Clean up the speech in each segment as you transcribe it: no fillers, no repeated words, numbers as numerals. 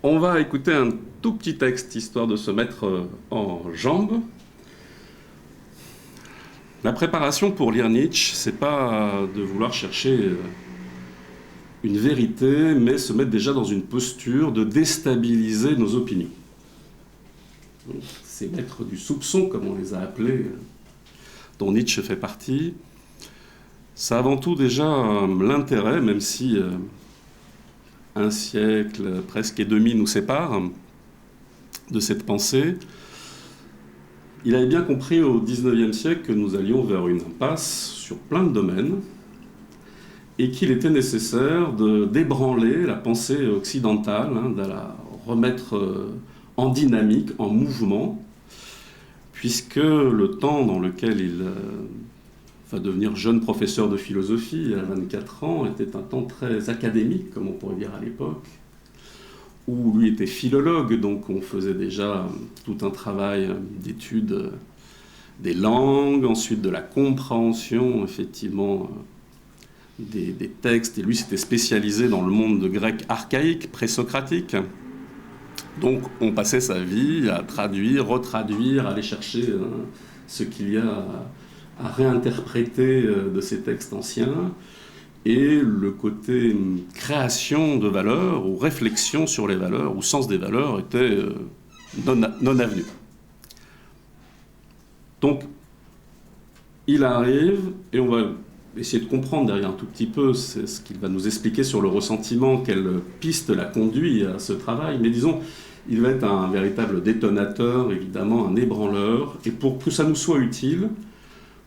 On va écouter un tout petit texte, histoire de se mettre en jambes. La préparation pour lire Nietzsche, c'est pas de vouloir chercher une vérité, mais se mettre déjà dans une posture de déstabiliser nos opinions. Ces maîtres du soupçon, comme on les a appelés, dont Nietzsche fait partie, ça a avant tout déjà l'intérêt, même si un siècle presque et demi nous sépare de cette pensée. Il avait bien compris au XIXe siècle que nous allions vers une impasse sur plein de domaines et qu'il était nécessaire d'ébranler la pensée occidentale, de la remettre en dynamique, en mouvement, puisque le temps dans lequel il va devenir jeune professeur de philosophie à 24 ans était un temps très académique, comme on pourrait dire à l'époque, où lui était philologue, donc on faisait déjà tout un travail d'étude des langues, ensuite de la compréhension, effectivement, des textes, et lui s'était spécialisé dans le monde grec archaïque, présocratique. Donc on passait sa vie à traduire, retraduire, à aller chercher ce qu'il y a à réinterpréter de ces textes anciens, et le côté création de valeurs, ou réflexion sur les valeurs, ou sens des valeurs, était non avenu. Donc, il arrive, et on va essayer de comprendre derrière un tout petit peu ce qu'il va nous expliquer sur le ressentiment, quelle piste l'a conduit à ce travail, mais disons, il va être un véritable détonateur, évidemment, un ébranleur, et pour que ça nous soit utile,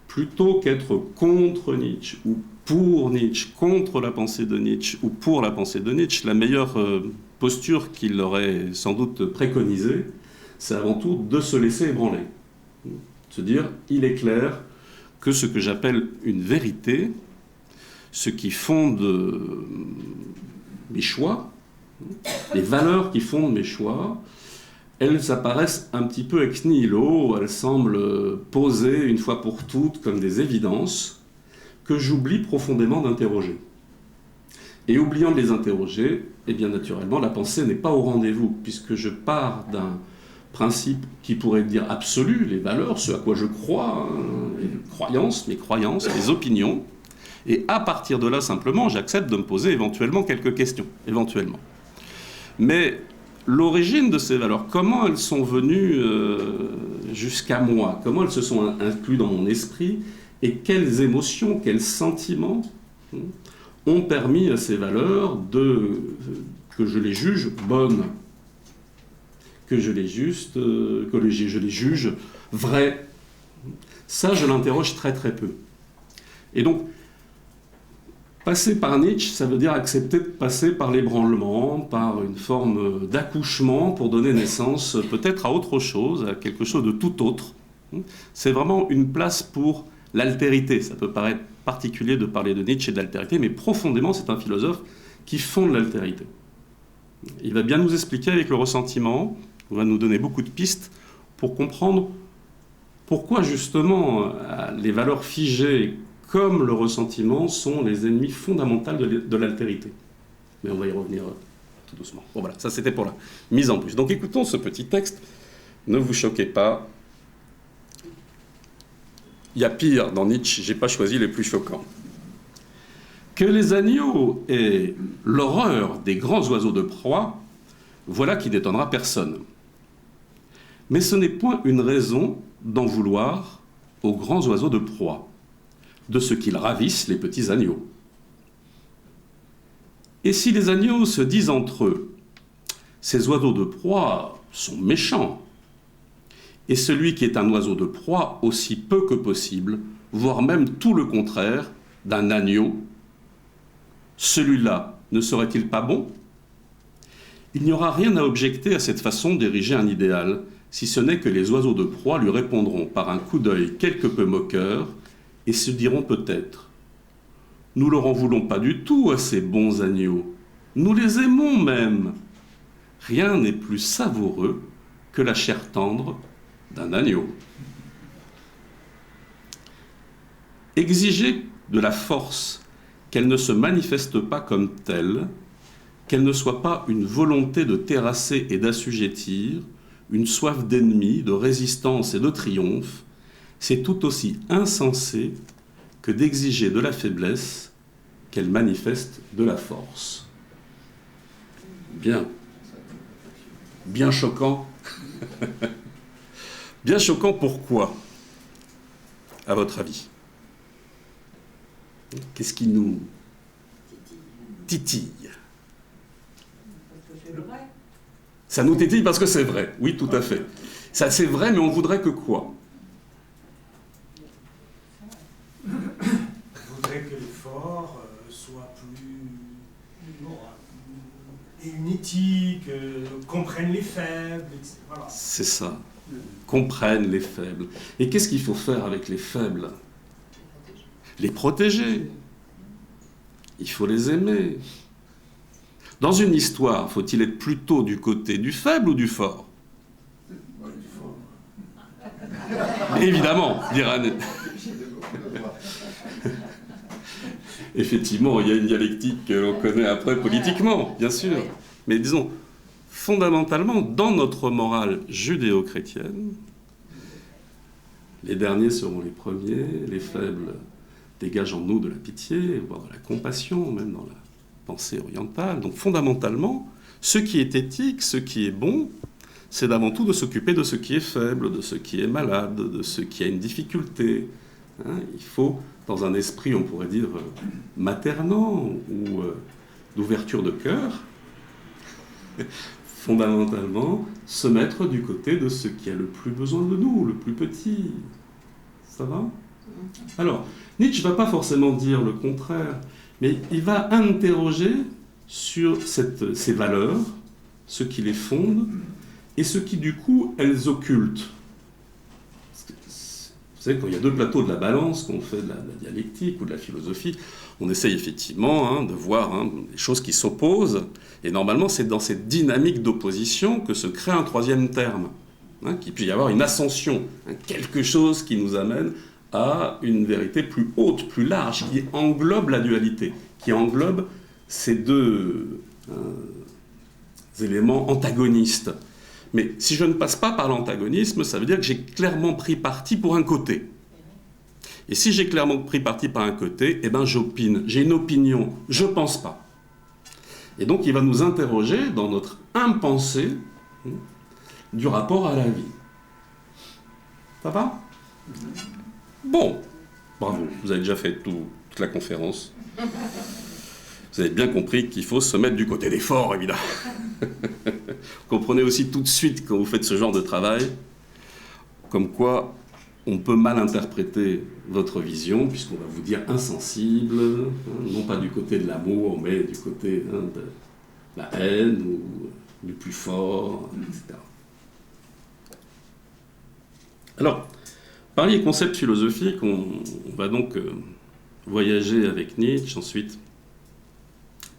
plutôt qu'être contre Nietzsche ou pour Nietzsche, contre la pensée de Nietzsche ou pour la pensée de Nietzsche, la meilleure posture qu'il aurait sans doute préconisée, c'est avant tout de se laisser ébranler. Se dire, il est clair que ce que j'appelle une vérité, ce qui fonde mes choix, les valeurs qui fondent mes choix, elles apparaissent un petit peu ex nihilo, elles semblent posées une fois pour toutes comme des évidences que j'oublie profondément d'interroger. Et oubliant de les interroger, eh bien naturellement, la pensée n'est pas au rendez-vous, puisque je pars d'un principe qui pourrait dire absolu, les valeurs, ce à quoi je crois, les croyances, mes croyances, mes opinions, et à partir de là, simplement, j'accepte de me poser éventuellement quelques questions, éventuellement. Mais l'origine de ces valeurs, comment elles sont venues jusqu'à moi, comment elles se sont incluses dans mon esprit, et quelles émotions, quels sentiments ont permis à ces valeurs que je les juge bonnes, que je les juge vraies. Ça, je l'interroge très très peu. Et donc, passer par Nietzsche, ça veut dire accepter de passer par l'ébranlement, par une forme d'accouchement pour donner naissance peut-être à autre chose, à quelque chose de tout autre. C'est vraiment une place pour l'altérité. Ça peut paraître particulier de parler de Nietzsche et d'altérité, mais profondément, c'est un philosophe qui fonde l'altérité. Il va bien nous expliquer avec le ressentiment, il va nous donner beaucoup de pistes pour comprendre pourquoi justement les valeurs figées comme le ressentiment sont les ennemis fondamentaux de l'altérité. Mais on va y revenir tout doucement. Bon voilà, ça c'était pour la mise en plus. Donc écoutons ce petit texte, ne vous choquez pas. Il y a pire dans Nietzsche, j'ai pas choisi les plus choquants. Que les agneaux aient l'horreur des grands oiseaux de proie, voilà qui n'étonnera personne. Mais ce n'est point une raison d'en vouloir aux grands oiseaux de proie, de ce qu'ils ravissent les petits agneaux. Et si les agneaux se disent entre eux, ces oiseaux de proie sont méchants, et celui qui est un oiseau de proie aussi peu que possible, voire même tout le contraire d'un agneau, celui-là ne serait-il pas bon ? Il n'y aura rien à objecter à cette façon d'ériger un idéal, si ce n'est que les oiseaux de proie lui répondront par un coup d'œil quelque peu moqueur, et se diront peut-être « Nous leur en voulons pas du tout à ces bons agneaux, nous les aimons même. Rien n'est plus savoureux que la chair tendre d'un agneau. » Exiger de la force qu'elle ne se manifeste pas comme telle qu'elle ne soit pas une volonté de terrasser et d'assujettir, une soif d'ennemi, de résistance et de triomphe, c'est tout aussi insensé que d'exiger de la faiblesse qu'elle manifeste de la force. Bien. Bien choquant. Bien choquant, pourquoi, à votre avis? Qu'est-ce qui nous titille? Ça nous titille parce que c'est vrai. Oui, tout à fait. Ça, c'est vrai, mais on voudrait que quoi? On voudrait que l'effort soit plus éthique, comprenne les faibles, etc. Voilà. C'est ça. Comprennent les faibles. Et qu'est-ce qu'il faut faire avec les faibles? Les protéger. Il faut les aimer. Dans une histoire, faut-il être plutôt du côté du faible ou du fort? Évidemment, dira Anne. Effectivement, il y a une dialectique que l'on connaît après politiquement, bien sûr. Mais disons, fondamentalement, dans notre morale judéo-chrétienne, les derniers seront les premiers, les faibles dégagent en nous de la pitié, voire de la compassion, même dans la pensée orientale. Donc fondamentalement, ce qui est éthique, ce qui est bon, c'est d'avant tout de s'occuper de ce qui est faible, de ce qui est malade, de ce qui a une difficulté. Il faut, dans un esprit, on pourrait dire, maternant ou d'ouverture de cœur, fondamentalement, se mettre du côté de ce qui a le plus besoin de nous, le plus petit. Ça va? Alors, Nietzsche ne va pas forcément dire le contraire, mais il va interroger sur ces valeurs, ce qui les fonde, et ce qui, du coup, elles occultent. Vous savez, quand il y a deux plateaux de la balance, quand on fait de la dialectique ou de la philosophie, on essaye effectivement de voir les choses qui s'opposent, et normalement, c'est dans cette dynamique d'opposition que se crée un troisième terme, qu'il puisse y avoir une ascension, quelque chose qui nous amène à une vérité plus haute, plus large, qui englobe la dualité, qui englobe ces deux éléments antagonistes. Mais si je ne passe pas par l'antagonisme, ça veut dire que j'ai clairement pris parti pour un côté. Et si j'ai clairement pris parti par un côté, eh ben j'opine, j'ai une opinion, je ne pense pas. Et donc il va nous interroger dans notre impensé du rapport à la vie. Ça va? Bon, bravo, vous avez déjà fait toute la conférence. Vous avez bien compris qu'il faut se mettre du côté des forts, évidemment. Comprenez aussi tout de suite, quand vous faites ce genre de travail, comme quoi on peut mal interpréter votre vision, puisqu'on va vous dire insensible, non pas du côté de l'amour, mais du côté de la haine, ou du plus fort, etc. Alors, par les concepts philosophiques, on va donc voyager avec Nietzsche, ensuite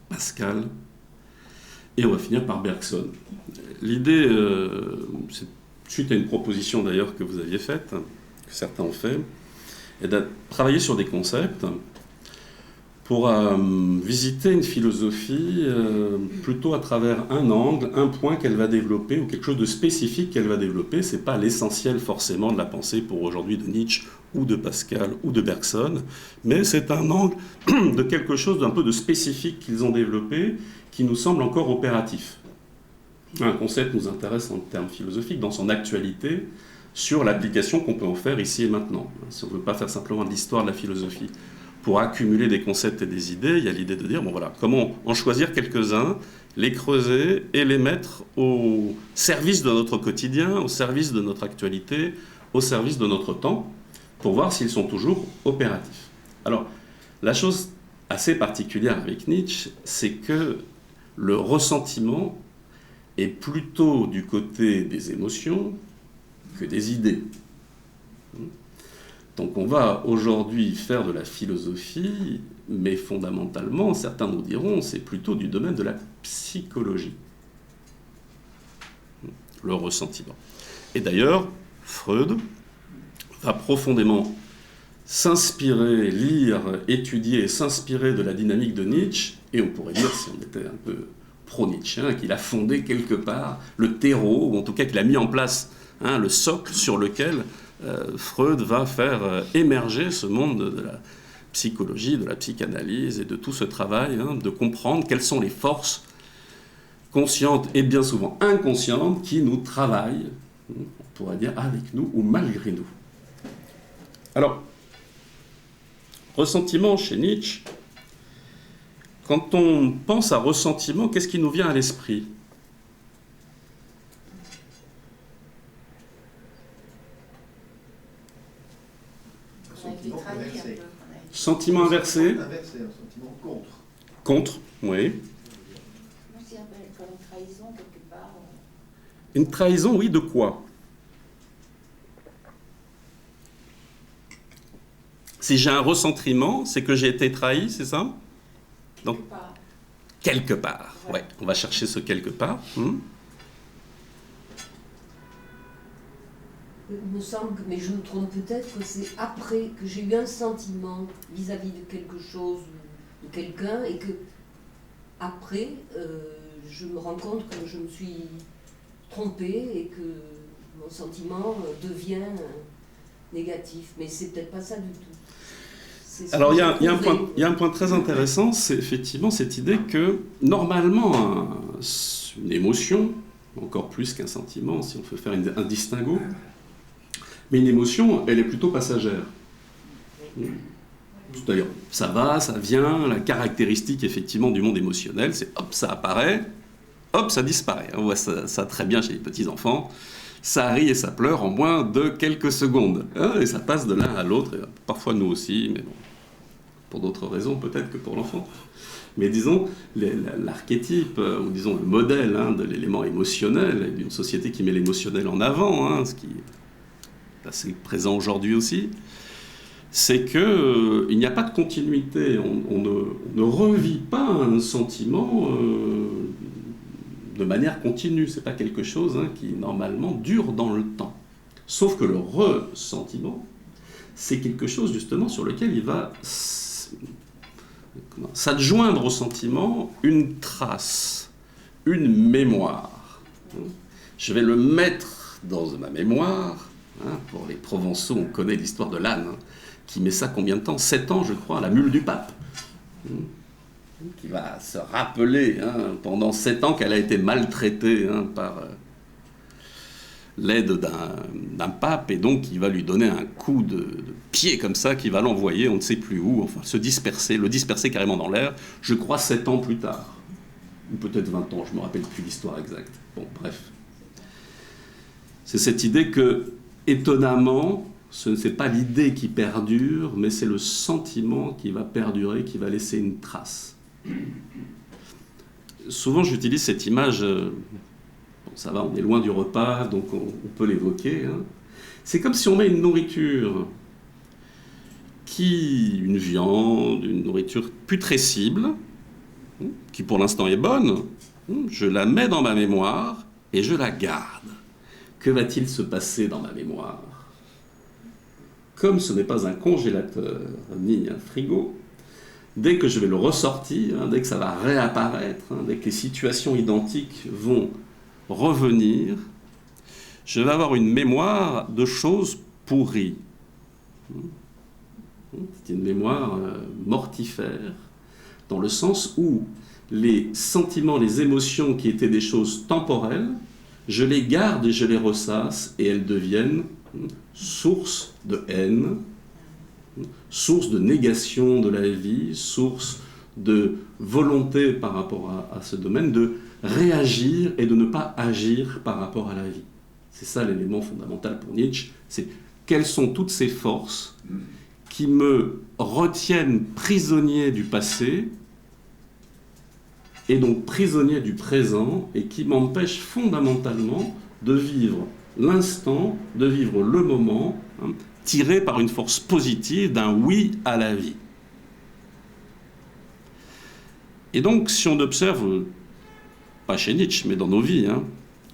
Pascal, et on va finir par Bergson. L'idée, c'est suite à une proposition d'ailleurs que vous aviez faite, que certains ont fait, est de travailler sur des concepts pour visiter une philosophie plutôt à travers un angle, un point qu'elle va développer, ou quelque chose de spécifique qu'elle va développer. Ce n'est pas l'essentiel forcément de la pensée pour aujourd'hui de Nietzsche, ou de Pascal, ou de Bergson, mais c'est un angle de quelque chose d'un peu de spécifique qu'ils ont développé, qui nous semble encore opératif. Un concept nous intéresse en termes philosophiques, dans son actualité, sur l'application qu'on peut en faire ici et maintenant. Si on ne veut pas faire simplement de l'histoire de la philosophie, pour accumuler des concepts et des idées, il y a l'idée de dire, bon voilà, comment en choisir quelques-uns, les creuser et les mettre au service de notre quotidien, au service de notre actualité, au service de notre temps, pour voir s'ils sont toujours opératifs. Alors, la chose assez particulière avec Nietzsche, c'est que le ressentiment est plutôt du côté des émotions que des idées. Donc on va aujourd'hui faire de la philosophie, mais fondamentalement, certains nous diront, c'est plutôt du domaine de la psychologie. Le ressentiment. Et d'ailleurs, Freud va profondément s'inspirer, lire, étudier et s'inspirer de la dynamique de Nietzsche, et on pourrait dire, si on était un peu pro-Nietzsche, qu'il a fondé quelque part le terreau, ou en tout cas qu'il a mis en place le socle sur lequel Freud va faire émerger ce monde de la psychologie, de la psychanalyse et de tout ce travail, de comprendre quelles sont les forces conscientes et bien souvent inconscientes qui nous travaillent, on pourrait dire avec nous ou malgré nous. Alors, ressentiment chez Nietzsche, quand on pense à ressentiment, qu'est-ce qui nous vient à l'esprit ? Sentiment inversé. Un sentiment contre. Contre, oui. Moi, je dirais comme une trahison quelque part. Une trahison, oui, de quoi ? Si j'ai un ressentiment, c'est que j'ai été trahi, c'est ça ? Donc, quelque part. Ouais, on va chercher ce quelque part. Il me semble, mais je me trompe peut-être, que c'est après que j'ai eu un sentiment vis-à-vis de quelque chose ou de quelqu'un, et que après, je me rends compte que je me suis trompée et que mon sentiment devient négatif. Mais c'est peut-être pas ça du tout. Alors il y a un point très intéressant, c'est effectivement cette idée que normalement une émotion, encore plus qu'un sentiment, si on peut faire un distinguo, mais une émotion, elle est plutôt passagère. D'ailleurs, ça va, ça vient, la caractéristique effectivement du monde émotionnel, c'est hop, ça apparaît, hop, ça disparaît. On voit ça très bien chez les petits-enfants. Ça rit et ça pleure en moins de quelques secondes. Et ça passe de l'un à l'autre, et parfois nous aussi, mais bon, pour d'autres raisons peut-être que pour l'enfant. Mais disons, l'archétype, ou disons le modèle de l'élément émotionnel, d'une société qui met l'émotionnel en avant, ce qui est assez présent aujourd'hui aussi, c'est qu'il n'y a pas de continuité. On ne revit pas un sentiment de manière continue. Ce n'est pas quelque chose qui, normalement, dure dans le temps. Sauf que le ressentiment, c'est quelque chose, justement, sur lequel il va s'adjoindre au sentiment une trace, une mémoire. Je vais le mettre dans ma mémoire. Pour les Provençaux, on connaît l'histoire de l'âne, qui met ça combien de temps ? 7 ans, je crois, à la mule du pape. Qui va se rappeler pendant 7 ans qu'elle a été maltraitée par l'aide d'un pape, et donc il va lui donner un coup de pied comme ça, qui va l'envoyer on ne sait plus où, enfin le disperser carrément dans l'air, je crois 7 ans plus tard. Ou peut-être 20 ans, je ne me rappelle plus l'histoire exacte. Bon, bref. C'est cette idée que, étonnamment, ce n'est pas l'idée qui perdure, mais c'est le sentiment qui va perdurer, qui va laisser une trace. Souvent, j'utilise cette image, ça va, on est loin du repas, donc on peut l'évoquer. C'est comme si on met une nourriture, une viande, une nourriture putrescible, qui pour l'instant est bonne, je la mets dans ma mémoire et je la garde. Que va-t-il se passer dans ma mémoire ? Comme ce n'est pas un congélateur ni un frigo, dès que je vais le ressortir, dès que ça va réapparaître, dès que les situations identiques vont revenir, je vais avoir une mémoire de choses pourries. C'est une mémoire mortifère, dans le sens où les sentiments, les émotions qui étaient des choses temporelles, je les garde et je les ressasse, et elles deviennent source de haine, source de négation de la vie, source de volonté par rapport à ce domaine, de réagir et de ne pas agir par rapport à la vie. C'est ça l'élément fondamental pour Nietzsche, c'est quelles sont toutes ces forces qui me retiennent prisonnier du passé, et donc prisonnier du présent, et qui m'empêchent fondamentalement de vivre l'instant, de vivre le moment, tiré par une force positive d'un oui à la vie. Et donc, si on observe, pas chez Nietzsche, mais dans nos vies,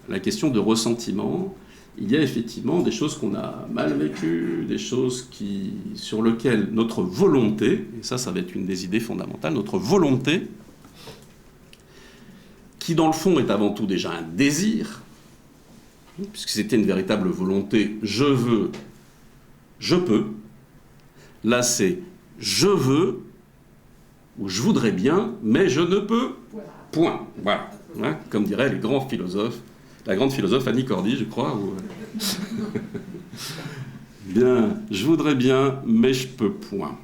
la question de ressentiment, il y a effectivement des choses qu'on a mal vécues, des choses sur lesquelles notre volonté, et ça va être une des idées fondamentales, notre volonté, qui dans le fond est avant tout déjà un désir, puisque c'était une véritable volonté, je veux, je peux. Là, c'est je veux, ou je voudrais bien, mais je ne peux, point. Voilà. Hein, comme diraient les grands philosophes, la grande philosophe Annie Cordy, je crois. Ou... bien, je voudrais bien, mais je peux, point.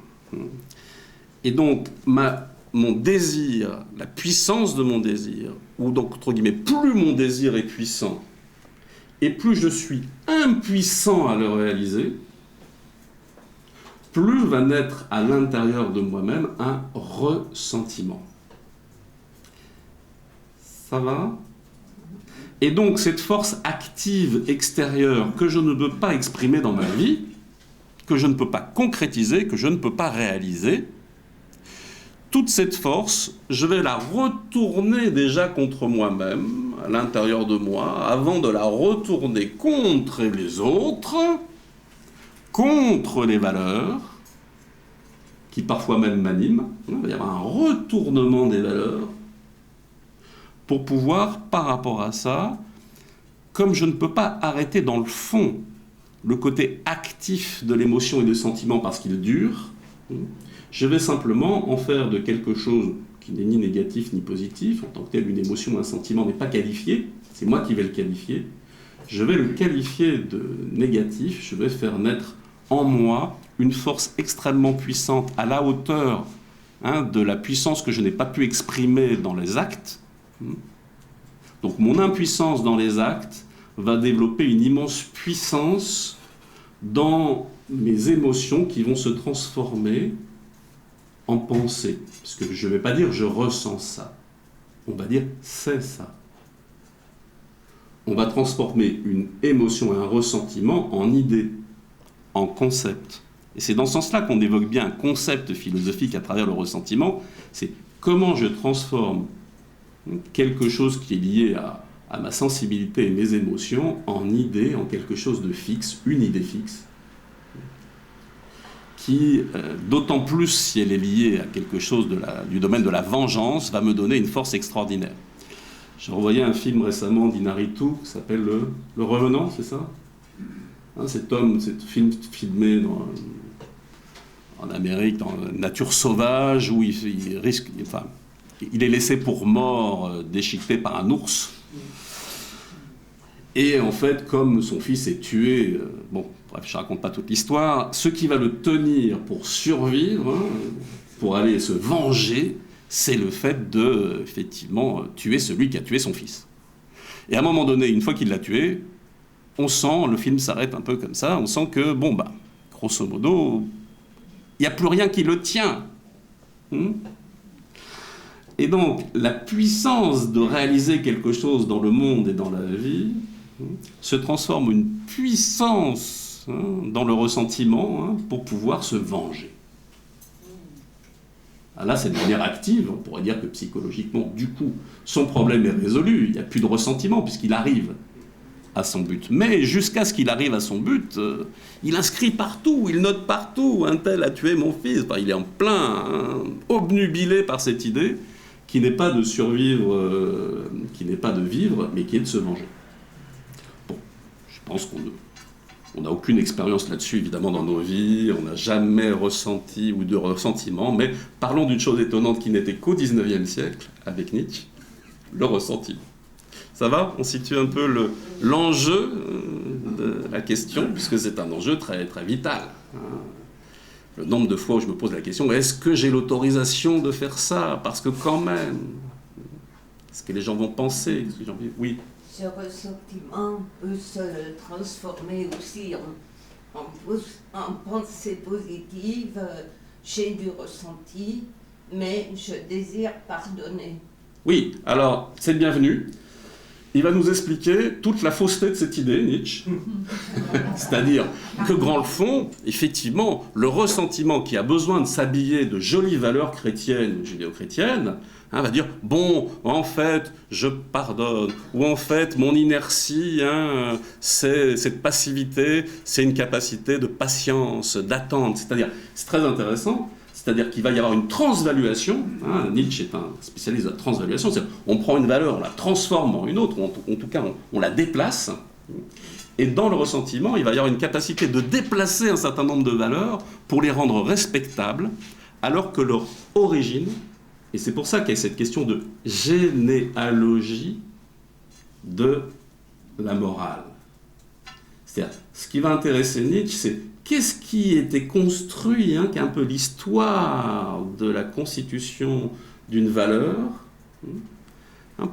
Et donc, mon désir, la puissance de mon désir, ou donc, entre guillemets, plus mon désir est puissant, et plus je suis impuissant à le réaliser, plus va naître à l'intérieur de moi-même un ressentiment. Ça va ? Et donc, cette force active extérieure que je ne peux pas exprimer dans ma vie, que je ne peux pas concrétiser, que je ne peux pas réaliser, toute cette force, je vais la retourner déjà contre moi-même, à l'intérieur de moi, avant de la retourner contre les autres, contre les valeurs, qui parfois même m'animent. Il va y avoir un retournement des valeurs, pour pouvoir, par rapport à ça, comme je ne peux pas arrêter dans le fond le côté actif de l'émotion et des sentiments parce qu'il dure, je vais simplement en faire de quelque chose qui n'est ni négatif ni positif, en tant que tel une émotion ou un sentiment n'est pas qualifié, c'est moi qui vais le qualifier, je vais le qualifier de négatif, je vais faire naître en moi une force extrêmement puissante à la hauteur de la puissance que je n'ai pas pu exprimer dans les actes. Donc mon impuissance dans les actes va développer une immense puissance dans mes émotions qui vont se transformer en pensée. Parce que je ne vais pas dire je ressens ça, on va dire c'est ça. On va transformer une émotion et un ressentiment en idée, en concept. Et c'est dans ce sens-là qu'on évoque bien un concept philosophique à travers le ressentiment, c'est comment je transforme quelque chose qui est lié à ma sensibilité et mes émotions en idée, en quelque chose de fixe, une idée fixe, qui, d'autant plus si elle est liée à quelque chose du domaine de la vengeance, va me donner une force extraordinaire. J'ai revoyé un film récemment d'Inarritu qui s'appelle Le Revenant, c'est ça ? Cet film filmé en Amérique, dans la nature sauvage, où il risque... Enfin, il est laissé pour mort, déchiqueté par un ours. Et en fait, comme son fils est tué, bref, je ne raconte pas toute l'histoire, ce qui va le tenir pour survivre, pour aller se venger, c'est le fait de, effectivement, tuer celui qui a tué son fils. Et à un moment donné, une fois qu'il l'a tué, on sent, le film s'arrête un peu comme ça, on sent que, grosso modo, il n'y a plus rien qui le tient. Et donc, la puissance de réaliser quelque chose dans le monde et dans la vie se transforme en une puissance dans le ressentiment pour pouvoir se venger. Là, c'est de manière active, on pourrait dire que psychologiquement, du coup, son problème est résolu, il n'y a plus de ressentiment puisqu'il arrive à son but. Mais jusqu'à ce qu'il arrive à son but, il inscrit partout, il note partout, un tel a tué mon fils. Enfin, il est en plein, obnubilé par cette idée qui n'est pas de survivre, qui n'est pas de vivre, mais qui est de se venger. Bon, je pense qu'on n'a aucune expérience là-dessus, évidemment, dans nos vies, on n'a jamais ressenti ou de ressentiment, mais parlons d'une chose étonnante qui n'était qu'au XIXe siècle, avec Nietzsche, le ressentiment. Ça va ? On situe un peu l'enjeu de la question, puisque c'est un enjeu très, très vital. Le nombre de fois où je me pose la question, est-ce que j'ai l'autorisation de faire ça ? Parce que quand même, est-ce que les gens vont penser ? Oui. Ce ressentiment peut se transformer aussi en pensée positive. J'ai du ressenti, mais je désire pardonner. Oui, alors, c'est le bienvenu. Il va nous expliquer toute la fausseté de cette idée, Nietzsche. C'est-à-dire que, grand le fond, effectivement, le ressentiment qui a besoin de s'habiller de jolies valeurs chrétiennes ou judéo-chrétiennes, va dire, bon, en fait, je pardonne, ou en fait, mon inertie, c'est cette passivité, c'est une capacité de patience, d'attente. C'est-à-dire, c'est très intéressant, c'est-à-dire qu'il va y avoir une transvaluation. Hein, Nietzsche est un spécialiste de la transvaluation, c'est-à-dire on prend une valeur, on la transforme en une autre, ou en tout cas on la déplace. Et dans le ressentiment, il va y avoir une capacité de déplacer un certain nombre de valeurs pour les rendre respectables, alors que leur origine, et c'est pour ça qu'il y a cette question de généalogie de la morale. C'est-à-dire, ce qui va intéresser Nietzsche, c'est qu'est-ce qui était construit, qui est un peu l'histoire de la constitution d'une valeur,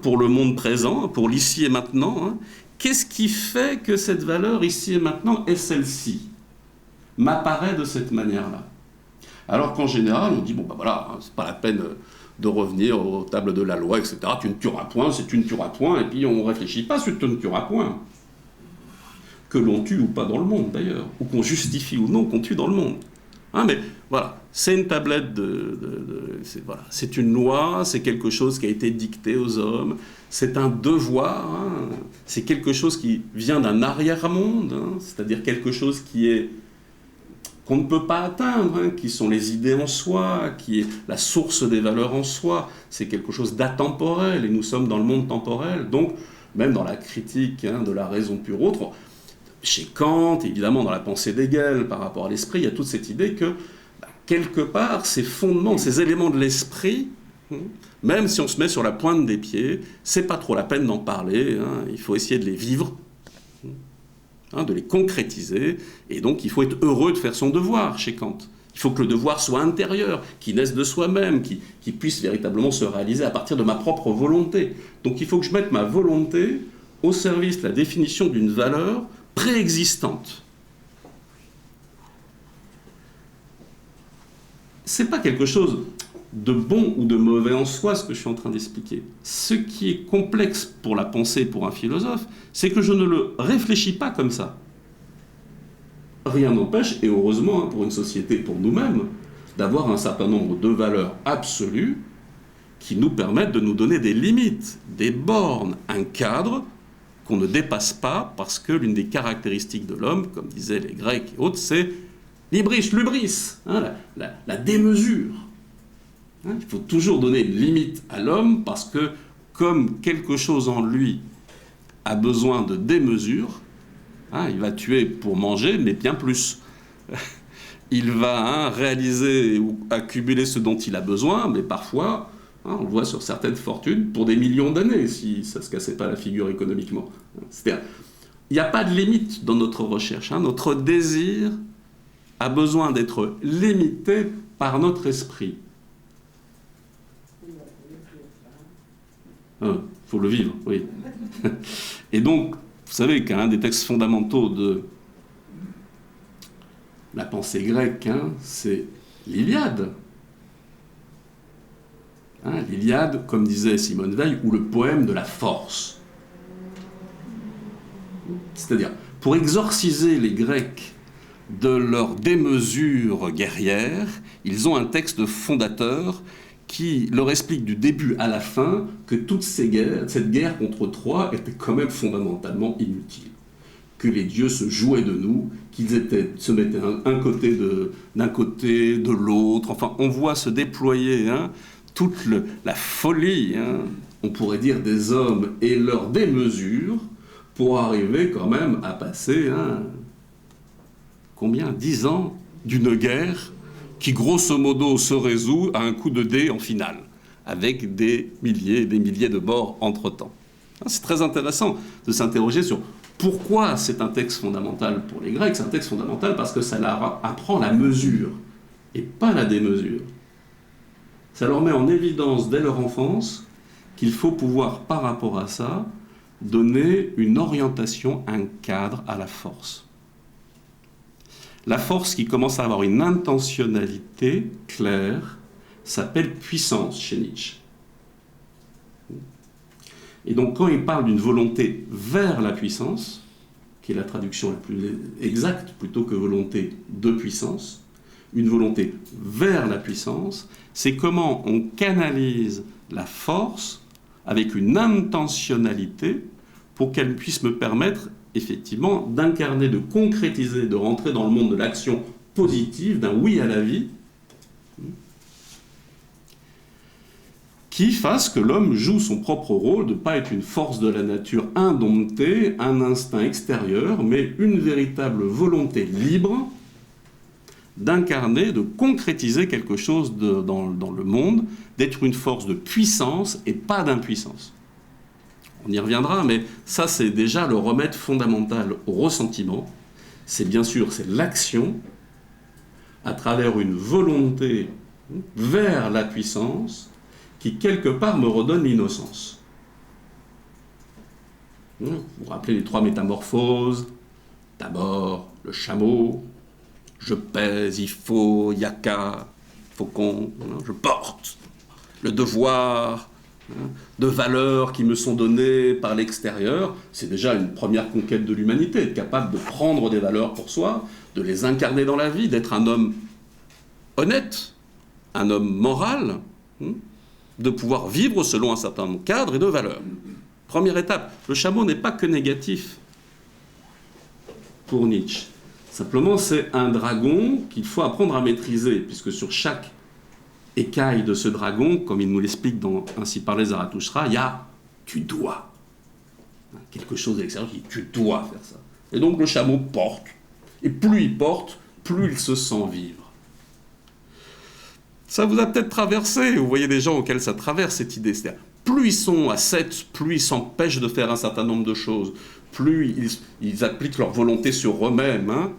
pour le monde présent, pour l'ici et maintenant. Qu'est-ce qui fait que cette valeur, ici et maintenant, est celle-ci, m'apparaît de cette manière-là? Alors qu'en général, on dit, bon, ben voilà, c'est pas la peine de revenir aux tables de la loi, etc. Tu ne tueras point, c'est tu ne tueras point, et puis on ne réfléchit pas sur tu ne tueras point. Que l'on tue ou pas dans le monde, d'ailleurs, ou qu'on justifie ou non qu'on tue dans le monde. Mais voilà, c'est une tablette voilà, c'est une loi, c'est quelque chose qui a été dicté aux hommes, c'est un devoir, c'est quelque chose qui vient d'un arrière-monde, c'est-à-dire quelque chose qu'on ne peut pas atteindre, qui sont les idées en soi, qui est la source des valeurs en soi, c'est quelque chose d'atemporel, et nous sommes dans le monde temporel, donc même dans la critique de la raison pure autre, chez Kant, évidemment dans la pensée d'Hegel par rapport à l'esprit, il y a toute cette idée que, quelque part, ces fondements, ces éléments de l'esprit, même si on se met sur la pointe des pieds, c'est pas trop la peine d'en parler, il faut essayer de les vivre, de les concrétiser, et donc il faut être heureux de faire son devoir chez Kant. Il faut que le devoir soit intérieur, qu'il naisse de soi-même, qu'il puisse véritablement se réaliser à partir de ma propre volonté. Donc il faut que je mette ma volonté au service de la définition d'une valeur préexistante. C'est pas quelque chose de bon ou de mauvais en soi, ce que je suis en train d'expliquer. Ce qui est complexe pour la pensée, pour un philosophe, c'est que je ne le réfléchis pas comme ça. Rien n'empêche, et heureusement pour une société, pour nous-mêmes, d'avoir un certain nombre de valeurs absolues qui nous permettent de nous donner des limites, des bornes, un cadre qu'on ne dépasse pas, parce que l'une des caractéristiques de l'homme, comme disaient les Grecs et autres, c'est l'hybris, la démesure. Il faut toujours donner une limite à l'homme, parce que comme quelque chose en lui a besoin de démesure, il va tuer pour manger, mais bien plus. Il va réaliser ou accumuler ce dont il a besoin, mais parfois... on le voit sur certaines fortunes pour des millions d'années, si ça ne se cassait pas la figure économiquement. C'est-à-dire, il n'y a pas de limite dans notre recherche. Notre désir a besoin d'être limité par notre esprit. Faut le vivre, oui. Et donc, vous savez qu'un des textes fondamentaux de la pensée grecque, c'est l'Iliade. L'Iliade, comme disait Simone Veil, ou le poème de la force. C'est-à-dire, pour exorciser les Grecs de leur démesure guerrière, ils ont un texte fondateur qui leur explique du début à la fin que toute cette guerre contre Troie était quand même fondamentalement inutile. Que les dieux se jouaient de nous, qu'ils se mettaient d'un côté, de l'autre. Enfin, on voit se déployer toute la folie, on pourrait dire, des hommes et leur démesure pour arriver quand même à passer, 10 ans d'une guerre qui, grosso modo, se résout à un coup de dé en finale, avec des milliers et des milliers de morts entre-temps. C'est très intéressant de s'interroger sur pourquoi c'est un texte fondamental pour les Grecs. C'est un texte fondamental parce que ça leur apprend la mesure, et pas la démesure. Ça leur met en évidence dès leur enfance qu'il faut pouvoir, par rapport à ça, donner une orientation, un cadre à la force. La force qui commence à avoir une intentionnalité claire s'appelle puissance chez Nietzsche. Et donc quand il parle d'une volonté vers la puissance, qui est la traduction la plus exacte plutôt que volonté de puissance, une volonté vers la puissance, c'est comment on canalise la force avec une intentionnalité pour qu'elle puisse me permettre effectivement d'incarner, de concrétiser, de rentrer dans le monde de l'action positive, d'un oui à la vie, qui fasse que l'homme joue son propre rôle, de ne pas être une force de la nature indomptée, un instinct extérieur, mais une véritable volonté libre d'incarner, de concrétiser quelque chose dans le monde, d'être une force de puissance et pas d'impuissance. On y reviendra, mais ça c'est déjà le remède fondamental au ressentiment. C'est bien sûr, c'est l'action à travers une volonté vers la puissance qui quelque part me redonne l'innocence. Vous vous rappelez les 3 métamorphoses? D'abord, le chameau, je pèse, il faut, yaka, faucon, je porte. Le devoir, de valeurs qui me sont données par l'extérieur, c'est déjà une première conquête de l'humanité, être capable de prendre des valeurs pour soi, de les incarner dans la vie, d'être un homme honnête, un homme moral, de pouvoir vivre selon un certain nombre de cadres et de valeurs. Première étape, le chameau n'est pas que négatif pour Nietzsche. Simplement, c'est un dragon qu'il faut apprendre à maîtriser, puisque sur chaque écaille de ce dragon, comme il nous l'explique dans Ainsi parlait Zarathustra, il y a « tu dois ». Quelque chose à l'extérieur qui dit « tu dois faire ça ». Et donc le chameau porte, et plus il porte, plus il se sent vivre. Ça vous a peut-être traversé, vous voyez des gens auxquels ça traverse cette idée, c'est-à-dire plus ils sont ascètes, plus ils s'empêchent de faire un certain nombre de choses, plus ils appliquent leur volonté sur eux-mêmes,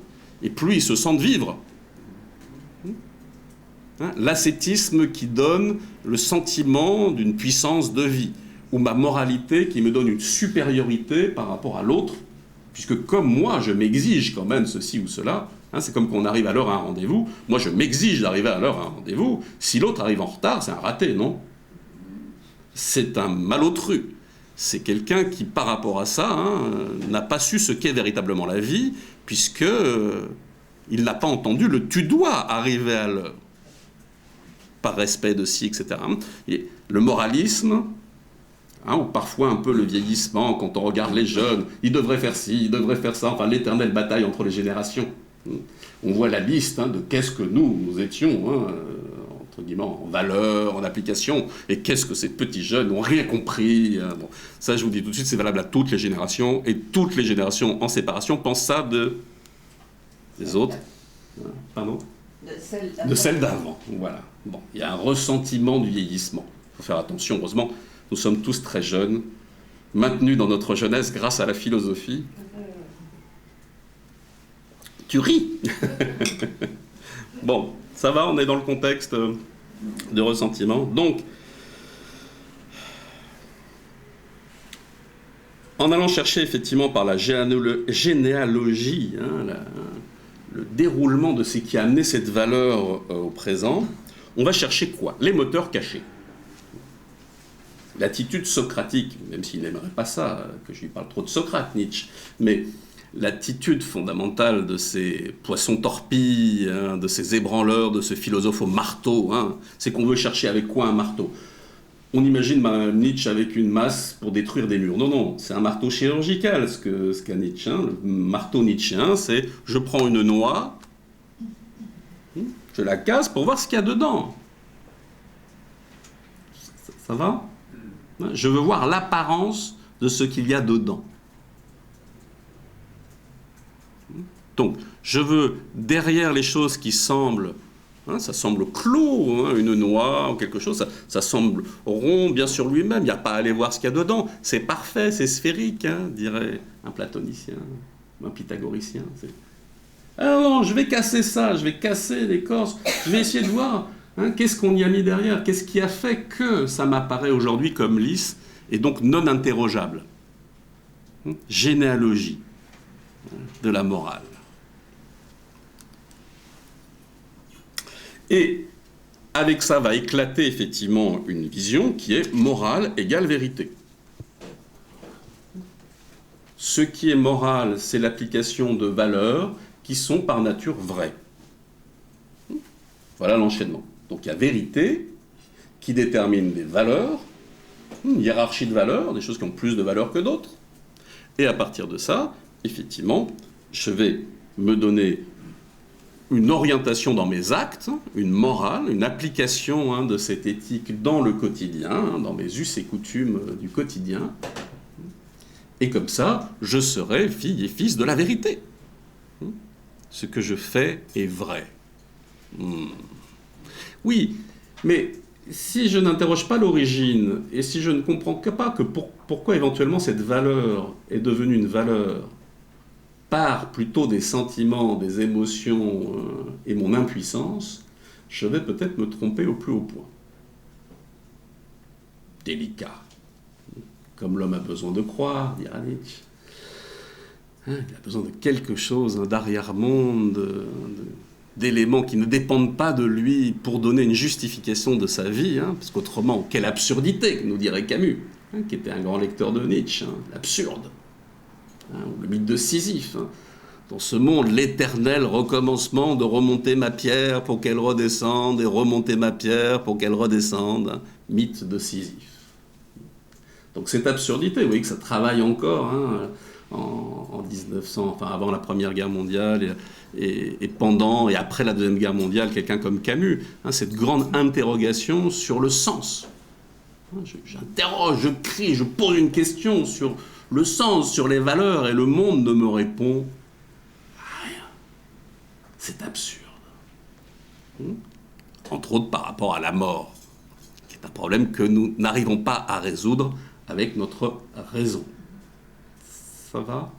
et plus ils se sentent vivre. L'ascétisme qui donne le sentiment d'une puissance de vie, ou ma moralité qui me donne une supériorité par rapport à l'autre, puisque comme moi, je m'exige quand même ceci ou cela, c'est comme quand on arrive à l'heure à un rendez-vous, moi je m'exige d'arriver à l'heure à un rendez-vous, si l'autre arrive en retard, c'est un raté, non? C'est un malotru. C'est quelqu'un qui, par rapport à ça, n'a pas su ce qu'est véritablement la vie, puisque il n'a pas entendu le « tu dois arriver à l'heure », par respect de ci, etc. Et le moralisme, ou parfois un peu le vieillissement, quand on regarde les jeunes, ils devraient faire ci, ils devraient faire ça, enfin l'éternelle bataille entre les générations. On voit la liste de qu'est-ce que nous étions, entre guillemets, en valeur, en application, et qu'est-ce que ces petits jeunes n'ont rien compris. Bon, ça, je vous dis tout de suite, c'est valable à toutes les générations, et toutes les générations en séparation pensent ça des autres. Pardon ? De celle d'avant, voilà. Bon, il y a un ressentiment du vieillissement. Il faut faire attention, heureusement, nous sommes tous très jeunes, maintenus dans notre jeunesse grâce à la philosophie. Tu ris. Bon, ça va, on est dans le contexte de ressentiment. Donc, en allant chercher effectivement par la généalogie, le déroulement de ce qui a amené cette valeur au présent, on va chercher quoi? Les moteurs cachés. L'attitude socratique, même s'il n'aimerait pas ça, que je lui parle trop de Socrate, Nietzsche, mais l'attitude fondamentale de ces poissons torpilles, de ces ébranleurs, de ce philosophe au marteau, c'est qu'on veut chercher avec quoi un marteau? On imagine Nietzsche avec une masse pour détruire des murs. Non, non, c'est un marteau chirurgical, ce qu'a Nietzsche. Le marteau nietzschéen, c'est je prends une noix, je la casse pour voir ce qu'il y a dedans. Ça va? Je veux voir l'apparence de ce qu'il y a dedans. Donc, je veux, derrière les choses qui semblent, ça semble clos, une noix ou quelque chose, ça semble rond, bien sur lui-même, il n'y a pas à aller voir ce qu'il y a dedans, c'est parfait, c'est sphérique, dirait un platonicien, un pythagoricien. Alors non, je vais casser ça, je vais casser l'écorce, je vais essayer de voir qu'est-ce qu'on y a mis derrière, qu'est-ce qui a fait que ça m'apparaît aujourd'hui comme lisse et donc non interrogeable. Généalogie de la morale. Et avec ça va éclater effectivement une vision qui est morale égale vérité. Ce qui est moral, c'est l'application de valeurs qui sont par nature vraies. Voilà l'enchaînement. Donc il y a vérité qui détermine des valeurs, une hiérarchie de valeurs, des choses qui ont plus de valeur que d'autres. Et à partir de ça, effectivement, je vais me donner une orientation dans mes actes, une morale, une application de cette éthique dans le quotidien, dans mes us et coutumes du quotidien. Et comme ça, je serai fille et fils de la vérité. Ce que je fais est vrai. Oui, mais si je n'interroge pas l'origine, et si je ne comprends pas que pourquoi éventuellement cette valeur est devenue une valeur, par plutôt des sentiments, des émotions et mon impuissance, je vais peut-être me tromper au plus haut point. Délicat. Comme l'homme a besoin de croire, dira Nietzsche. Il a besoin de quelque chose, d'arrière-monde, d'éléments qui ne dépendent pas de lui pour donner une justification de sa vie, parce qu'autrement, quelle absurdité, nous dirait Camus, qui était un grand lecteur de Nietzsche, l'absurde. Le mythe de Sisyphe. Dans ce monde, l'éternel recommencement de remonter ma pierre pour qu'elle redescende et remonter ma pierre pour qu'elle redescende. Mythe de Sisyphe. Donc cette absurdité, vous voyez que ça travaille encore en 1900, enfin avant la Première Guerre mondiale et pendant et après la Deuxième Guerre mondiale, quelqu'un comme Camus, cette grande interrogation sur le sens. J'interroge, je crie, je pose une question sur le sens, sur les valeurs, et le monde ne me répond rien. C'est absurde. Entre autres par rapport à la mort, qui est un problème que nous n'arrivons pas à résoudre avec notre raison. Ça va ?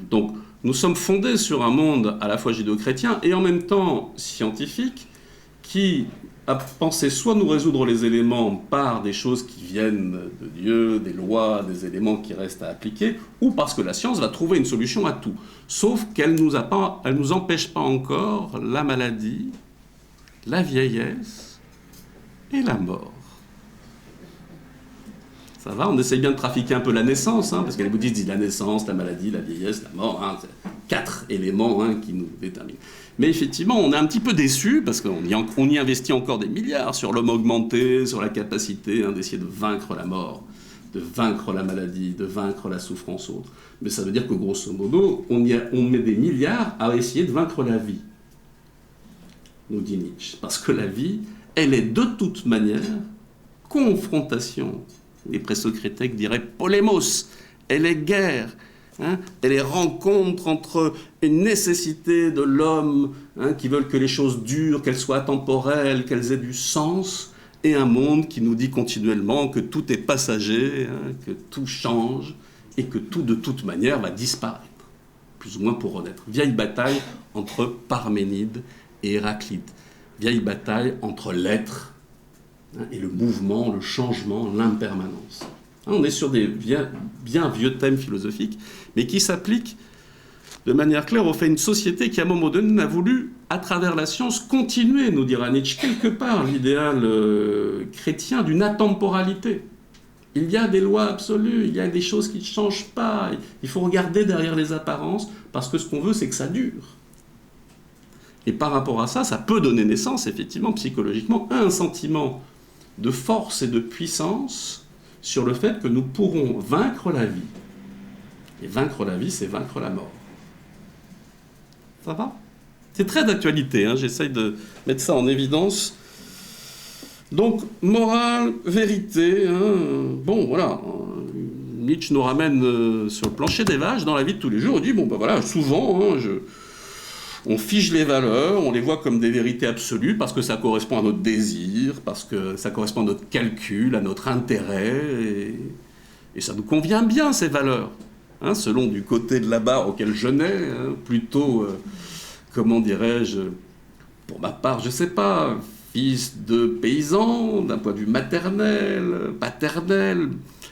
Donc, nous sommes fondés sur un monde à la fois judéo-chrétien et en même temps scientifique qui a pensé soit nous résoudre les éléments par des choses qui viennent de Dieu, des lois, des éléments qui restent à appliquer, ou parce que la science va trouver une solution à tout. Sauf qu'elle ne nous empêche pas encore la maladie, la vieillesse et la mort. Ça va, on essaye bien de trafiquer un peu la naissance, parce que les bouddhistes disent la naissance, la maladie, la vieillesse, la mort, c'est 4 éléments qui nous déterminent. Mais effectivement, on est un petit peu déçus, parce qu'on y investit encore des milliards sur l'homme augmenté, sur la capacité d'essayer de vaincre la mort, de vaincre la maladie, de vaincre la souffrance autre. Mais ça veut dire que grosso modo, on met des milliards à essayer de vaincre la vie, nous dit Nietzsche. Parce que la vie, elle est de toute manière confrontation. Les présocrétiques diraient polémos, elle est guerre, elle est rencontre entre une nécessité de l'homme qui veut que les choses durent, qu'elles soient temporelles, qu'elles aient du sens, et un monde qui nous dit continuellement que tout est passager, que tout change, et que tout de toute manière va disparaître, plus ou moins pour renaître. Vieille bataille entre Parménide et Héraclite, vieille bataille entre l'être et le mouvement, le changement, l'impermanence. On est sur des bien vieux thèmes philosophiques, mais qui s'appliquent de manière claire au fait d'une société qui, à un moment donné, a voulu, à travers la science, continuer, nous dira Nietzsche, quelque part l'idéal chrétien d'une atemporalité. Il y a des lois absolues, il y a des choses qui ne changent pas, il faut regarder derrière les apparences, parce que ce qu'on veut, c'est que ça dure. Et par rapport à ça, ça peut donner naissance, effectivement, psychologiquement, à un sentiment de force et de puissance sur le fait que nous pourrons vaincre la vie. Et vaincre la vie, c'est vaincre la mort. Ça va ? C'est très d'actualité, j'essaye de mettre ça en évidence. Donc, morale, vérité, bon, voilà. Nietzsche nous ramène sur le plancher des vaches dans la vie de tous les jours. Il dit, bon, ben voilà, souvent, on fige les valeurs, on les voit comme des vérités absolues parce que ça correspond à notre désir, parce que ça correspond à notre calcul, à notre intérêt, et ça nous convient bien, ces valeurs. Selon du côté de la barre auquel je nais, plutôt, comment dirais-je, pour ma part, je sais pas, fils de paysan, d'un point de vue maternel, paternel,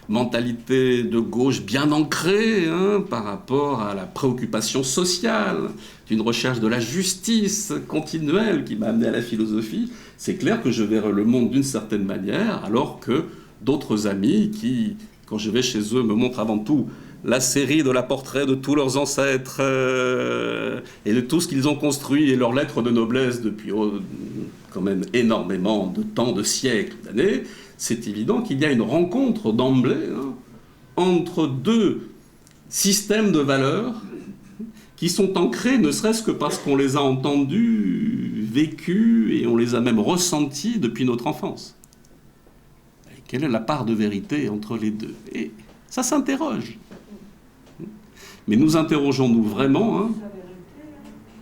mentalité de gauche bien ancrée par rapport à la préoccupation sociale, d'une recherche de la justice continuelle qui m'a amené à la philosophie, c'est clair que je verrai le monde d'une certaine manière, alors que d'autres amis qui, quand je vais chez eux, me montrent avant tout la série de la portrait de tous leurs ancêtres et de tout ce qu'ils ont construit et leurs lettres de noblesse depuis quand même énormément de temps, de siècles, d'années. C'est évident qu'il y a une rencontre d'emblée entre deux systèmes de valeurs qui sont ancrées ne serait-ce que parce qu'on les a entendues, vécues, et on les a même ressenties depuis notre enfance. Et quelle est la part de vérité entre les deux? Et ça s'interroge. Mais nous interrogeons-nous vraiment, hein?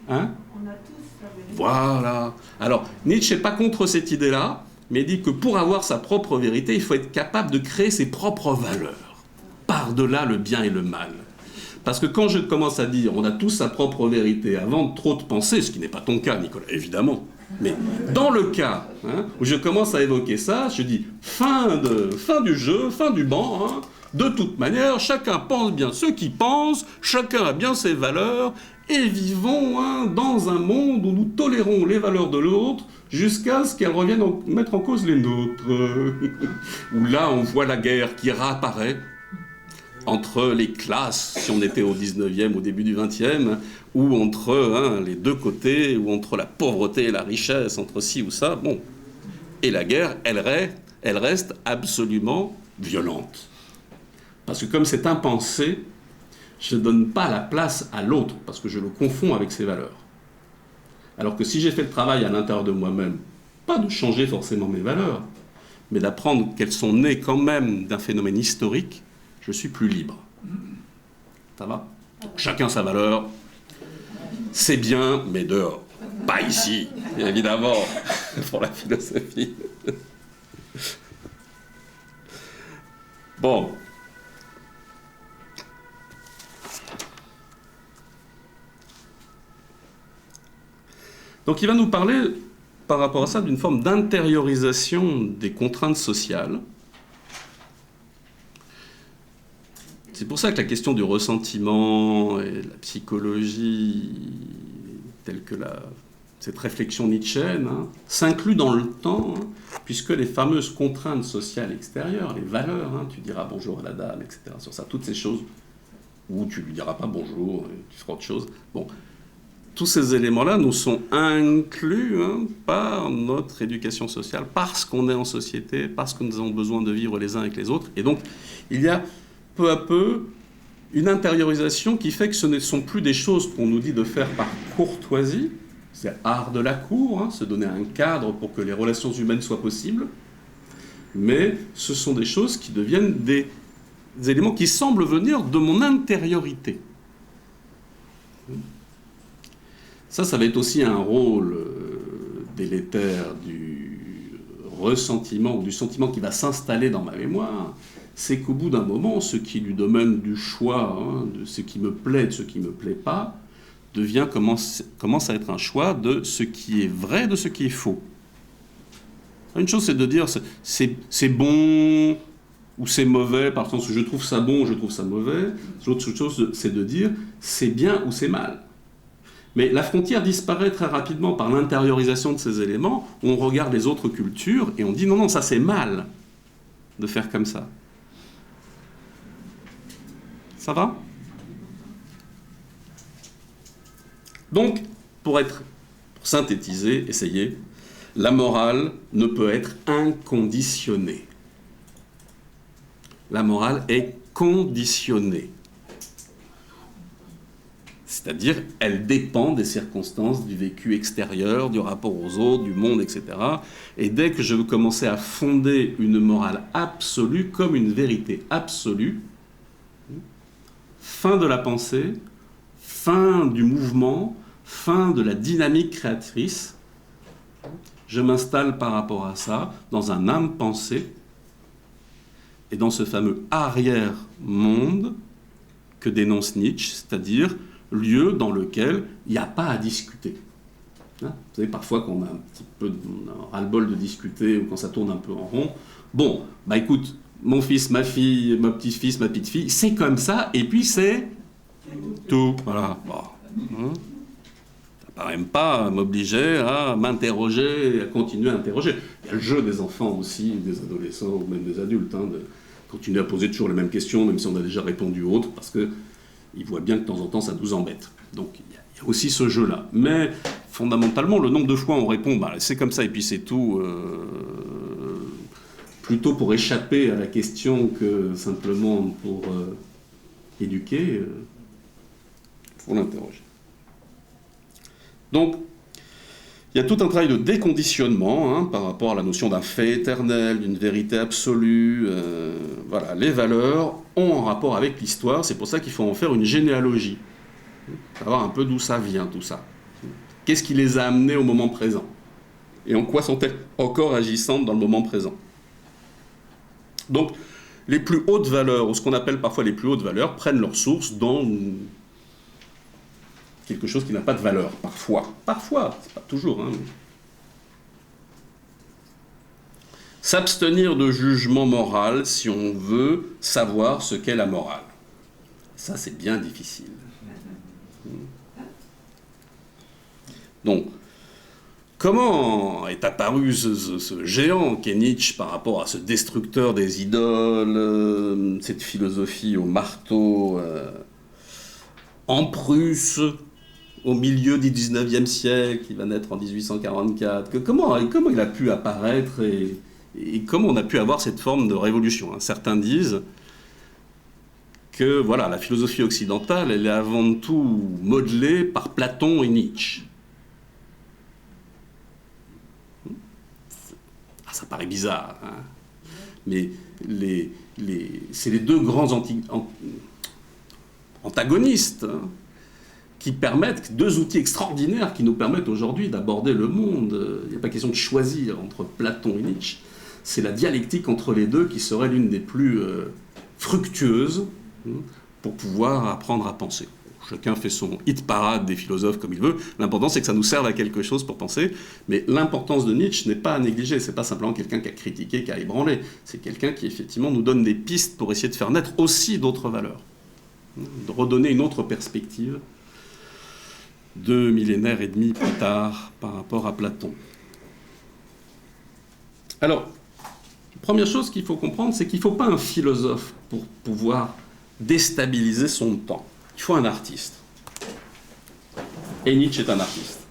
Hein? On a tous la vérité. Voilà. Alors, Nietzsche n'est pas contre cette idée-là, mais il dit que pour avoir sa propre vérité, il faut être capable de créer ses propres valeurs, par-delà le bien et le mal. Parce que quand je commence à dire on a tous sa propre vérité avant de trop de penser, ce qui n'est pas ton cas, Nicolas, évidemment, mais dans le cas où je commence à évoquer ça, je dis fin du jeu, fin du banc, hein. De toute manière, chacun pense bien ce qu'il pense, chacun a bien ses valeurs, et vivons dans un monde où nous tolérons les valeurs de l'autre jusqu'à ce qu'elles reviennent mettre en cause les nôtres. Où là, on voit la guerre qui réapparaît entre les classes, si on était au 19e, au début du 20e, ou entre les deux côtés, ou entre la pauvreté et la richesse, entre ci ou ça. Bon. Et la guerre, elle reste absolument violente. Parce que comme c'est impensé, je ne donne pas la place à l'autre, parce que je le confonds avec ses valeurs. Alors que si j'ai fait le travail à l'intérieur de moi-même, pas de changer forcément mes valeurs, mais d'apprendre qu'elles sont nées quand même d'un phénomène historique, je suis plus libre. Ça va? Chacun sa valeur, c'est bien, mais dehors. Pas ici, évidemment, pour la philosophie. Bon. Donc il va nous parler, par rapport à ça, d'une forme d'intériorisation des contraintes sociales. C'est pour ça que la question du ressentiment et de la psychologie, telle que cette réflexion nietzschéenne, s'inclut dans le temps, puisque les fameuses contraintes sociales extérieures, les valeurs, tu diras bonjour à la dame, etc., sur ça, toutes ces choses, ou tu lui diras pas bonjour, tu feras autre chose. Bon. Tous ces éléments-là nous sont inclus par notre éducation sociale, parce qu'on est en société, parce que nous avons besoin de vivre les uns avec les autres. Et donc, il y a peu à peu une intériorisation qui fait que ce ne sont plus des choses qu'on nous dit de faire par courtoisie, c'est art de la cour, se donner un cadre pour que les relations humaines soient possibles, mais ce sont des choses qui deviennent des éléments qui semblent venir de mon intériorité. Ça va être aussi un rôle délétère du ressentiment ou du sentiment qui va s'installer dans ma mémoire. C'est qu'au bout d'un moment, ce qui lui donne du choix, de ce qui me plaît, de ce qui ne me plaît pas, commence à être un choix de ce qui est vrai, de ce qui est faux. Une chose, c'est de dire c'est bon ou c'est mauvais, par exemple, je trouve ça bon ou je trouve ça mauvais. L'autre chose, c'est de dire c'est bien ou c'est mal. Mais la frontière disparaît très rapidement par l'intériorisation de ces éléments. On regarde les autres cultures et on dit non, ça c'est mal de faire comme ça. Ça va? Donc, pour synthétiser, essayer, la morale ne peut être inconditionnée. La morale est conditionnée. C'est-à-dire, elle dépend des circonstances, du vécu extérieur, du rapport aux autres, du monde, etc. Et dès que je veux commencer à fonder une morale absolue comme une vérité absolue, fin de la pensée, fin du mouvement, fin de la dynamique créatrice, je m'installe par rapport à ça dans un âme-pensée et dans ce fameux arrière-monde que dénonce Nietzsche, c'est-à-dire lieu dans lequel il n'y a pas à discuter. Vous savez, parfois, quand on a un petit peu ras-le-bol de discuter ou quand ça tourne un peu en rond, bon, écoute, mon fils, ma fille, mon petit-fils, ma petite-fille, c'est comme ça, et puis c'est tout. Voilà. Bon. Ça ne paraît même pas m'obliger à m'interroger, à continuer à interroger. Il y a le jeu des enfants aussi, des adolescents ou même des adultes, de continuer à poser toujours les mêmes questions, même si on a déjà répondu autres, parce que ils voient bien que de temps en temps, ça nous embête. Donc, il y a aussi ce jeu-là. Mais, fondamentalement, le nombre de fois on répond, c'est comme ça, et puis c'est tout, plutôt pour échapper à la question que simplement pour éduquer, faut l'interroger. Donc, il y a tout un travail de déconditionnement par rapport à la notion d'un fait éternel, d'une vérité absolue. Voilà, les valeurs ont un rapport avec l'histoire, c'est pour ça qu'il faut en faire une généalogie. Savoir un peu d'où ça vient, tout ça. Qu'est-ce qui les a amenés au moment présent? Et en quoi sont-elles encore agissantes dans le moment présent? Donc, les plus hautes valeurs, ou ce qu'on appelle parfois les plus hautes valeurs, prennent leur source dans quelque chose qui n'a pas de valeur, parfois. Parfois, c'est pas toujours. S'abstenir de jugement moral si on veut savoir ce qu'est la morale. Ça, c'est bien difficile. Donc, comment est apparu ce géant qu'est Nietzsche par rapport à ce destructeur des idoles, cette philosophie au marteau en Prusse, au milieu du 19e siècle, qui va naître en 1844? Comment il a pu apparaître et comment on a pu avoir cette forme de révolution? Certains disent que voilà, la philosophie occidentale, elle est avant tout modelée par Platon et Nietzsche. Ça paraît bizarre, mais c'est les deux grands antagonistes qui permettent, deux outils extraordinaires qui nous permettent aujourd'hui d'aborder le monde. Il n'y a pas question de choisir entre Platon et Nietzsche. C'est la dialectique entre les deux qui serait l'une des plus fructueuses pour pouvoir apprendre à penser. Chacun fait son hit parade des philosophes comme il veut. L'important, c'est que ça nous serve à quelque chose pour penser. Mais l'importance de Nietzsche n'est pas à négliger. C'est pas simplement quelqu'un qui a critiqué, qui a ébranlé. C'est quelqu'un qui, effectivement, nous donne des pistes pour essayer de faire naître aussi d'autres valeurs. De redonner une autre perspective 2 millénaires et demi plus tard par rapport à Platon. Alors, première chose qu'il faut comprendre, c'est qu'il ne faut pas un philosophe pour pouvoir déstabiliser son temps. Il faut un artiste. Et Nietzsche est un artiste.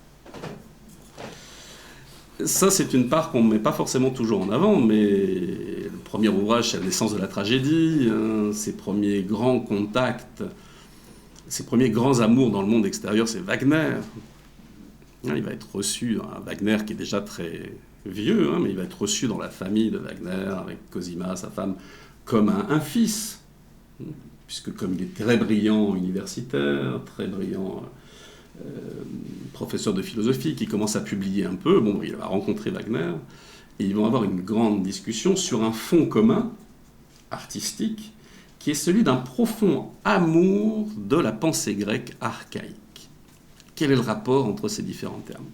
Ça, c'est une part qu'on ne met pas forcément toujours en avant, mais le premier ouvrage, c'est La naissance de la tragédie, ses premiers grands contacts, ses premiers grands amours dans le monde extérieur, c'est Wagner. Il va être reçu, Wagner qui est déjà très vieux, mais il va être reçu dans la famille de Wagner, avec Cosima, sa femme, comme un fils. Puisque comme il est très brillant universitaire, très brillant professeur de philosophie, qui commence à publier un peu, il va rencontrer Wagner, et ils vont avoir une grande discussion sur un fond commun, artistique, qui est celui d'un profond amour de la pensée grecque archaïque. Quel est le rapport entre ces différents termes?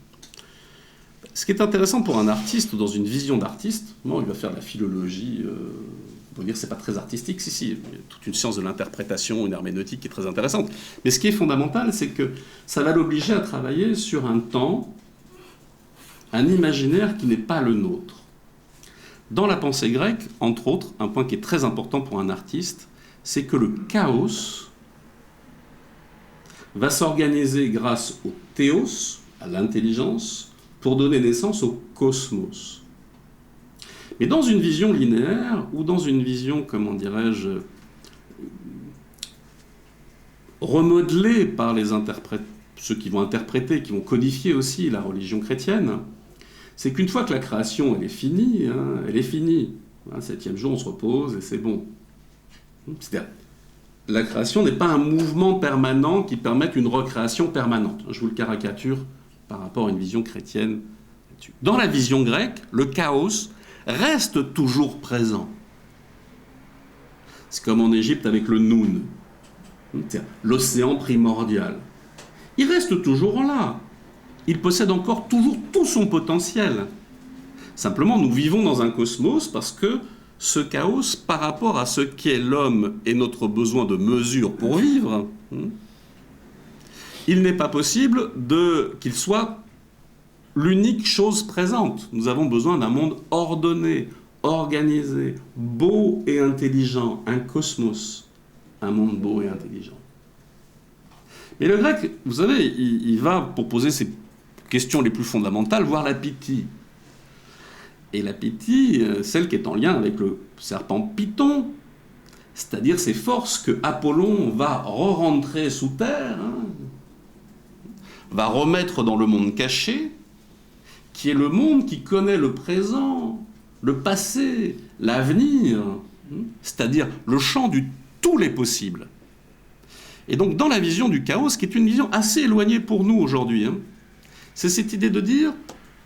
Ce qui est intéressant pour un artiste, ou dans une vision d'artiste, il va faire de la philologie, on peut dire que ce n'est pas très artistique, si, il y a toute une science de l'interprétation, une herméneutique qui est très intéressante. Mais ce qui est fondamental, c'est que ça va l'obliger à travailler sur un temps, un imaginaire qui n'est pas le nôtre. Dans la pensée grecque, entre autres, un point qui est très important pour un artiste, c'est que le chaos va s'organiser grâce au théos, à l'intelligence, pour donner naissance au cosmos. Mais dans une vision linéaire, ou dans une vision, comment dirais-je, remodelée par les interprètes, ceux qui vont interpréter, qui vont codifier aussi la religion chrétienne, c'est qu'une fois que la création elle est finie, elle est finie. Le 7e jour, on se repose et c'est bon. C'est-à-dire, la création n'est pas un mouvement permanent qui permette une recréation permanente. Je vous le caricature par rapport à une vision chrétienne. Dans la vision grecque, le chaos reste toujours présent. C'est comme en Égypte avec le Noun, l'océan primordial. Il reste toujours là. Il possède encore toujours tout son potentiel. Simplement, nous vivons dans un cosmos parce que ce chaos, par rapport à ce qu'est l'homme et notre besoin de mesure pour vivre, il n'est pas possible qu'il soit l'unique chose présente. Nous avons besoin d'un monde ordonné, organisé, beau et intelligent, un cosmos, un monde beau et intelligent. Mais le grec, vous savez, il va, pour poser ses questions les plus fondamentales, voir la Pythie. Et la Pythie, celle qui est en lien avec le serpent Python, c'est-à-dire ces forces que Apollon va re-rentrer sous terre, va remettre dans le monde caché, qui est le monde qui connaît le présent, le passé, l'avenir, c'est-à-dire le champ du tous les possibles. Et donc dans la vision du chaos, qui est une vision assez éloignée pour nous aujourd'hui, c'est cette idée de dire,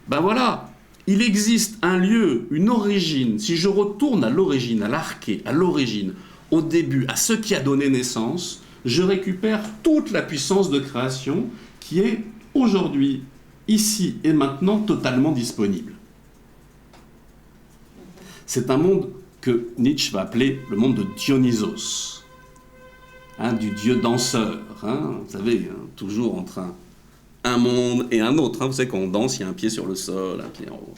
ben voilà, il existe un lieu, une origine. Si je retourne à l'origine, à l'arché, à l'origine, au début, à ce qui a donné naissance, je récupère toute la puissance de création qui est aujourd'hui, ici et maintenant, totalement disponible. C'est un monde que Nietzsche va appeler le monde de Dionysos, du dieu danseur. Vous savez, toujours entre un monde et un autre. Vous savez, quand on danse, il y a un pied sur le sol, un pied en haut.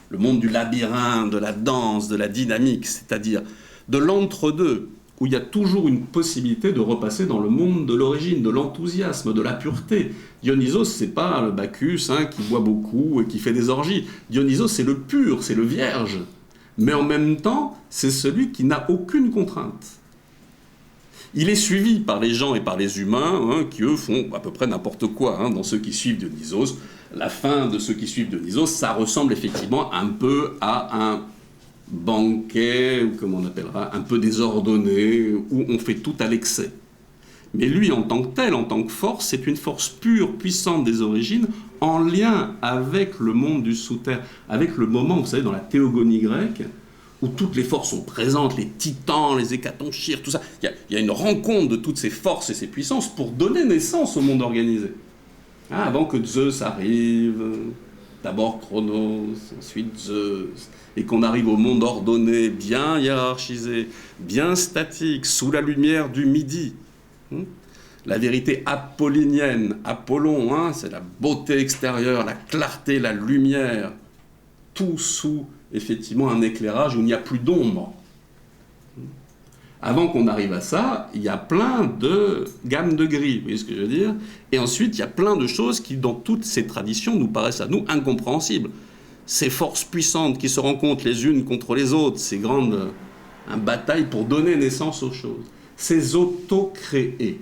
Le monde du labyrinthe, de la danse, de la dynamique, c'est-à-dire de l'entre-deux, où il y a toujours une possibilité de repasser dans le monde de l'origine, de l'enthousiasme, de la pureté. Dionysos, c'est pas le Bacchus qui boit beaucoup et qui fait des orgies. Dionysos, c'est le pur, c'est le vierge. Mais en même temps, c'est celui qui n'a aucune contrainte. Il est suivi par les gens et par les humains, qui eux font à peu près n'importe quoi. Dans ceux qui suivent Dionysos, la fin de ceux qui suivent Dionysos, ça ressemble effectivement un peu à un banquet, ou comme on appellera, un peu désordonné, où on fait tout à l'excès. Mais lui, en tant que tel, en tant que force, c'est une force pure, puissante des origines, en lien avec le monde du sous-terre, avec le moment, vous savez, dans la théogonie grecque, où toutes les forces sont présentes, les titans, les hécatonchires, tout ça. Il y a une rencontre de toutes ces forces et ces puissances pour donner naissance au monde organisé. Avant que Zeus arrive, d'abord Chronos, ensuite Zeus, et qu'on arrive au monde ordonné, bien hiérarchisé, bien statique, sous la lumière du midi. La vérité apollinienne, Apollon, c'est la beauté extérieure, la clarté, la lumière, tout sous, effectivement, un éclairage où il n'y a plus d'ombre. Avant qu'on arrive à ça, il y a plein de gammes de gris, vous voyez ce que je veux dire? Et ensuite, il y a plein de choses qui, dans toutes ces traditions, nous paraissent à nous incompréhensibles. Ces forces puissantes qui se rencontrent les unes contre les autres, ces grandes batailles pour donner naissance aux choses. Ces auto-créés.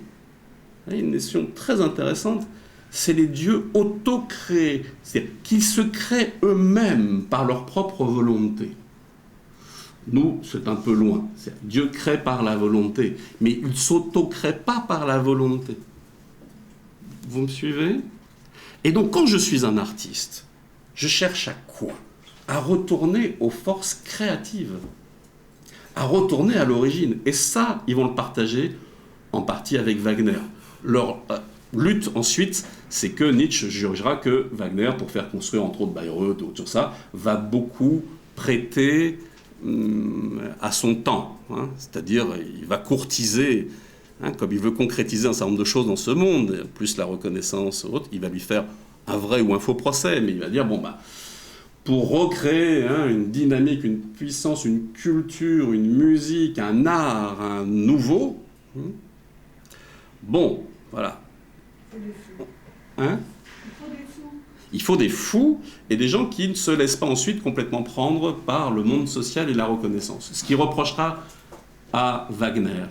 Une notion très intéressante, c'est les dieux auto-créés, c'est-à-dire qu'ils se créent eux-mêmes par leur propre volonté. Nous, c'est un peu loin. Dieu crée par la volonté, mais il ne s'auto-crée pas par la volonté. Vous me suivez? Et donc, quand je suis un artiste, je cherche à quoi? À retourner aux forces créatives, à retourner à l'origine. Et ça, ils vont le partager en partie avec Wagner. Leur lutte ensuite, c'est que Nietzsche jugera que Wagner, pour faire construire entre autres Bayreuth ou tout ça, va beaucoup prêter à son temps. C'est-à-dire, il va courtiser, comme il veut concrétiser un certain nombre de choses dans ce monde, plus la reconnaissance ou autre, il va lui faire un vrai ou un faux procès, mais il va dire, pour recréer une dynamique, une puissance, une culture, une musique, un art, un nouveau, voilà. Il faut des fous et des gens qui ne se laissent pas ensuite complètement prendre par le monde social et la reconnaissance. Ce qui reprochera à Wagner,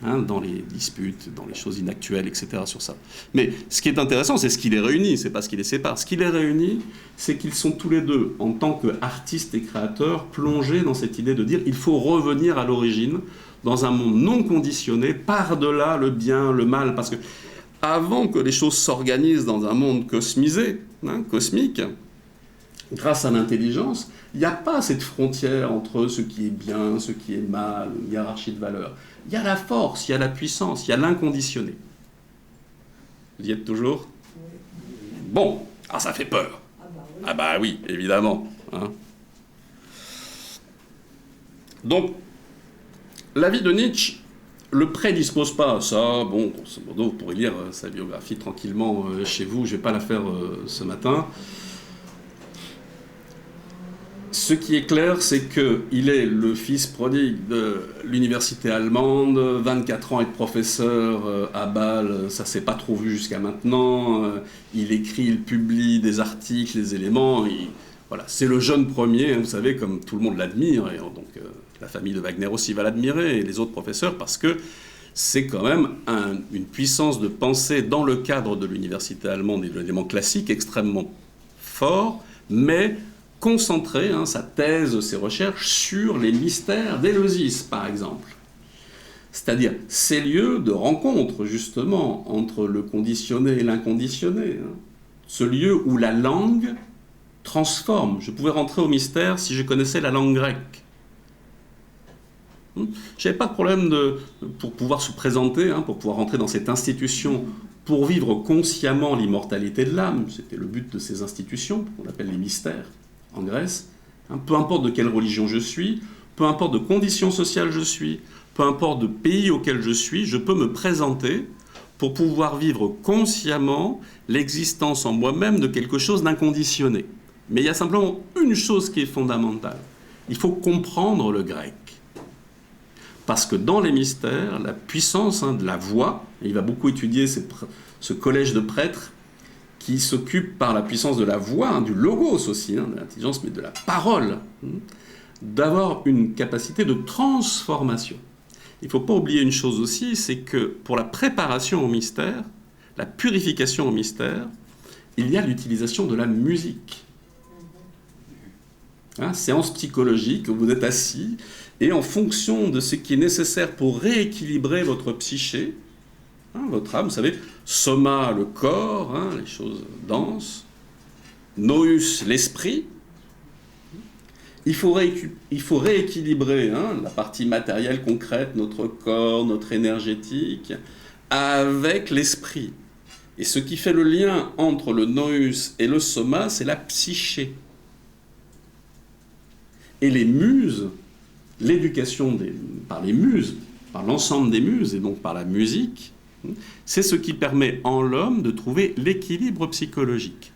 dans les disputes, dans les choses inactuelles, etc. sur ça. Mais ce qui est intéressant, c'est ce qui les réunit, c'est pas ce qui les sépare. Ce qui les réunit, c'est qu'ils sont tous les deux, en tant qu'artistes et créateurs, plongés dans cette idée de dire il faut revenir à l'origine, dans un monde non conditionné, par-delà le bien, le mal, parce que avant que les choses s'organisent dans un monde cosmisé, cosmique, grâce à l'intelligence, il n'y a pas cette frontière entre ce qui est bien, ce qui est mal, une hiérarchie de valeurs. Il y a la force, il y a la puissance, il y a l'inconditionné. Vous y êtes toujours? Bon, ça fait peur. Ah bah oui, évidemment. Donc, la vie de Nietzsche le prédispose pas à ça. Bon, grosso modo, vous pourrez lire sa biographie tranquillement chez vous, je ne vais pas la faire ce matin. Ce qui est clair, c'est qu'il est le fils prodigue de l'université allemande, 24 ans être professeur à Bâle, ça ne s'est pas trop vu jusqu'à maintenant. Il écrit, il publie des articles, des éléments. Voilà, c'est le jeune premier, vous savez, comme tout le monde l'admire, et donc la famille de Wagner aussi va l'admirer, et les autres professeurs, parce que c'est quand même une puissance de pensée dans le cadre de l'université allemande et de l'élément classique extrêmement fort, mais concentré, sa thèse, ses recherches, sur les mystères d'Éleusis, par exemple. C'est-à-dire ces lieux de rencontre, justement, entre le conditionné et l'inconditionné. Ce lieu où la langue transforme. Je pouvais rentrer au mystère si je connaissais la langue grecque. Je n'avais pas de problème pour pouvoir se présenter, pour pouvoir rentrer dans cette institution, pour vivre consciemment l'immortalité de l'âme. C'était le but de ces institutions, qu'on appelle les mystères, en Grèce. Peu importe de quelle religion je suis, peu importe de conditions sociales je suis, peu importe de pays auquel je suis, je peux me présenter pour pouvoir vivre consciemment l'existence en moi-même de quelque chose d'inconditionné. Mais il y a simplement une chose qui est fondamentale. Il faut comprendre le grec. Parce que dans les mystères, la puissance de la voix, et il va beaucoup étudier ce collège de prêtres qui s'occupe par la puissance de la voix, du logos aussi, de l'intelligence, mais de la parole, d'avoir une capacité de transformation. Il ne faut pas oublier une chose aussi, c'est que pour la préparation au mystère, la purification au mystère, il y a l'utilisation de la musique. Séance psychologique, où vous êtes assis, et en fonction de ce qui est nécessaire pour rééquilibrer votre psyché, votre âme, vous savez, soma, le corps, les choses denses, nous, l'esprit, il faut rééquilibrer la partie matérielle concrète, notre corps, notre énergétique, avec l'esprit. Et ce qui fait le lien entre le nous et le soma, c'est la psyché. Et les muses, l'éducation par les muses, par l'ensemble des muses, et donc par la musique, c'est ce qui permet en l'homme de trouver l'équilibre psychologique.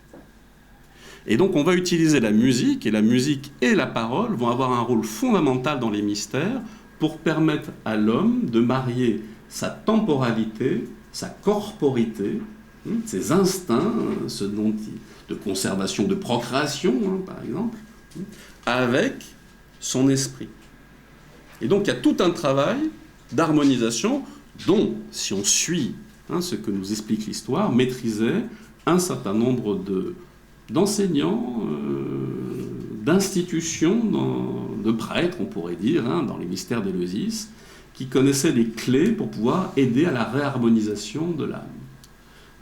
Et donc on va utiliser la musique et la parole vont avoir un rôle fondamental dans les mystères pour permettre à l'homme de marier sa temporalité, sa corporité, ses instincts, de conservation, de procréation, par exemple, avec son esprit. Et donc il y a tout un travail d'harmonisation dont, si on suit ce que nous explique l'histoire, maîtrisait un certain nombre d'enseignants, d'institutions, de prêtres, on pourrait dire, dans les mystères d'Éleusis, qui connaissaient les clés pour pouvoir aider à la réharmonisation de l'âme.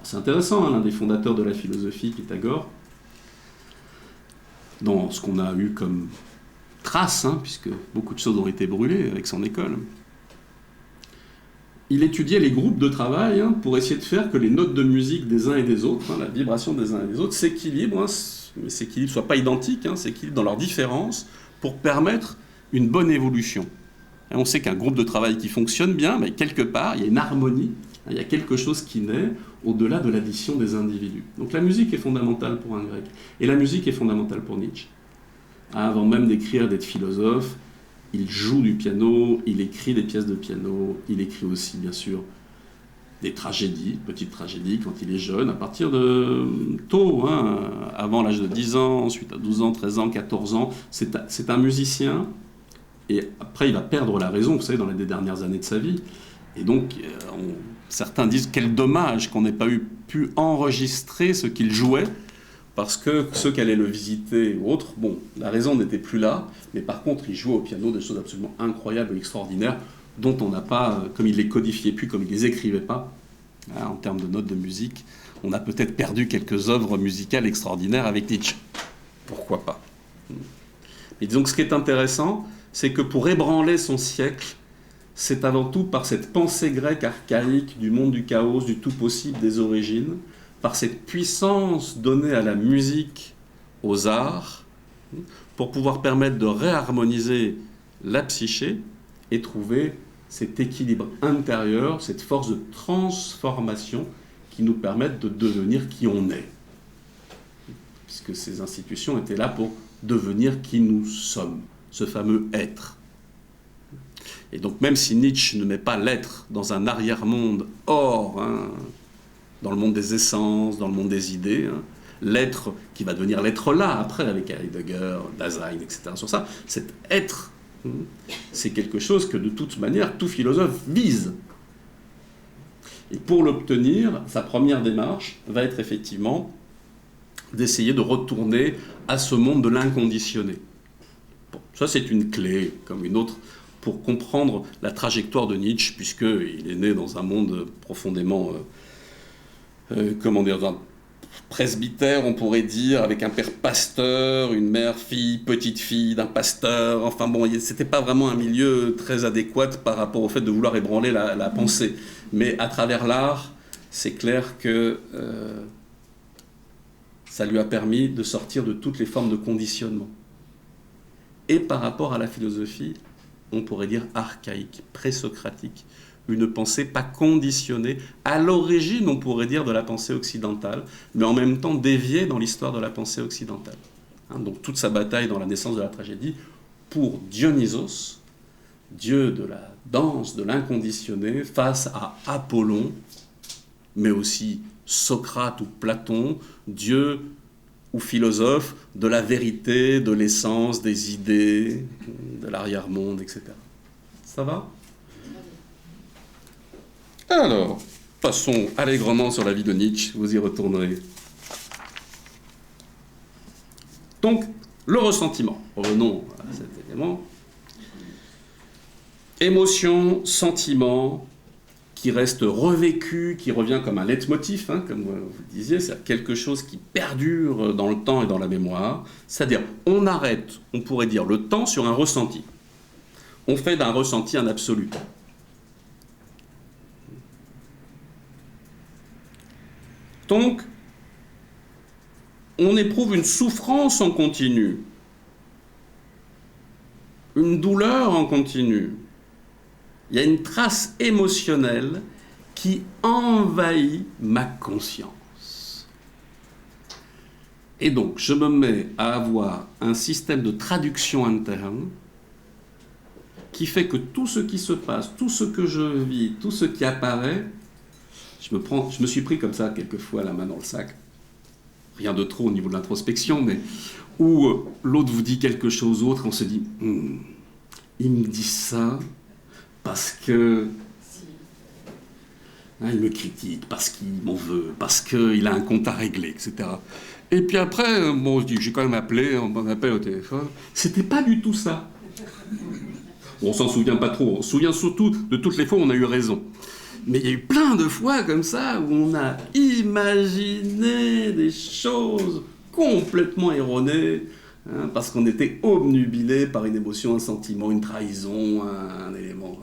C'est intéressant, l'un des fondateurs de la philosophie, Pythagore, dans ce qu'on a eu comme trace, puisque beaucoup de choses ont été brûlées avec son école, il étudiait les groupes de travail pour essayer de faire que les notes de musique des uns et des autres, la vibration des uns et des autres, s'équilibrent, mais s'équilibrent, ne soient pas identiques, s'équilibrent dans leurs différences pour permettre une bonne évolution. Et on sait qu'un groupe de travail qui fonctionne bien, mais quelque part, il y a une harmonie, il y a quelque chose qui naît au-delà de l'addition des individus. Donc la musique est fondamentale pour un grec. Et la musique est fondamentale pour Nietzsche. Avant même d'écrire, d'être philosophe, il joue du piano, il écrit des pièces de piano, il écrit aussi, bien sûr, des tragédies, petites tragédies, quand il est jeune, à partir de tôt, avant l'âge de 10 ans, ensuite à 12 ans, 13 ans, 14 ans. C'est un musicien, et après il va perdre la raison, vous savez, dans les dernières années de sa vie. Et donc, certains disent quel dommage qu'on n'ait pas pu enregistrer ce qu'il jouait, parce que ceux qui allaient le visiter ou autres, la raison n'était plus là, mais par contre, il jouait au piano des choses absolument incroyables et extraordinaires, dont on n'a pas, comme il les codifiait plus, comme il les écrivait pas, en termes de notes de musique, on a peut-être perdu quelques œuvres musicales extraordinaires avec Nietzsche. Pourquoi pas ? Et disons que ce qui est intéressant, c'est que pour ébranler son siècle, c'est avant tout par cette pensée grecque archaïque du monde du chaos, du tout possible, des origines, par cette puissance donnée à la musique, aux arts, pour pouvoir permettre de réharmoniser la psyché et trouver cet équilibre intérieur, cette force de transformation qui nous permettent de devenir qui on est. Puisque ces institutions étaient là pour devenir qui nous sommes, ce fameux être. Et donc même si Nietzsche ne met pas l'être dans un arrière-monde hors, dans le monde des essences, dans le monde des idées, l'être qui va devenir l'être là après avec Heidegger, Dasein, etc. Sur ça, cet être, c'est quelque chose que de toute manière tout philosophe vise. Et pour l'obtenir, sa première démarche va être effectivement d'essayer de retourner à ce monde de l'inconditionné. Bon, ça c'est une clé, comme une autre, pour comprendre la trajectoire de Nietzsche, puisqu'il est né dans un monde profondément, dans un presbytère, on pourrait dire, avec un père pasteur, une mère fille, petite fille d'un pasteur, enfin bon, c'était pas vraiment un milieu très adéquat par rapport au fait de vouloir ébranler la pensée. Mais à travers l'art, c'est clair que ça lui a permis de sortir de toutes les formes de conditionnement. Et par rapport à la philosophie, on pourrait dire archaïque, présocratique, une pensée pas conditionnée, à l'origine, on pourrait dire, de la pensée occidentale, mais en même temps déviée dans l'histoire de la pensée occidentale. Donc toute sa bataille dans la naissance de la tragédie, pour Dionysos, dieu de la danse, de l'inconditionné, face à Apollon, mais aussi Socrate ou Platon, dieu ou philosophe de la vérité, de l'essence, des idées, de l'arrière-monde, etc. Ça va ? Alors, passons allègrement sur la vie de Nietzsche, vous y retournerez. Donc, le ressentiment. Revenons à cet élément. Émotion, sentiment, qui reste revécu, qui revient comme un leitmotiv, comme vous le disiez, c'est quelque chose qui perdure dans le temps et dans la mémoire. C'est-à-dire, on arrête, on pourrait dire, le temps sur un ressenti. On fait d'un ressenti un absolu. Donc, on éprouve une souffrance en continu, une douleur en continu. Il y a une trace émotionnelle qui envahit ma conscience. Et donc, je me mets à avoir un système de traduction interne qui fait que tout ce qui se passe, tout ce que je vis, tout ce qui apparaît, je me suis pris comme ça quelquefois la main dans le sac. Rien de trop au niveau de l'introspection, mais où l'autre vous dit quelque chose d'autre, on se dit il me dit ça parce que il me critique, parce qu'il m'en veut, parce qu'il a un compte à régler, etc. Et puis après, je dis, j'ai quand même appelé, on m'appelle au téléphone. C'était pas du tout ça. On s'en souvient pas trop. On se souvient surtout de toutes les fois où on a eu raison. Mais il y a eu plein de fois comme ça où on a imaginé des choses complètement erronées, parce qu'on était obnubilé par une émotion, un sentiment, une trahison, un élément.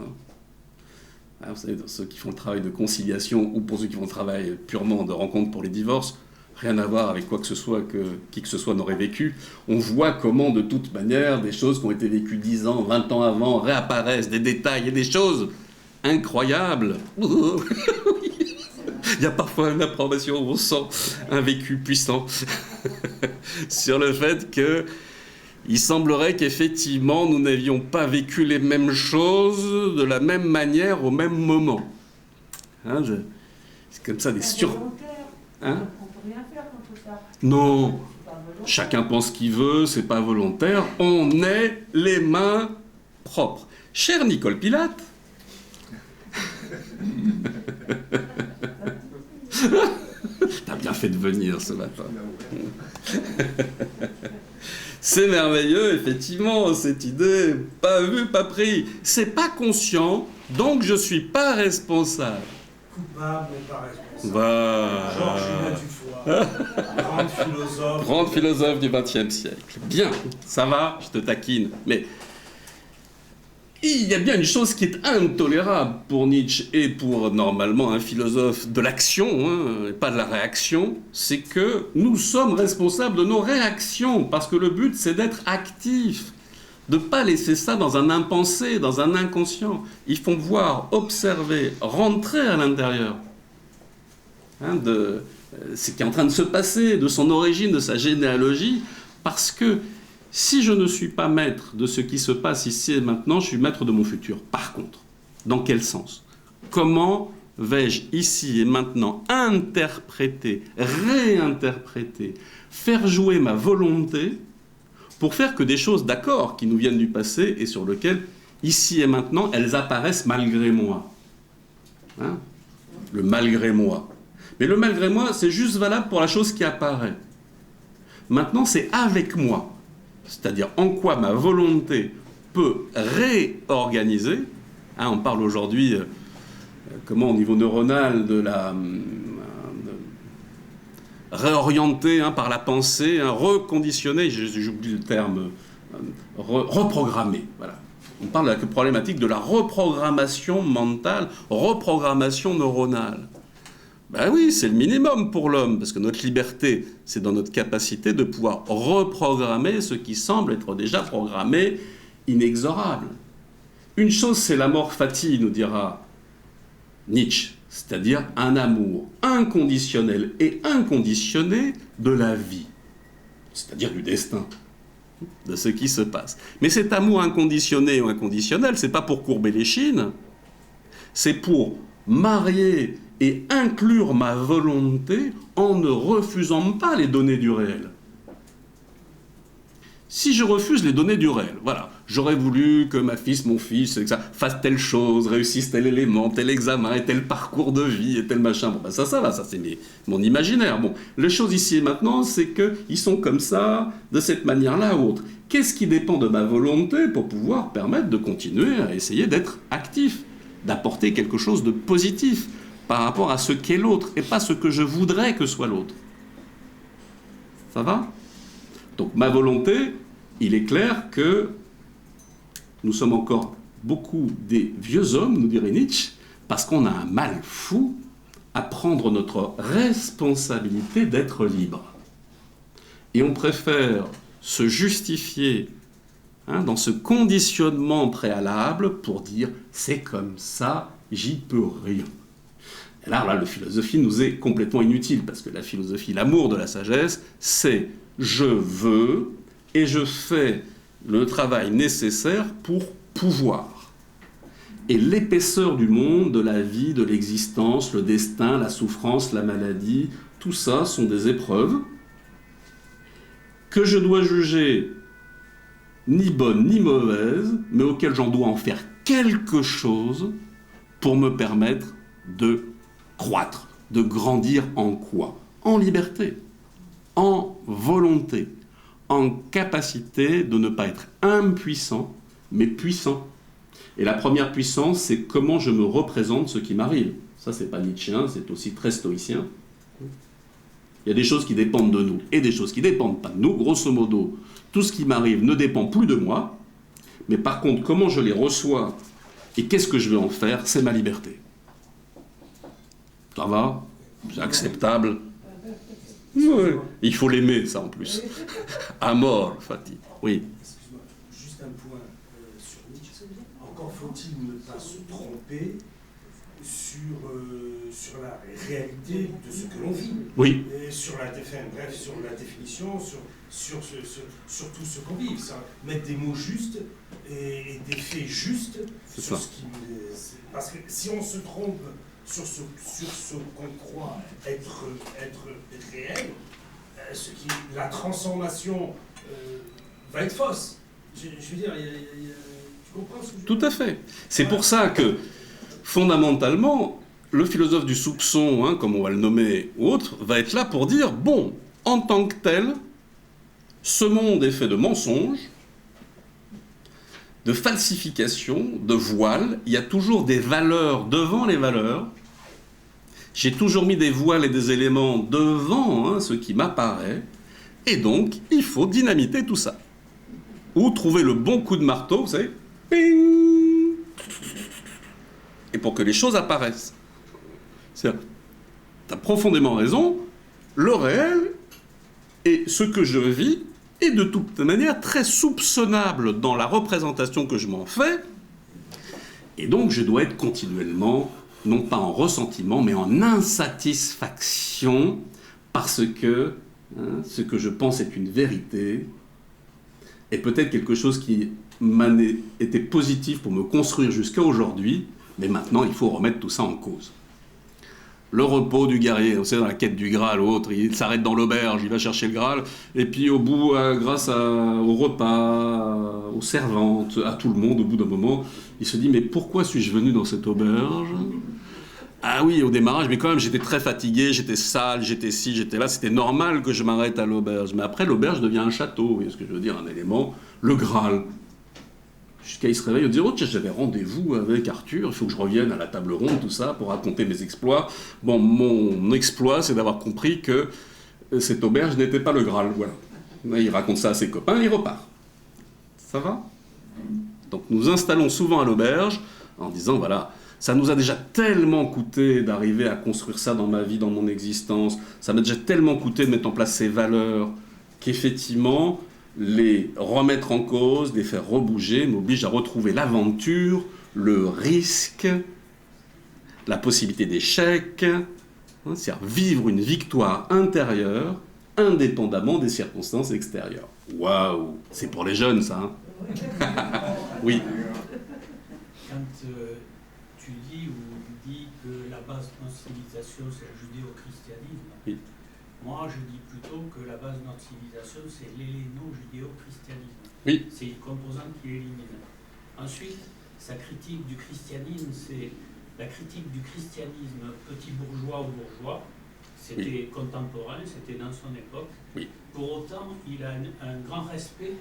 Vous savez, dans ceux qui font le travail de conciliation ou pour ceux qui font le travail purement de rencontre pour les divorces, rien à voir avec quoi que ce soit que qui que ce soit n'aurait vécu. On voit comment, de toute manière, des choses qui ont été vécues 10 ans, 20 ans avant réapparaissent, des détails et des choses incroyables. Il y a parfois une approbation où on sent un vécu puissant sur le fait qu'il semblerait qu'effectivement nous n'avions pas vécu les mêmes choses de la même manière au même moment. C'est comme ça des sur... On peut rien faire contre ça. Non, chacun pense ce qu'il veut, c'est pas volontaire, on est les mains propres. Cher Nicole Pilate, t'as bien fait de venir ce matin. C'est merveilleux, effectivement, cette idée, pas vu, pas pris. C'est pas conscient, donc je suis pas responsable. Coupable mais pas responsable. Voilà. Georges Dufour, Grande philosophe du XXe siècle. Bien, ça va, je te taquine. Mais il y a bien une chose qui est intolérable pour Nietzsche et pour, normalement, un philosophe de l'action, et pas de la réaction, c'est que nous sommes responsables de nos réactions, parce que le but, c'est d'être actif, de ne pas laisser ça dans un impensé, dans un inconscient. Il faut voir, observer, rentrer à l'intérieur de ce qui est en train de se passer, de son origine, de sa généalogie, parce que si je ne suis pas maître de ce qui se passe ici et maintenant, je suis maître de mon futur. Par contre, dans quel sens ? Comment vais-je ici et maintenant interpréter, réinterpréter, faire jouer ma volonté pour faire que des choses d'accord qui nous viennent du passé et sur lesquelles, ici et maintenant, elles apparaissent malgré moi. le malgré moi. Mais le malgré moi, c'est juste valable pour la chose qui apparaît. Maintenant, c'est avec moi. C'est-à-dire en quoi ma volonté peut réorganiser. Hein, on parle aujourd'hui, comment au niveau neuronal, de la réorienter par la pensée, reconditionner, j'oublie le terme, reprogrammer. Voilà. On parle de la problématique de la reprogrammation mentale, reprogrammation neuronale. Ben oui, c'est le minimum pour l'homme, parce que notre liberté, c'est dans notre capacité de pouvoir reprogrammer ce qui semble être déjà programmé, inexorable. Une chose, c'est l'amor fati, nous dira Nietzsche, c'est-à-dire un amour inconditionnel et inconditionné de la vie, c'est-à-dire du destin, de ce qui se passe. Mais cet amour inconditionné ou inconditionnel, c'est pas pour courber les chines, c'est pour marier et inclure ma volonté en ne refusant pas les données du réel. Si je refuse les données du réel, voilà, j'aurais voulu que mon fils, fasse telle chose, réussisse tel élément, tel examen, et tel parcours de vie, et tel machin. Bon, ben ça va, ça c'est mon imaginaire. Bon, les choses ici et maintenant, c'est qu'ils sont comme ça, de cette manière-là ou autre. Qu'est-ce qui dépend de ma volonté pour pouvoir permettre de continuer à essayer d'être actif, d'apporter quelque chose de positif par rapport à ce qu'est l'autre, et pas ce que je voudrais que soit l'autre. Ça va ? Donc ma volonté, il est clair que nous sommes encore beaucoup des vieux hommes, nous dirait Nietzsche, parce qu'on a un mal fou à prendre notre responsabilité d'être libre. Et on préfère se justifier dans ce conditionnement préalable pour dire « c'est comme ça, j'y peux rien ». Et là, la philosophie nous est complètement inutile, parce que la philosophie, l'amour de la sagesse, c'est « je veux » et je fais le travail nécessaire pour pouvoir. Et l'épaisseur du monde, de la vie, de l'existence, le destin, la souffrance, la maladie, tout ça sont des épreuves que je dois juger ni bonnes ni mauvaises, mais auxquelles j'en dois en faire quelque chose pour me permettre de croître, de grandir en quoi ? En liberté, en volonté, en capacité de ne pas être impuissant, mais puissant. Et la première puissance, c'est comment je me représente ce qui m'arrive. Ça, c'est pas nietzschéen, c'est aussi très stoïcien. Il y a des choses qui dépendent de nous et des choses qui ne dépendent pas de nous. Grosso modo, tout ce qui m'arrive ne dépend plus de moi, mais par contre, comment je les reçois et qu'est-ce que je vais en faire, c'est ma liberté. Ça va ? C'est acceptable ? Ouais. Il faut l'aimer, ça, en plus. Amor fati. Oui. Excuse-moi, juste un point sur Nietzsche. Encore faut-il ne pas se tromper sur la réalité de ce que l'on vit. Oui. Et sur la définition, sur tout ce qu'on vit. Ça, mettre des mots justes et des faits justes. C'est sur ça. Parce que si on se trompe sur ce qu'on croit être réel, la transformation va être fausse. Je veux dire, tu comprends ce que je veux dire ? Tout à fait. C'est pour ça que, fondamentalement, le philosophe du soupçon, comme on va le nommer ou autre, va être là pour dire, bon, en tant que tel, ce monde est fait de mensonges, de falsification, de voiles, il y a toujours des valeurs devant les valeurs. J'ai toujours mis des voiles et des éléments devant ce qui m'apparaît, et donc il faut dynamiter tout ça. Ou trouver le bon coup de marteau, vous savez, ping, et pour que les choses apparaissent. Tu as profondément raison, le réel et ce que je vis est de toute manière très soupçonnable dans la représentation que je m'en fais, et donc je dois être continuellement, non pas en ressentiment, mais en insatisfaction, parce que ce que je pense est une vérité, est peut-être quelque chose qui m'a été positif pour me construire jusqu'à aujourd'hui, mais maintenant il faut remettre tout ça en cause. Le repos du guerrier, vous savez, dans la quête du Graal, l'autre, il s'arrête dans l'auberge, il va chercher le Graal, et puis au bout, grâce au repas, aux servantes, à tout le monde, au bout d'un moment, il se dit, mais pourquoi suis-je venu dans cette auberge ? Ah oui, au démarrage, mais quand même, j'étais très fatigué, j'étais sale, j'étais ci, j'étais là. C'était normal que je m'arrête à l'auberge. Mais après, l'auberge devient un château, vous voyez ce que je veux dire, un élément, le Graal. Jusqu'à il se réveille et dire, oh tiens, j'avais rendez-vous avec Arthur, il faut que je revienne à la table ronde, tout ça, pour raconter mes exploits. Bon, mon exploit, c'est d'avoir compris que cette auberge n'était pas le Graal, voilà. Il raconte ça à ses copains, il repart. Ça va? Donc nous installons souvent à l'auberge en disant, voilà, ça nous a déjà tellement coûté d'arriver à construire ça dans ma vie, dans mon existence, ça m'a déjà tellement coûté de mettre en place ces valeurs, qu'effectivement, les remettre en cause, les faire rebouger, m'oblige à retrouver l'aventure, le risque, la possibilité d'échec, c'est-à-dire vivre une victoire intérieure, indépendamment des circonstances extérieures. Waouh, c'est pour les jeunes, ça. Oui. Quand tu dis ou dis que la base de notre civilisation, c'est le judéo-christianisme, Oui. Moi, je dis plutôt que la base de notre civilisation, c'est l'helléno-judéo-christianisme. Oui. C'est une composante qui élimine. Ensuite, sa critique du christianisme, c'est la critique du christianisme petit bourgeois ou bourgeois. C'était contemporain, c'était dans son époque. Oui. Pour autant, il a un grand respect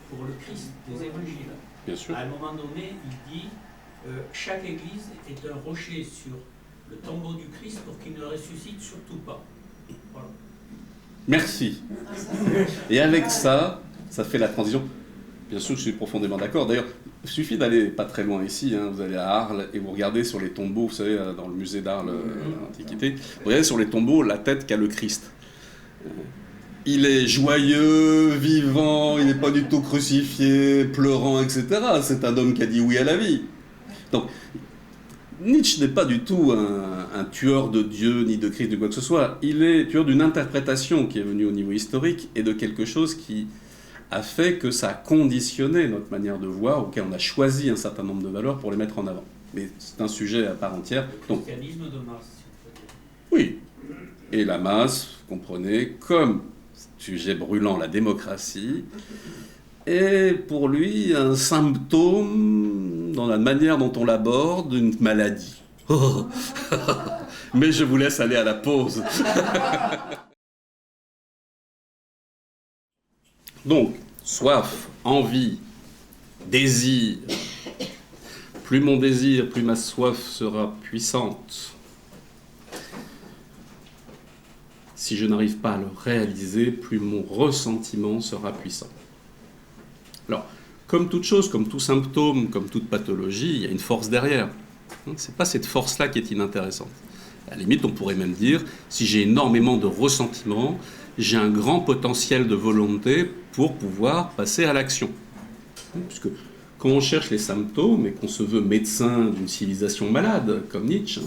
pour le Christ des évangiles. Bien sûr. À un moment donné, il dit chaque église est un rocher sur le tombeau du Christ pour qu'il ne ressuscite surtout pas. Voilà. Merci. Et avec ça, ça fait la transition. Bien sûr, je suis profondément d'accord. D'ailleurs, il suffit d'aller pas très loin ici. Vous allez à Arles et vous regardez sur les tombeaux, vous savez, dans le musée d'Arles Antiquité, vous regardez sur les tombeaux la tête qu'a le Christ. Il est joyeux, vivant, il n'est pas du tout crucifié, pleurant, etc. C'est un homme qui a dit oui à la vie. Donc, Nietzsche n'est pas du tout un tueur de Dieu, ni de Christ, ni quoi que ce soit. Il est tueur d'une interprétation qui est venue au niveau historique et de quelque chose qui a fait que ça a conditionné notre manière de voir, auquel on a choisi un certain nombre de valeurs pour les mettre en avant. Mais c'est un sujet à part entière. Le christianisme de masse, si on peut dire. Oui. Et la masse, vous comprenez, comme sujet brûlant, la démocratie, est pour lui un symptôme dans la manière dont on l'aborde d'une maladie. Mais je vous laisse aller à la pause. Donc, soif, envie, désir. Plus mon désir, plus ma soif sera puissante. Si je n'arrive pas à le réaliser, plus mon ressentiment sera puissant. Alors, comme toute chose, comme tout symptôme, comme toute pathologie, il y a une force derrière. Ce n'est pas cette force-là qui est inintéressante. À la limite, on pourrait même dire, si j'ai énormément de ressentiment, j'ai un grand potentiel de volonté pour pouvoir passer à l'action. Puisque quand on cherche les symptômes et qu'on se veut médecin d'une civilisation malade, comme Nietzsche,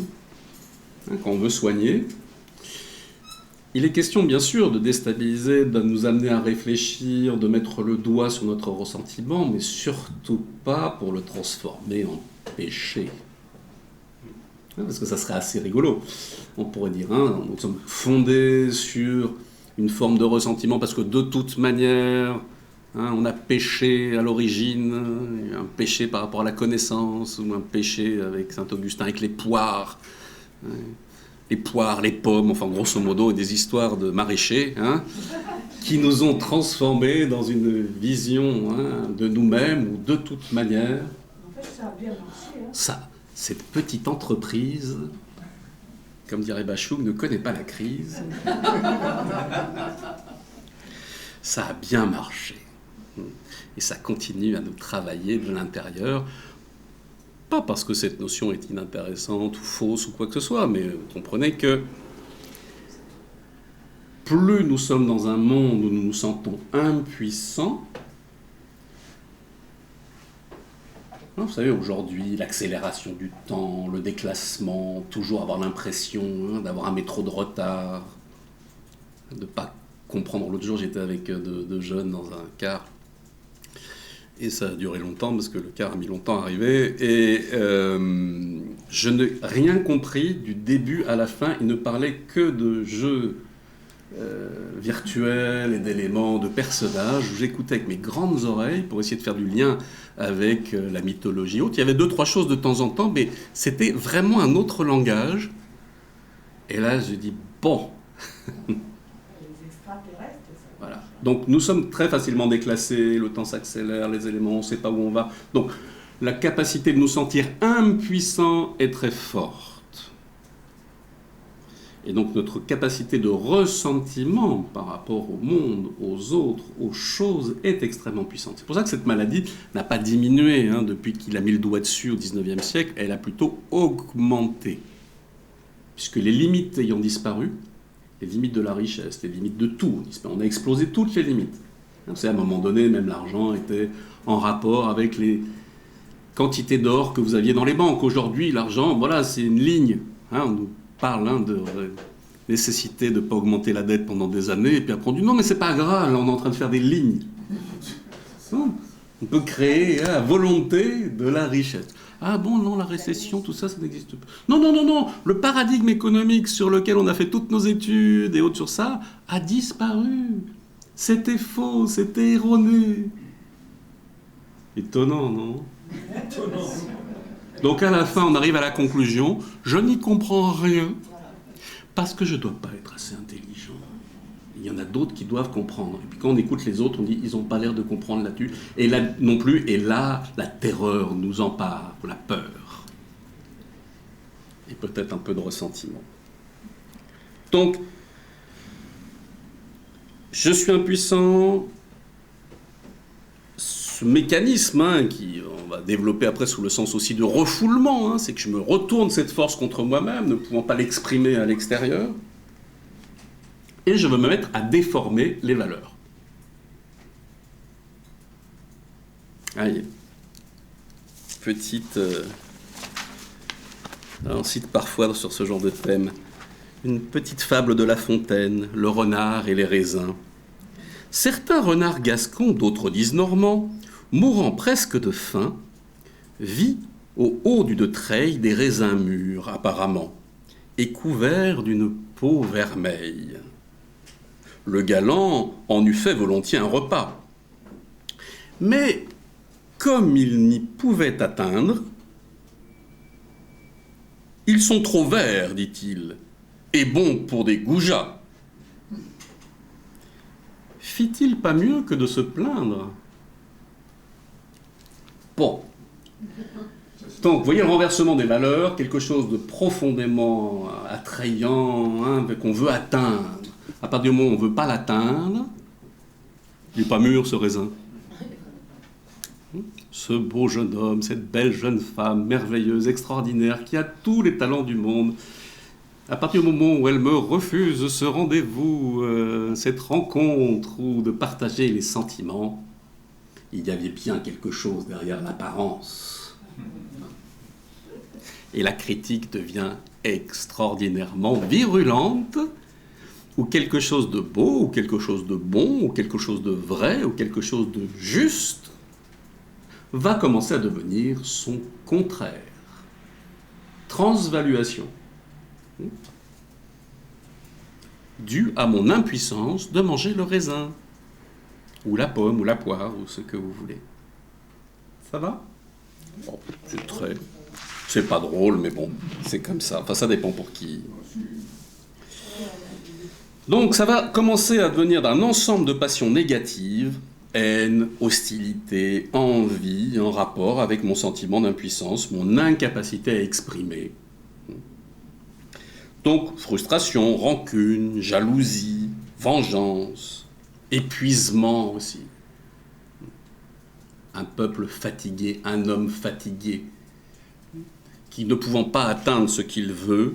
quand on veut soigner, il est question bien sûr de déstabiliser, de nous amener à réfléchir, de mettre le doigt sur notre ressentiment, mais surtout pas pour le transformer en péché. Parce que ça serait assez rigolo. On pourrait dire, nous sommes fondés sur une forme de ressentiment parce que de toute manière, on a péché à l'origine, un péché par rapport à la connaissance, ou un péché avec Saint-Augustin, avec les poires. Les poires, les pommes, enfin grosso modo, des histoires de maraîchers, qui nous ont transformés dans une vision de nous-mêmes, où de toute manière, En fait, ça a bien marché. cette petite entreprise, comme dirait Bachung, ne connaît pas la crise. Ça a bien marché. Et ça continue à nous travailler de l'intérieur. Pas parce que cette notion est inintéressante ou fausse ou quoi que ce soit, mais comprenez que plus nous sommes dans un monde où nous nous sentons impuissants, vous savez, aujourd'hui, l'accélération du temps, le déclassement, toujours avoir l'impression d'avoir un métro de retard, de ne pas comprendre. L'autre jour, j'étais avec deux jeunes dans un car. Et ça a duré longtemps, parce que le car a mis longtemps à arriver. Et je n'ai rien compris du début à la fin. Il ne parlait que de jeux virtuels et d'éléments, de personnages. J'écoutais avec mes grandes oreilles pour essayer de faire du lien avec la mythologie haute. Il y avait 2-3 choses de temps en temps, mais c'était vraiment un autre langage. Et là, je dis, bon. Les extraterrestres, ça. Voilà. Donc nous sommes très facilement déclassés, le temps s'accélère, les éléments, on ne sait pas où on va. Donc la capacité de nous sentir impuissants est très forte. Et donc notre capacité de ressentiment par rapport au monde, aux autres, aux choses est extrêmement puissante. C'est pour ça que cette maladie n'a pas diminué depuis qu'il a mis le doigt dessus au XIXe siècle, elle a plutôt augmenté. Puisque les limites ayant disparu, les limites de la richesse, les limites de tout, on a explosé toutes les limites. Vous savez, à un moment donné, même l'argent était en rapport avec les quantités d'or que vous aviez dans les banques. Aujourd'hui, l'argent, voilà, c'est une ligne. On nous parle de nécessité de ne pas augmenter la dette pendant des années, et puis après on dit non, mais c'est pas grave, là, on est en train de faire des lignes. Non, on peut créer à volonté de la richesse. Ah bon, non, la récession, tout ça, ça n'existe pas. Non, non, non, non, le paradigme économique sur lequel on a fait toutes nos études et autres sur ça a disparu. C'était faux, c'était erroné. Étonnant, non ? Étonnant. Donc à la fin, on arrive à la conclusion, je n'y comprends rien, parce que je ne dois pas être assez intelligent. Il y en a d'autres qui doivent comprendre. Et puis quand on écoute les autres, on dit, ils n'ont pas l'air de comprendre là-dessus. Et là non plus, et là, la terreur nous empare, ou la peur. Et peut-être un peu de ressentiment. Donc, je suis impuissant. Ce mécanisme qui, on va développer après sous le sens aussi de refoulement, c'est que je me retourne cette force contre moi-même, ne pouvant pas l'exprimer à l'extérieur, et je veux me mettre à déformer les valeurs. Allez, petite... on cite parfois sur ce genre de thème une petite fable de La Fontaine, le renard et les raisins. Certains renards gascons, d'autres disent normands, mourant presque de faim, vit au haut d'une treille des raisins mûrs, apparemment, et couverts d'une peau vermeille. Le galant en eût fait volontiers un repas. Mais, comme il n'y pouvait atteindre, « Ils sont trop verts, dit-il, et bons pour des goujats. » Fit-il pas mieux que de se plaindre ? Bon. Donc, vous voyez le renversement des valeurs, quelque chose de profondément attrayant, qu'on veut atteindre. À partir du moment où on ne veut pas l'atteindre, il n'est pas mûr ce raisin. Ce beau jeune homme, cette belle jeune femme, merveilleuse, extraordinaire, qui a tous les talents du monde, à partir du moment où elle me refuse ce rendez-vous, cette rencontre, ou de partager les sentiments, il y avait bien quelque chose derrière l'apparence. Et la critique devient extraordinairement virulente, ou quelque chose de beau, ou quelque chose de bon, ou quelque chose de vrai, ou quelque chose de juste, va commencer à devenir son contraire. Transvaluation. Dû à mon impuissance de manger le raisin, ou la pomme, ou la poire, ou ce que vous voulez. Ça va ? Bon, c'est pas drôle, mais bon, c'est comme ça. Enfin, ça dépend pour qui. Donc, ça va commencer à devenir d'un ensemble de passions négatives, haine, hostilité, envie, en rapport avec mon sentiment d'impuissance, mon incapacité à exprimer. Donc, frustration, rancune, jalousie, vengeance, épuisement aussi. Un peuple fatigué, un homme fatigué, qui ne pouvant pas atteindre ce qu'il veut,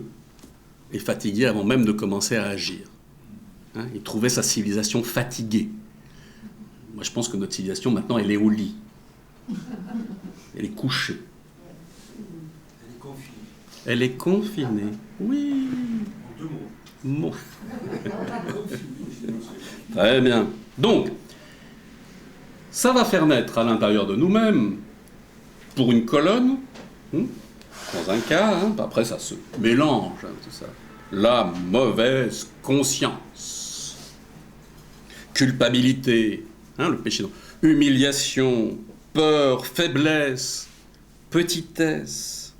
est fatigué avant même de commencer à agir. Il trouvait sa civilisation fatiguée. Moi, je pense que notre civilisation, maintenant, elle est au lit. Elle est couchée. Elle est confinée. Elle est confinée. Oui. En 2 mots. Très bien. Donc, ça va faire naître à l'intérieur de nous-mêmes, pour une colonne, dans un cas, après ça se mélange, tout ça, la mauvaise conscience, culpabilité, le péché, humiliation, peur, faiblesse, petitesse,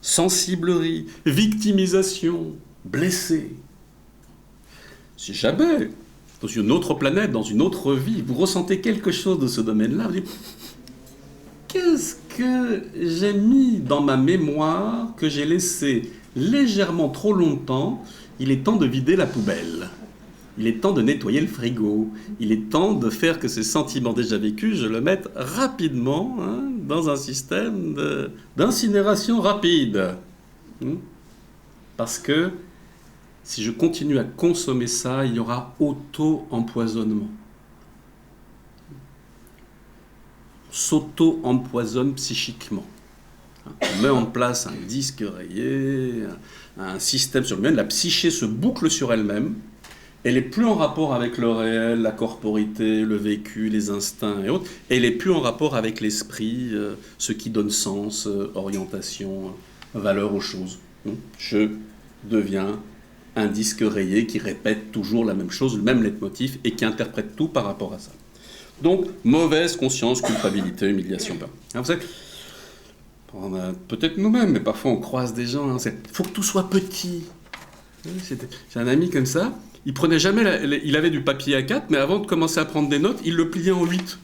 sensiblerie, victimisation, blessé. Si jamais, dans une autre planète, dans une autre vie, vous ressentez quelque chose de ce domaine-là, vous dites, qu'est-ce que j'ai mis dans ma mémoire, que j'ai laissé légèrement trop longtemps? Il est temps de vider la poubelle. Il est temps de nettoyer le frigo. Il est temps de faire que ces sentiments déjà vécus, je le mette rapidement dans un système d'incinération rapide. Parce que si je continue à consommer ça, il y aura auto-empoisonnement. On s'auto-empoisonne psychiquement. On met en place un disque rayé, un système sur lequel la psyché se boucle sur elle-même. Elle n'est plus en rapport avec le réel, la corporité, le vécu, les instincts et autres. Elle n'est plus en rapport avec l'esprit, ce qui donne sens, orientation, valeur aux choses. Je deviens un disque rayé qui répète toujours la même chose, le même leitmotiv, et qui interprète tout par rapport à ça. Donc, mauvaise conscience, culpabilité, humiliation. Vous savez, peut-être nous-mêmes, mais parfois on croise des gens, il faut que tout soit petit. J'ai un ami comme ça, il prenait jamais, il avait du papier A4, mais avant de commencer à prendre des notes, il le pliait en 8.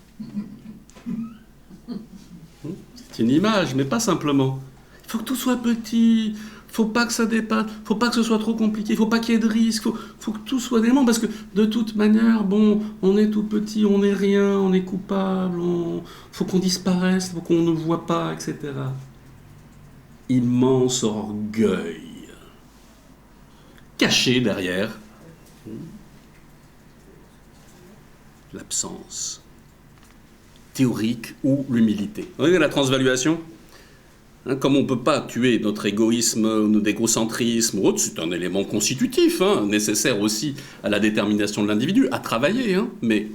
C'est une image, mais pas simplement. Il faut que tout soit petit, faut pas que ça dépasse, faut pas que ce soit trop compliqué, faut pas qu'il y ait de risque, faut que tout soit élément, parce que de toute manière, bon, on est tout petit, on n'est rien, on est coupable, faut qu'on disparaisse, faut qu'on ne voit pas, etc. Immense orgueil caché derrière l'absence théorique ou l'humilité. Vous voyez la transvaluation ? Comme on ne peut pas tuer notre égoïsme, notre égocentrisme ou autre, c'est un élément constitutif, nécessaire aussi à la détermination de l'individu, à travailler, mais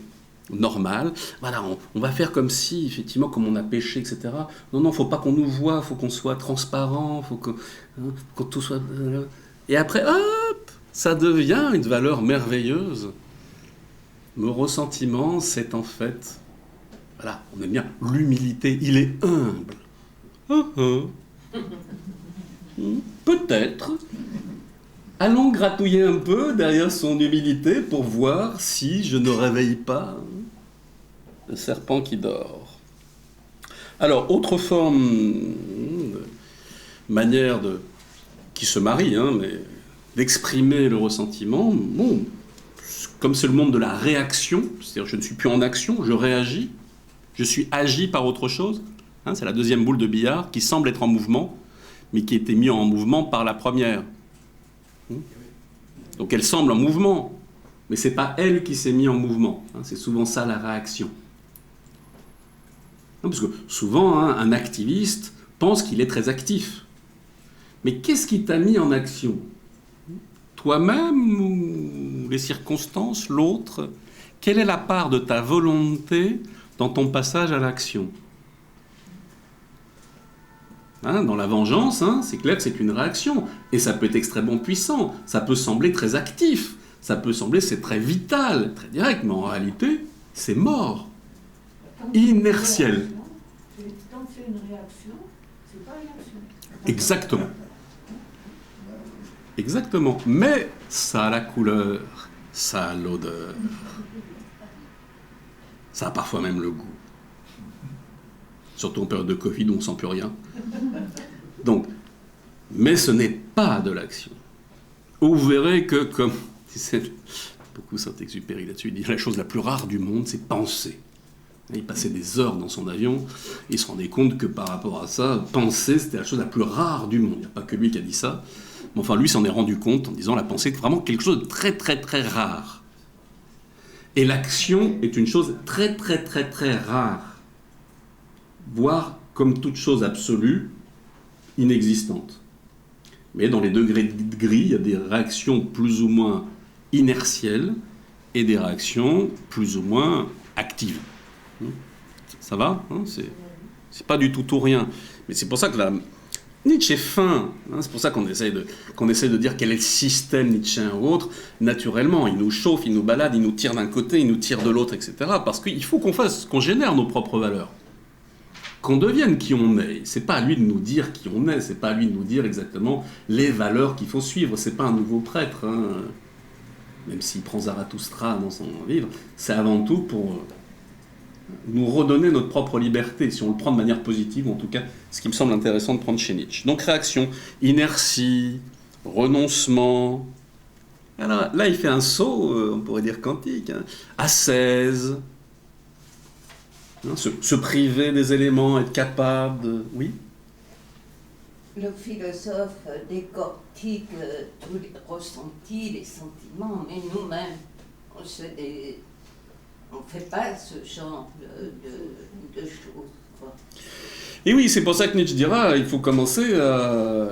normal. Voilà, on va faire comme si, effectivement, comme on a péché, etc. Non, il ne faut pas qu'on nous voie, il faut qu'on soit transparent, il faut que tout soit... Et après, hop, ça devient une valeur merveilleuse. Le ressentiment, c'est en fait, voilà, on aime bien l'humilité, il est humble. Peut-être. Allons gratouiller un peu derrière son humilité pour voir si je ne réveille pas le serpent qui dort. Alors, autre forme, manière qui se marie, mais d'exprimer le ressentiment, bon, comme c'est le monde de la réaction, c'est-à-dire je ne suis plus en action, je réagis, je suis agi par autre chose. C'est la deuxième boule de billard qui semble être en mouvement, mais qui a été mise en mouvement par la première. Donc elle semble en mouvement, mais ce n'est pas elle qui s'est mise en mouvement. C'est souvent ça la réaction. Parce que souvent, un activiste pense qu'il est très actif. Mais qu'est-ce qui t'a mis en action ? Toi-même ou les circonstances, l'autre ? Quelle est la part de ta volonté dans ton passage à l'action ? Dans la vengeance, c'est clair que c'est une réaction. Et ça peut être extrêmement puissant. Ça peut sembler très actif. Ça peut sembler c'est très vital, très direct. Mais en réalité, c'est mort. Inertiel. Tant que c'est une réaction, c'est pas une action. Exactement. Exactement. Mais ça a la couleur, ça a l'odeur. Ça a parfois même le goût. Surtout en période de Covid où on ne sent plus rien. Donc, mais ce n'est pas de l'action. Vous verrez que, comme disait beaucoup Saint-Exupéry là-dessus, il dit la chose la plus rare du monde, c'est penser. Il passait des heures dans son avion, il se rendait compte que par rapport à ça, penser, c'était la chose la plus rare du monde. Il n'y a pas que lui qui a dit ça, mais enfin lui s'en est rendu compte en disant la pensée est vraiment quelque chose de très très très rare. Et l'action est une chose très très très très rare. Voire, comme toute chose absolue, inexistante. Mais dans les degrés de gris, il y a des réactions plus ou moins inertielles et des réactions plus ou moins actives. Ça va, c'est pas du tout tout rien. Mais c'est pour ça que Nietzsche est fin. C'est pour ça qu'on essaie de dire quel est le système nietzschéen ou autre. Naturellement, il nous chauffe, il nous balade, il nous tire d'un côté, il nous tire de l'autre, etc. Parce qu'il faut qu'on génère nos propres valeurs. qu'on devienne qui on est. C'est pas à lui de nous dire qui on est, c'est pas à lui de nous dire exactement les valeurs qu'il faut suivre. C'est pas un nouveau prêtre, hein. Même s'il prend Zarathustra dans son livre, c'est avant tout pour nous redonner notre propre liberté, si on le prend de manière positive, en tout cas, ce qui me semble intéressant de prendre chez Nietzsche. Donc réaction, inertie, renoncement. Alors, là, il fait un saut, on pourrait dire quantique, hein. Ascèse, hein, se priver des éléments, être capable de... Oui. Le philosophe décortique tous les ressentis, les sentiments, mais nous-mêmes, on ne fait pas ce genre de choses, quoi. Et oui, c'est pour ça que Nietzsche dira il faut commencer à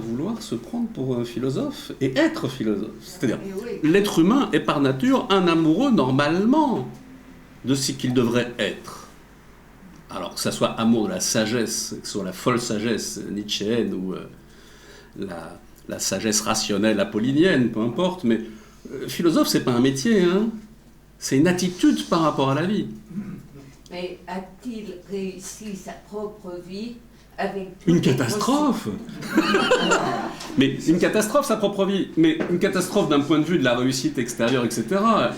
vouloir se prendre pour un philosophe et être philosophe. C'est-à-dire, l'être humain est par nature un amoureux normalement de ce qu'il devrait être. Alors que ça soit amour de la sagesse, que ce soit la folle sagesse nietzschéenne ou la sagesse rationnelle apollinienne, peu importe, mais philosophe, c'est pas un métier, hein. C'est une attitude par rapport à la vie. Mais a-t-il réussi sa propre vie avec... Une catastrophe. Mais une catastrophe, sa propre vie. Mais une catastrophe d'un point de vue de la réussite extérieure, etc.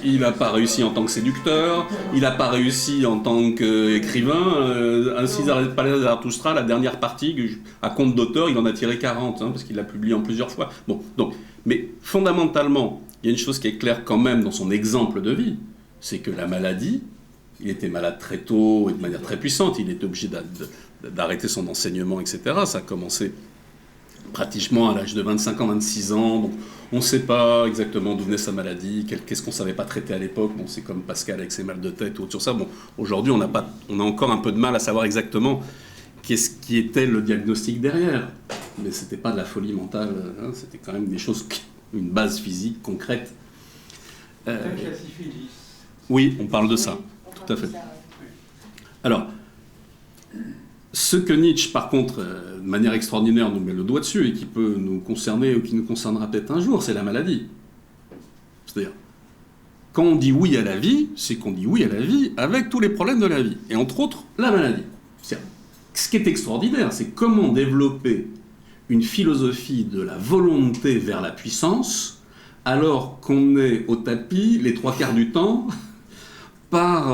Il n'a pas réussi en tant que séducteur, il n'a pas réussi en tant qu'écrivain. Ainsi, Palais de Zarathustra, la dernière partie, à compte d'auteur, il en a tiré 40, hein, parce qu'il l'a publié en plusieurs fois. Bon, donc, mais fondamentalement, il y a une chose qui est claire quand même dans son exemple de vie, c'est que la maladie, il était malade très tôt et de manière très puissante, il était obligé d'arrêter son enseignement, etc. Ça a commencé pratiquement à l'âge de 25 ans, 26 ans. Donc on ne sait pas exactement d'où venait sa maladie, qu'est-ce qu'on ne savait pas traiter à l'époque. Bon, c'est comme Pascal avec ses mal de tête ou autre sur ça. Bon, aujourd'hui, on a encore un peu de mal à savoir exactement qu'est-ce qui était le diagnostic derrière. Mais ce n'était pas de la folie mentale, hein, c'était quand même des choses, une base physique concrète. La syphilis. Oui, on parle de ça. Tout à fait. Alors, ce que Nietzsche, par contre, de manière extraordinaire, nous met le doigt dessus et qui peut nous concerner ou qui nous concernera peut-être un jour, c'est la maladie. C'est-à-dire, quand on dit oui à la vie, c'est qu'on dit oui à la vie avec tous les problèmes de la vie. Et entre autres, la maladie. C'est-à-dire, ce qui est extraordinaire, c'est comment développer une philosophie de la volonté vers la puissance alors qu'on est au tapis les 3/4 du temps par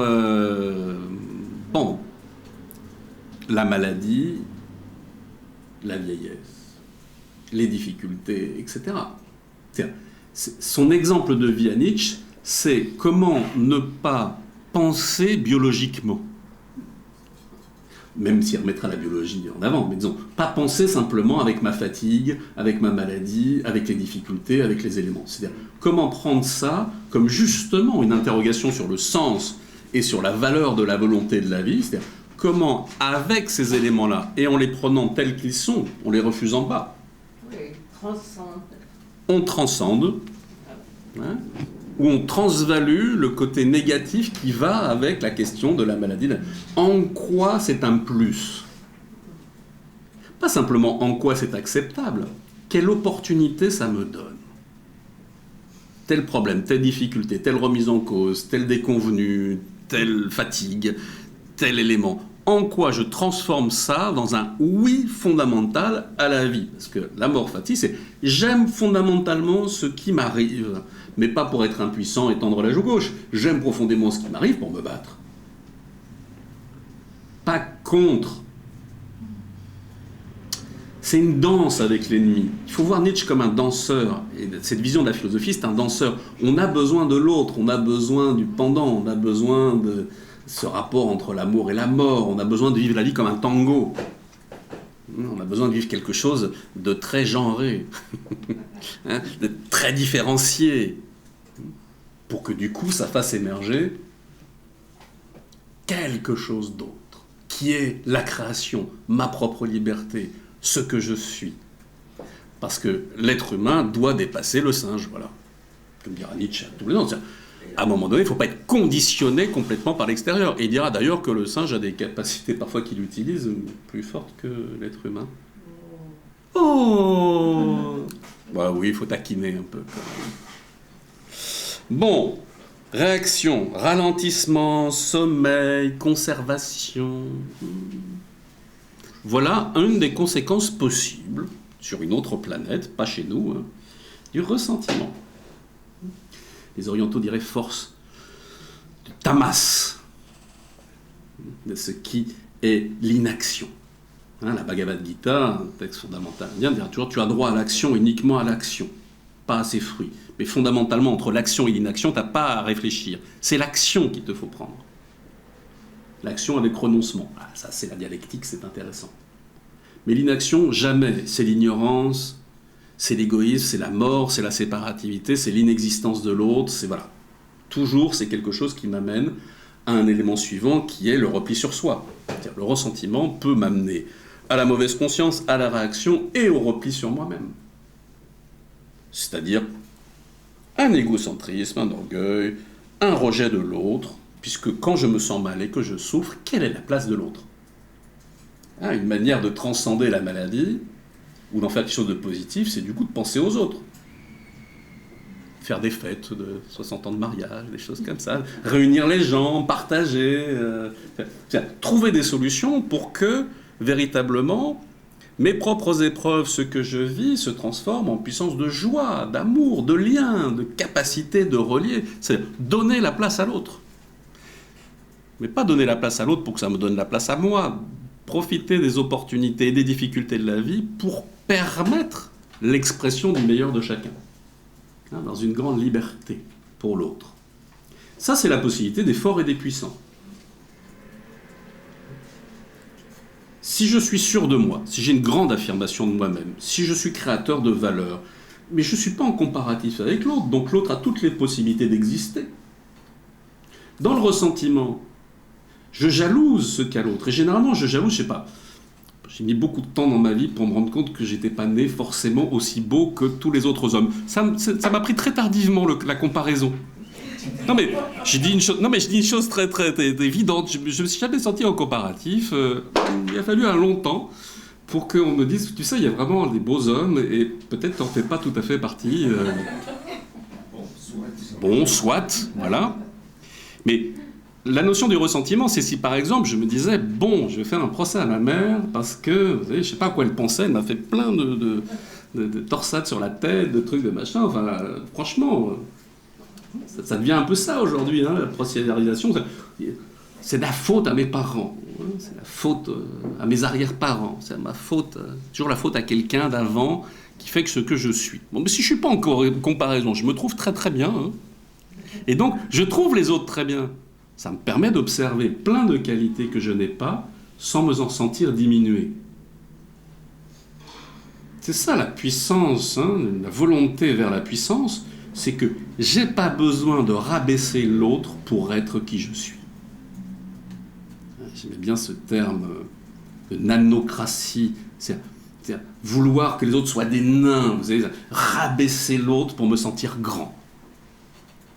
la maladie, la vieillesse, les difficultés, etc. Son exemple de vie à Nietzsche, c'est comment ne pas penser biologiquement. Même s'il remettra la biologie en avant, mais disons, pas penser simplement avec ma fatigue, avec ma maladie, avec les difficultés, avec les éléments. C'est-à-dire, comment prendre ça comme justement une interrogation sur le sens et sur la valeur de la volonté de la vie, c'est-à-dire, comment, avec ces éléments-là, et en les prenant tels qu'ils sont, en les refusant pas, on transcende, hein, où on transvalue le côté négatif qui va avec la question de la maladie. En quoi c'est un plus ? Pas simplement en quoi c'est acceptable, quelle opportunité ça me donne ? Tel problème, telle difficulté, telle remise en cause, tel déconvenu, telle fatigue, tel élément. En quoi je transforme ça dans un oui fondamental à la vie ? Parce que la mort fati, c'est j'aime fondamentalement ce qui m'arrive, mais pas pour être impuissant et tendre la joue gauche. J'aime profondément ce qui m'arrive pour me battre. Pas contre. C'est une danse avec l'ennemi. Il faut voir Nietzsche comme un danseur. Et cette vision de la philosophie, c'est un danseur. On a besoin de l'autre, on a besoin du pendant, on a besoin de ce rapport entre l'amour et la mort, on a besoin de vivre la vie comme un tango. On a besoin de vivre quelque chose de très genré, hein, de très différencié, pour que du coup ça fasse émerger quelque chose d'autre, qui est la création, ma propre liberté, ce que je suis. Parce que l'être humain doit dépasser le singe, voilà. Comme dira Nietzsche à tous les ans. À un moment donné, il ne faut pas être conditionné complètement par l'extérieur. Et il dira d'ailleurs que le singe a des capacités parfois qu'il utilise plus fortes que l'être humain. Oh bah oui, il faut taquiner un peu quand même. Bon, Réaction, ralentissement, sommeil, conservation. Voilà une des conséquences possibles, sur une autre planète, pas chez nous, hein, du ressentiment. Les orientaux diraient force, du tamas, de ce qui est l'inaction. Hein, la Bhagavad Gita, un texte fondamental indien, dit toujours tu as droit à l'action, uniquement à l'action, pas à ses fruits. Mais fondamentalement, entre l'action et l'inaction, tu n'as pas à réfléchir. C'est l'action qu'il te faut prendre. L'action avec renoncement. Ah, ça, c'est la dialectique, c'est intéressant. Mais l'inaction, jamais. C'est l'ignorance, c'est l'égoïsme, c'est la mort, c'est la séparativité, c'est l'inexistence de l'autre, c'est voilà. Toujours, c'est quelque chose qui m'amène à un élément suivant qui est le repli sur soi. C'est-à-dire, le ressentiment peut m'amener à la mauvaise conscience, à la réaction et au repli sur moi-même. C'est-à-dire un égocentrisme, un orgueil, un rejet de l'autre, puisque quand je me sens mal et que je souffre, quelle est la place de l'autre ? Hein, une manière de transcender la maladie, ou d'en faire quelque chose de positif, c'est du coup de penser aux autres. Faire des fêtes de 60 ans de mariage, des choses comme ça, réunir les gens, partager, trouver des solutions pour que, véritablement, mes propres épreuves, ce que je vis, se transforment en puissance de joie, d'amour, de lien, de capacité de relier. C'est donner la place à l'autre. Mais pas donner la place à l'autre pour que ça me donne la place à moi. Profiter des opportunités et des difficultés de la vie pour permettre l'expression du meilleur de chacun. Hein, dans une grande liberté pour l'autre. Ça, c'est la possibilité des forts et des puissants. Si je suis sûr de moi, si j'ai une grande affirmation de moi-même, si je suis créateur de valeur, mais je ne suis pas en comparatif avec l'autre, donc l'autre a toutes les possibilités d'exister. Dans le ressentiment, je jalouse ce qu'a l'autre. Et généralement, je jalouse, je sais pas, j'ai mis beaucoup de temps dans ma vie pour me rendre compte que j'étais pas né forcément aussi beau que tous les autres hommes. Ça m'a pris très tardivement, la comparaison. Non mais je dis une chose très évidente. Je me suis jamais senti en comparatif. Il a fallu un long temps pour qu'on me dise, tu sais, il y a vraiment des beaux hommes et peut-être t'en fais pas tout à fait partie. Bon, soit, voilà. Mais la notion du ressentiment, c'est si par exemple je me disais, bon, je vais faire un procès à ma mère parce que, vous savez, je sais pas à quoi elle pensait, elle m'a fait plein de torsades sur la tête, de trucs, de machin. Enfin, franchement. Ça devient un peu ça aujourd'hui, hein, la procéduralisation. C'est la faute à mes parents, hein, c'est la faute à mes arrière-parents, c'est ma faute, toujours la faute à quelqu'un d'avant qui fait que ce que je suis. Bon, mais si je ne suis pas en comparaison, je me trouve très très bien. Hein, et donc, je trouve les autres très bien. Ça me permet d'observer plein de qualités que je n'ai pas sans me en sentir diminué. C'est ça la puissance, hein, la volonté vers la puissance. C'est que j'ai pas besoin de rabaisser l'autre pour être qui je suis. J'aimais bien ce terme de nanocratie, c'est-à-dire vouloir que les autres soient des nains, vous savez, rabaisser l'autre pour me sentir grand.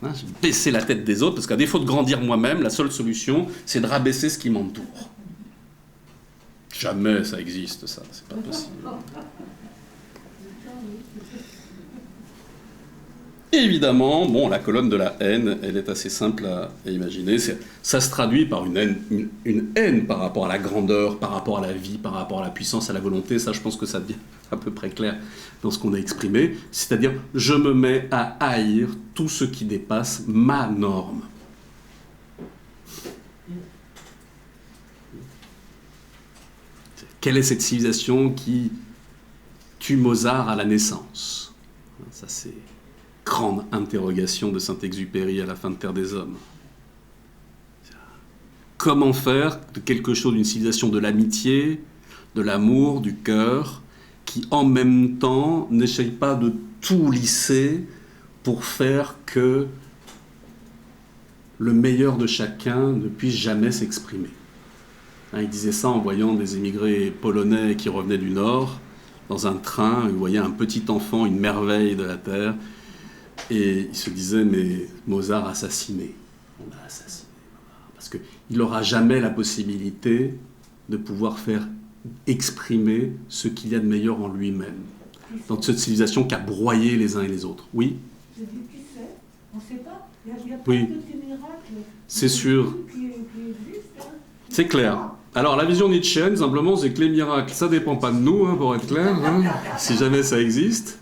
Hein, baisser la tête des autres, parce qu'à défaut de grandir moi-même, la seule solution, c'est de rabaisser ce qui m'entoure. Jamais ça existe, ça, c'est pas possible. Et évidemment, bon, la colonne de la haine, elle est assez simple à imaginer. Ça se traduit par une haine par rapport à la grandeur, par rapport à la vie, par rapport à la puissance, à la volonté. Ça, je pense que ça devient à peu près clair dans ce qu'on a exprimé. C'est-à-dire, je me mets à haïr tout ce qui dépasse ma norme. Quelle est cette civilisation qui tue Mozart à la naissance ? Ça, c'est grande interrogation de Saint-Exupéry à la fin de Terre des Hommes. Comment faire de quelque chose, d'une civilisation de l'amitié, de l'amour, du cœur, qui en même temps n'essaye pas de tout lisser pour faire que le meilleur de chacun ne puisse jamais s'exprimer. Hein, il disait ça en voyant des émigrés polonais qui revenaient du Nord, dans un train, il voyait un petit enfant, une merveille de la terre, et il se disait, mais Mozart assassiné. On l'a assassiné. Parce qu'il n'aura jamais la possibilité de pouvoir faire exprimer ce qu'il y a de meilleur en lui-même. Dans cette civilisation qui a broyé les uns et les autres. Oui ? Je dis, tu sais, On ne sait pas. Il y a Oui. plein de petits miracles. C'est sûr. Qui existent. Hein. C'est clair. Alors, la vision nietzschéenne, simplement, c'est que les miracles, ça dépend pas de nous, hein, pour être clair, hein, si jamais ça existe.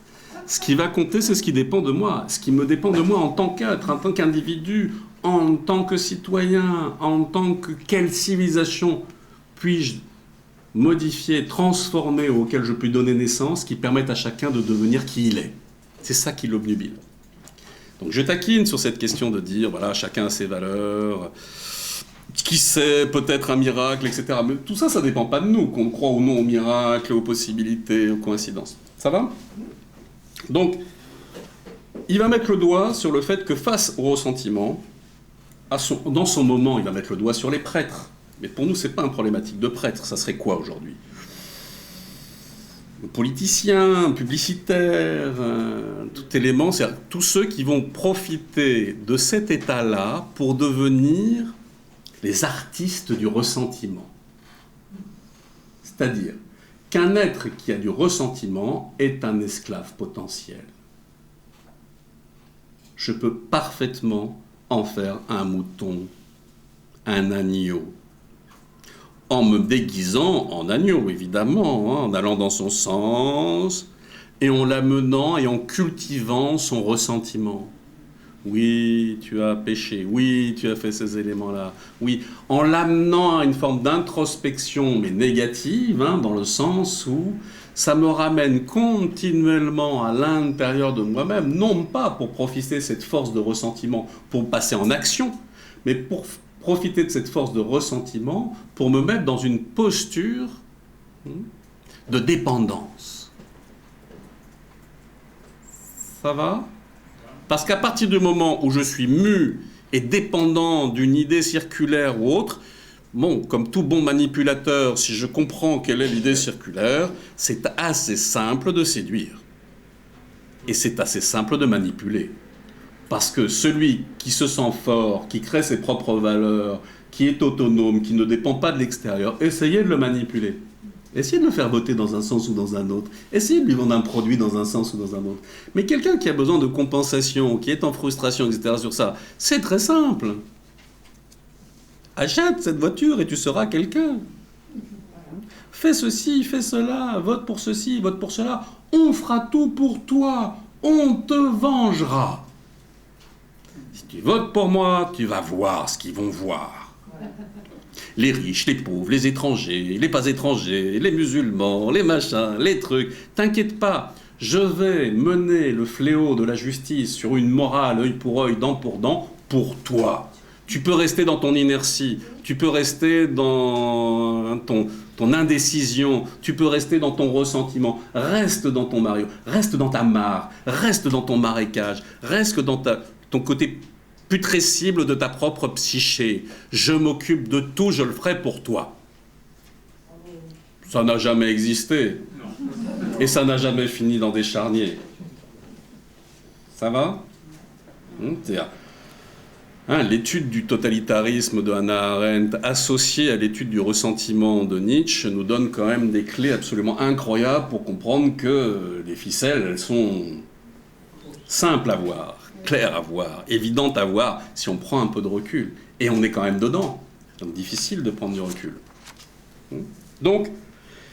Ce qui va compter, c'est ce qui dépend de moi. Ce qui me dépend de moi en tant qu'être, en tant qu'individu, en tant que citoyen, en tant que quelle civilisation puis-je modifier, transformer, auquel je puis donner naissance, qui permettent à chacun de devenir qui il est. C'est ça qui l'obnubile. Donc je taquine sur cette question de dire, voilà, chacun a ses valeurs, qui sait, peut-être un miracle, etc. Mais tout ça, ça ne dépend pas de nous, qu'on croit ou non aux miracles, aux possibilités, aux coïncidences. Ça va ? Donc, il va mettre le doigt sur le fait que face au ressentiment, dans son moment, il va mettre le doigt sur les prêtres. Mais pour nous, ce n'est pas une problématique de prêtre. Ça serait quoi aujourd'hui ? Politiciens, publicitaires, tout élément, c'est-à-dire tous ceux qui vont profiter de cet état-là pour devenir les artistes du ressentiment. C'est-à-dire qu'un être qui a du ressentiment est un esclave potentiel. Je peux parfaitement en faire un mouton, un agneau, en me déguisant en agneau, évidemment, hein, en allant dans son sens, et en l'amenant et en cultivant son ressentiment. Oui, tu as péché, oui, tu as fait ces éléments-là, oui, en l'amenant à une forme d'introspection, mais négative, hein, dans le sens où ça me ramène continuellement à l'intérieur de moi-même, non pas pour profiter de cette force de ressentiment, pour passer en action, mais pour profiter de cette force de ressentiment pour me mettre dans une posture de dépendance. Ça va ? Parce qu'à partir du moment où je suis mu et dépendant d'une idée circulaire ou autre, bon, comme tout bon manipulateur, si je comprends quelle est l'idée circulaire, c'est assez simple de séduire. Et c'est assez simple de manipuler. Parce que celui qui se sent fort, qui crée ses propres valeurs, qui est autonome, qui ne dépend pas de l'extérieur, essayez de le manipuler. Essayez de le faire voter dans un sens ou dans un autre. Essayez de lui vendre un produit dans un sens ou dans un autre. Mais quelqu'un qui a besoin de compensation, qui est en frustration, etc. sur ça, c'est très simple. Achète cette voiture et tu seras quelqu'un. Fais ceci, fais cela, vote pour ceci, vote pour cela. On fera tout pour toi. On te vengera. Si tu votes pour moi, tu vas voir ce qu'ils vont voir. Les riches, les pauvres, les étrangers, les pas étrangers, les musulmans, les machins, les trucs. T'inquiète pas, je vais mener le fléau de la justice sur une morale, œil pour œil, dent pour toi. Tu peux rester dans ton inertie, tu peux rester dans ton indécision, tu peux rester dans ton ressentiment. Reste dans ton Mario, reste dans ta mare, reste dans ton marécage, reste dans ton côté putrescible de ta propre psyché. Je m'occupe de tout, je le ferai pour toi. Ça n'a jamais existé. Et ça n'a jamais fini dans des charniers. Ça va ? L'étude du totalitarisme de Hannah Arendt associée à l'étude du ressentiment de Nietzsche nous donne quand même des clés absolument incroyables pour comprendre que les ficelles, elles sont simples à voir, claires à voir, évidentes à voir si on prend un peu de recul. Et on est quand même dedans. Donc difficile de prendre du recul. Donc,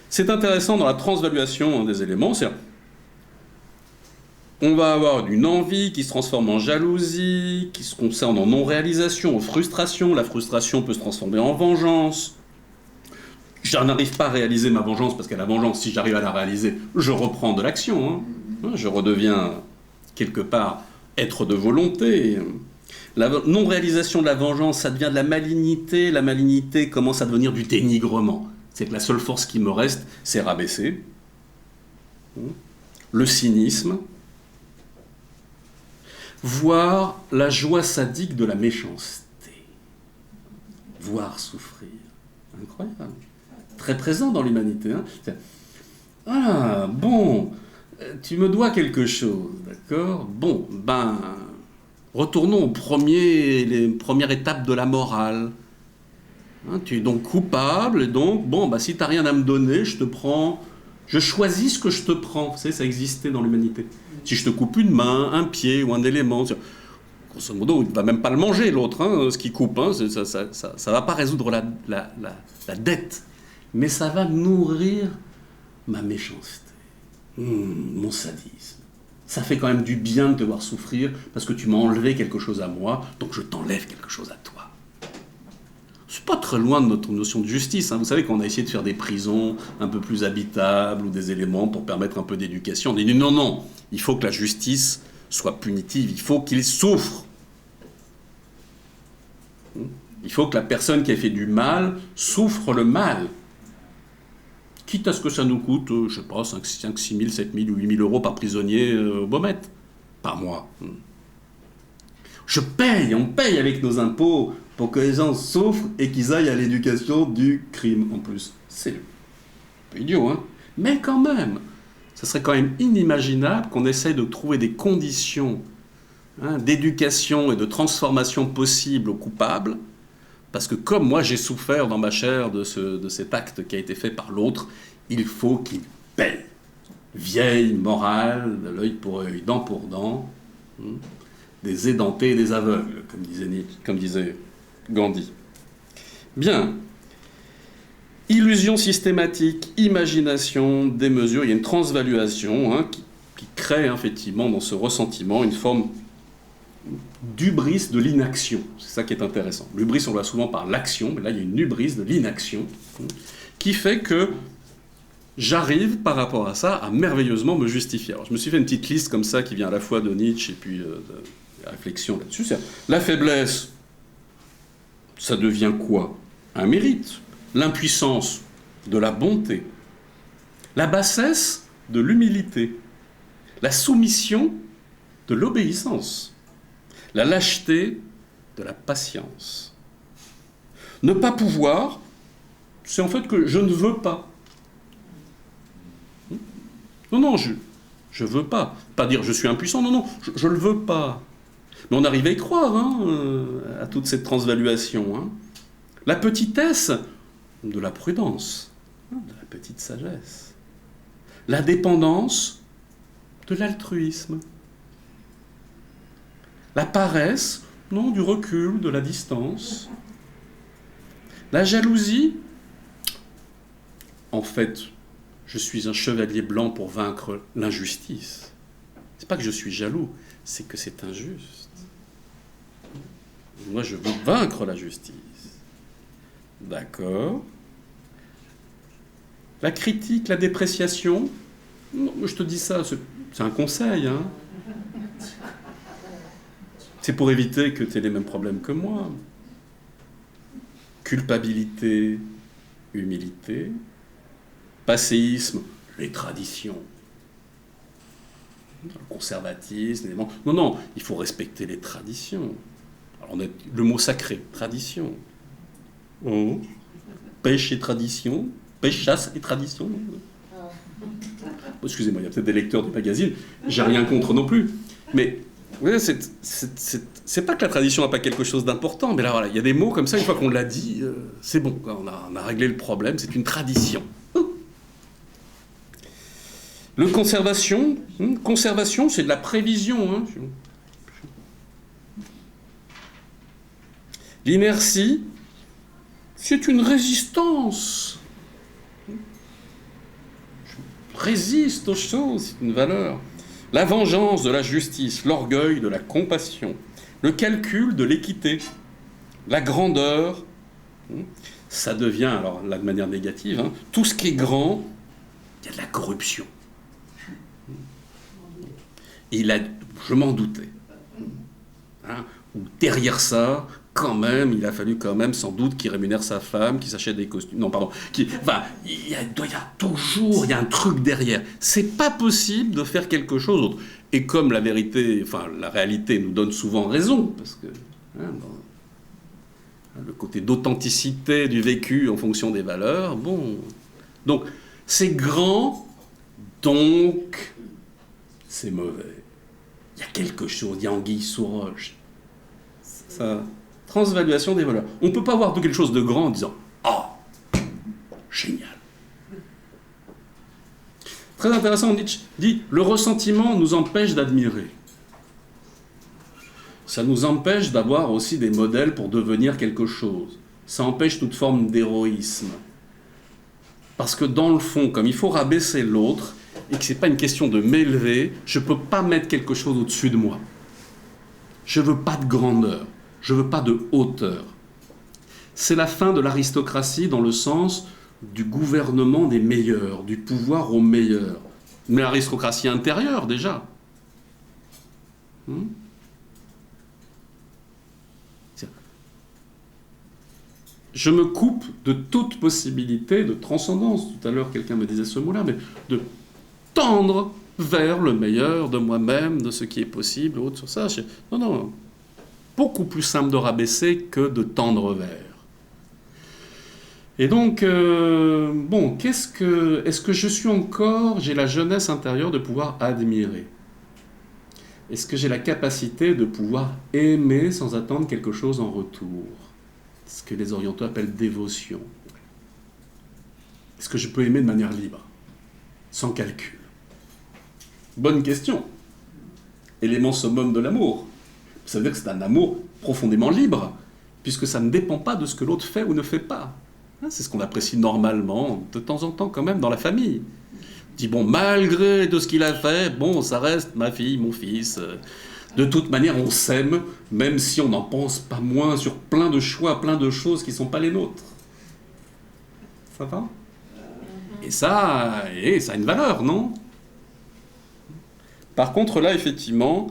c'est intéressant dans la transvaluation des éléments, c'est on va avoir une envie qui se transforme en jalousie, qui se concerne en non-réalisation, en frustration. La frustration peut se transformer en vengeance. Je n'arrive pas à réaliser ma vengeance parce qu'à la vengeance, si j'arrive à la réaliser, je reprends de l'action. Je redeviens, quelque part, être de volonté. La non-réalisation de la vengeance, ça devient de la malignité. La malignité commence à devenir du dénigrement. C'est que la seule force qui me reste, c'est rabaisser. Le cynisme. Voir la joie sadique de la méchanceté. Voir souffrir. Incroyable. Très présent dans l'humanité. Ah, bon, tu me dois quelque chose, d'accord ? Bon, retournons aux premières étapes de la morale. Tu es donc coupable, et donc, si tu n'as rien à me donner, je choisis ce que je te prends. Vous savez, ça existait dans l'humanité. Si je te coupe une main, un pied ou un élément, grosso modo, il ne va même pas le manger, l'autre, hein, ce qui coupe. Hein, ça ne va pas résoudre la dette. Mais ça va nourrir ma méchanceté, mon sadisme. Ça fait quand même du bien de te voir souffrir parce que tu m'as enlevé quelque chose à moi, donc je t'enlève quelque chose à toi. C'est pas très loin de notre notion de justice. Hein. Vous savez qu'on a essayé de faire des prisons un peu plus habitables ou des éléments pour permettre un peu d'éducation. On dit non, il faut que la justice soit punitive, il faut qu'il souffre. Il faut que la personne qui a fait du mal souffre le mal. Quitte à ce que ça nous coûte, je sais pas, 5 6 000, 7 000 ou 8 000 euros par prisonnier au Baumette. Par mois. On paye avec nos impôts pour que les gens souffrent et qu'ils aillent à l'éducation du crime en plus. C'est un peu idiot, hein. Mais quand même, ça serait quand même inimaginable qu'on essaye de trouver des conditions d'éducation et de transformation possibles aux coupables, parce que comme moi j'ai souffert dans ma chair de cet acte qui a été fait par l'autre, il faut qu'il paye. Vieille morale, de l'œil pour œil, dent pour dent, des édentés et des aveugles, comme disait Gandhi. Bien. Illusion systématique, imagination, démesure, il y a une transvaluation qui crée effectivement dans ce ressentiment une forme d'hubris de l'inaction. C'est ça qui est intéressant. L'hubris, on le voit souvent par l'action, mais là il y a une hubris de l'inaction qui fait que j'arrive par rapport à ça à merveilleusement me justifier. Alors je me suis fait une petite liste comme ça qui vient à la fois de Nietzsche et puis de réflexion là-dessus. La faiblesse, ça devient quoi? Un mérite. L'impuissance, de la bonté. La bassesse, de l'humilité. La soumission, de l'obéissance. La lâcheté, de la patience. Ne pas pouvoir, c'est en fait que je ne veux pas. Non, je veux pas. Pas dire je suis impuissant, non, je le veux pas. Mais on arrive à y croire, à toute cette transvaluation. La petitesse, de la prudence, de la petite sagesse. La dépendance, de l'altruisme. La paresse, non, du recul, de la distance. La jalousie, en fait, je suis un chevalier blanc pour vaincre l'injustice. C'est pas que je suis jaloux, c'est que c'est injuste. Moi, je veux vaincre la justice. D'accord. La critique, la dépréciation, non, je te dis ça, c'est un conseil. C'est pour éviter que tu aies les mêmes problèmes que moi. Culpabilité, humilité, passéisme, les traditions. Le conservatisme, non, il faut respecter les traditions. Alors on a le mot sacré, tradition. Pêche et tradition, pêche, chasse et tradition. Excusez-moi, il y a peut-être des lecteurs du magazine, j'ai rien contre non plus. Mais ouais, c'est pas que la tradition n'a pas quelque chose d'important, mais là voilà, il y a des mots comme ça, une fois qu'on l'a dit, c'est bon, on a réglé le problème, c'est une tradition. Le conservation, c'est de la prévision. L'inertie, c'est une résistance. Je résiste aux choses, c'est une valeur. La vengeance de la justice, l'orgueil de la compassion, le calcul de l'équité, la grandeur, ça devient, alors là de manière négative, tout ce qui est grand, il y a de la corruption. Et je m'en doutais. Ou derrière ça, quand même, il a fallu quand même sans doute qu'il rémunère sa femme, qu'il s'achète des costumes. Non, pardon. Il y a un truc derrière. C'est pas possible de faire quelque chose d'autre. Et comme la réalité nous donne souvent raison, parce que le côté d'authenticité du vécu en fonction des valeurs, bon. Donc, c'est grand, donc c'est mauvais. Il y a quelque chose, il y a anguille sous roche. Ça. Transvaluation des valeurs. On ne peut pas voir quelque chose de grand en disant « Oh, génial !» Très intéressant, Nietzsche dit « Le ressentiment nous empêche d'admirer. » ça nous empêche d'avoir aussi des modèles pour devenir quelque chose. Ça empêche toute forme d'héroïsme. Parce que dans le fond, comme il faut rabaisser l'autre, et que ce n'est pas une question de m'élever, je ne peux pas mettre quelque chose au-dessus de moi. Je ne veux pas de grandeur, je ne veux pas de hauteur. C'est la fin de l'aristocratie dans le sens du gouvernement des meilleurs, du pouvoir aux meilleurs. Mais l'aristocratie intérieure, déjà. Je me coupe de toute possibilité de transcendance. Tout à l'heure, quelqu'un me disait ce mot-là, mais de tendre vers le meilleur de moi-même, de ce qui est possible, autre sur ça. Non. Beaucoup plus simple de rabaisser que de tendre vers. Et donc, est-ce que je suis encore, j'ai la jeunesse intérieure de pouvoir admirer? Est-ce que j'ai la capacité de pouvoir aimer sans attendre quelque chose en retour? Ce que les orientaux appellent dévotion. Est-ce que je peux aimer de manière libre, sans calcul? Bonne question. Élément summum de l'amour. Ça veut dire que c'est un amour profondément libre, puisque ça ne dépend pas de ce que l'autre fait ou ne fait pas. C'est ce qu'on apprécie normalement, de temps en temps quand même, dans la famille. On dit, bon, malgré tout ce qu'il a fait, bon, ça reste ma fille, mon fils. De toute manière, on s'aime, même si on n'en pense pas moins sur plein de choix, plein de choses qui ne sont pas les nôtres. Ça va? Et ça a une valeur, non? Par contre, là, effectivement,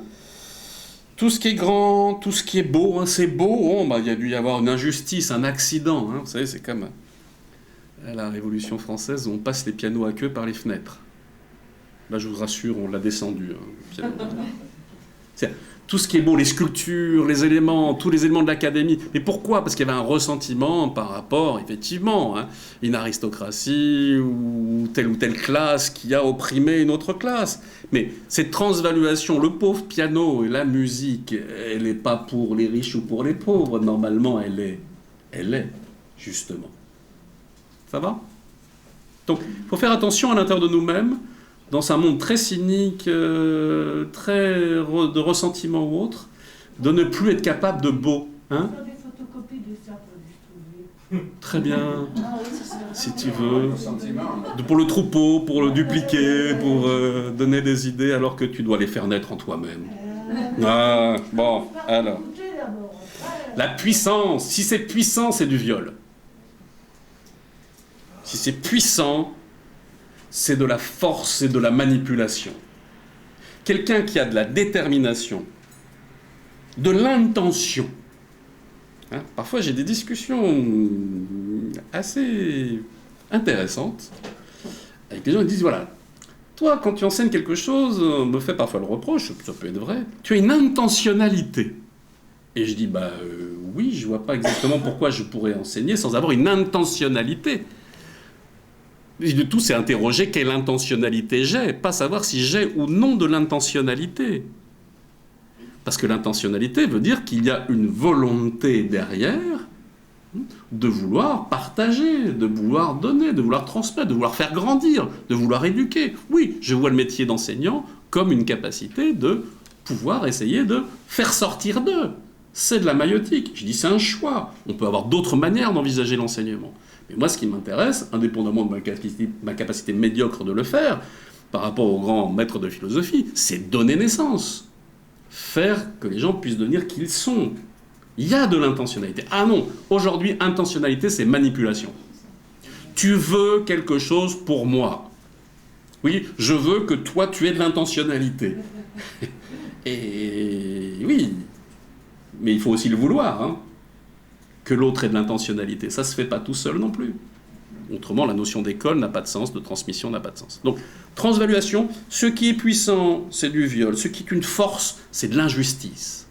tout ce qui est grand, tout ce qui est beau, c'est beau, il y a dû y avoir une injustice, un accident. Vous savez, c'est comme à la Révolution française où on passe les pianos à queue par les fenêtres. Là, je vous rassure, on l'a descendu. Le piano. Tout ce qui est beau, les sculptures, les éléments, tous les éléments de l'académie. Mais pourquoi? Parce qu'il y avait un ressentiment par rapport, effectivement, une aristocratie ou telle classe qui a opprimé une autre classe. Mais cette transvaluation, le pauvre piano et la musique, elle n'est pas pour les riches ou pour les pauvres. Normalement, elle est, justement. Ça va? Donc, il faut faire attention à l'intérieur de nous-mêmes, dans un monde très cynique, de ressentiment ou autre, de ne plus être capable de beau. Faire des photocopies de ça pour distribuer. Très bien, si tu veux. Pour le troupeau, pour le dupliquer, pour donner des idées alors que tu dois les faire naître en toi-même. Bon, alors. La puissance, si c'est puissant, c'est du viol. Si c'est puissant, c'est de la force et de la manipulation. Quelqu'un qui a de la détermination, de l'intention. Parfois, j'ai des discussions assez intéressantes avec les gens qui disent, voilà, toi, quand tu enseignes quelque chose, on me fait parfois le reproche, ça peut être vrai, tu as une intentionnalité. Et je dis, oui, je ne vois pas exactement pourquoi je pourrais enseigner sans avoir une intentionnalité. Et de tout, c'est interroger quelle intentionnalité j'ai, pas savoir si j'ai ou non de l'intentionnalité. Parce que l'intentionnalité veut dire qu'il y a une volonté derrière de vouloir partager, de vouloir donner, de vouloir transmettre, de vouloir faire grandir, de vouloir éduquer. Oui, je vois le métier d'enseignant comme une capacité de pouvoir essayer de faire sortir d'eux. C'est de la maïeutique. Je dis c'est un choix. On peut avoir d'autres manières d'envisager l'enseignement. Mais moi, ce qui m'intéresse, indépendamment de ma capacité médiocre de le faire, par rapport aux grands maîtres de philosophie, c'est donner naissance. Faire que les gens puissent devenir qui ils sont. Il y a de l'intentionnalité. Ah non, aujourd'hui, intentionnalité, c'est manipulation. Tu veux quelque chose pour moi. Oui, je veux que toi, tu aies de l'intentionnalité. Et oui, mais il faut aussi le vouloir, que l'autre ait de l'intentionnalité. Ça ne se fait pas tout seul non plus. Autrement, la notion d'école n'a pas de sens, de transmission n'a pas de sens. Donc, transvaluation, ce qui est puissant, c'est du viol. Ce qui est une force, c'est de l'injustice.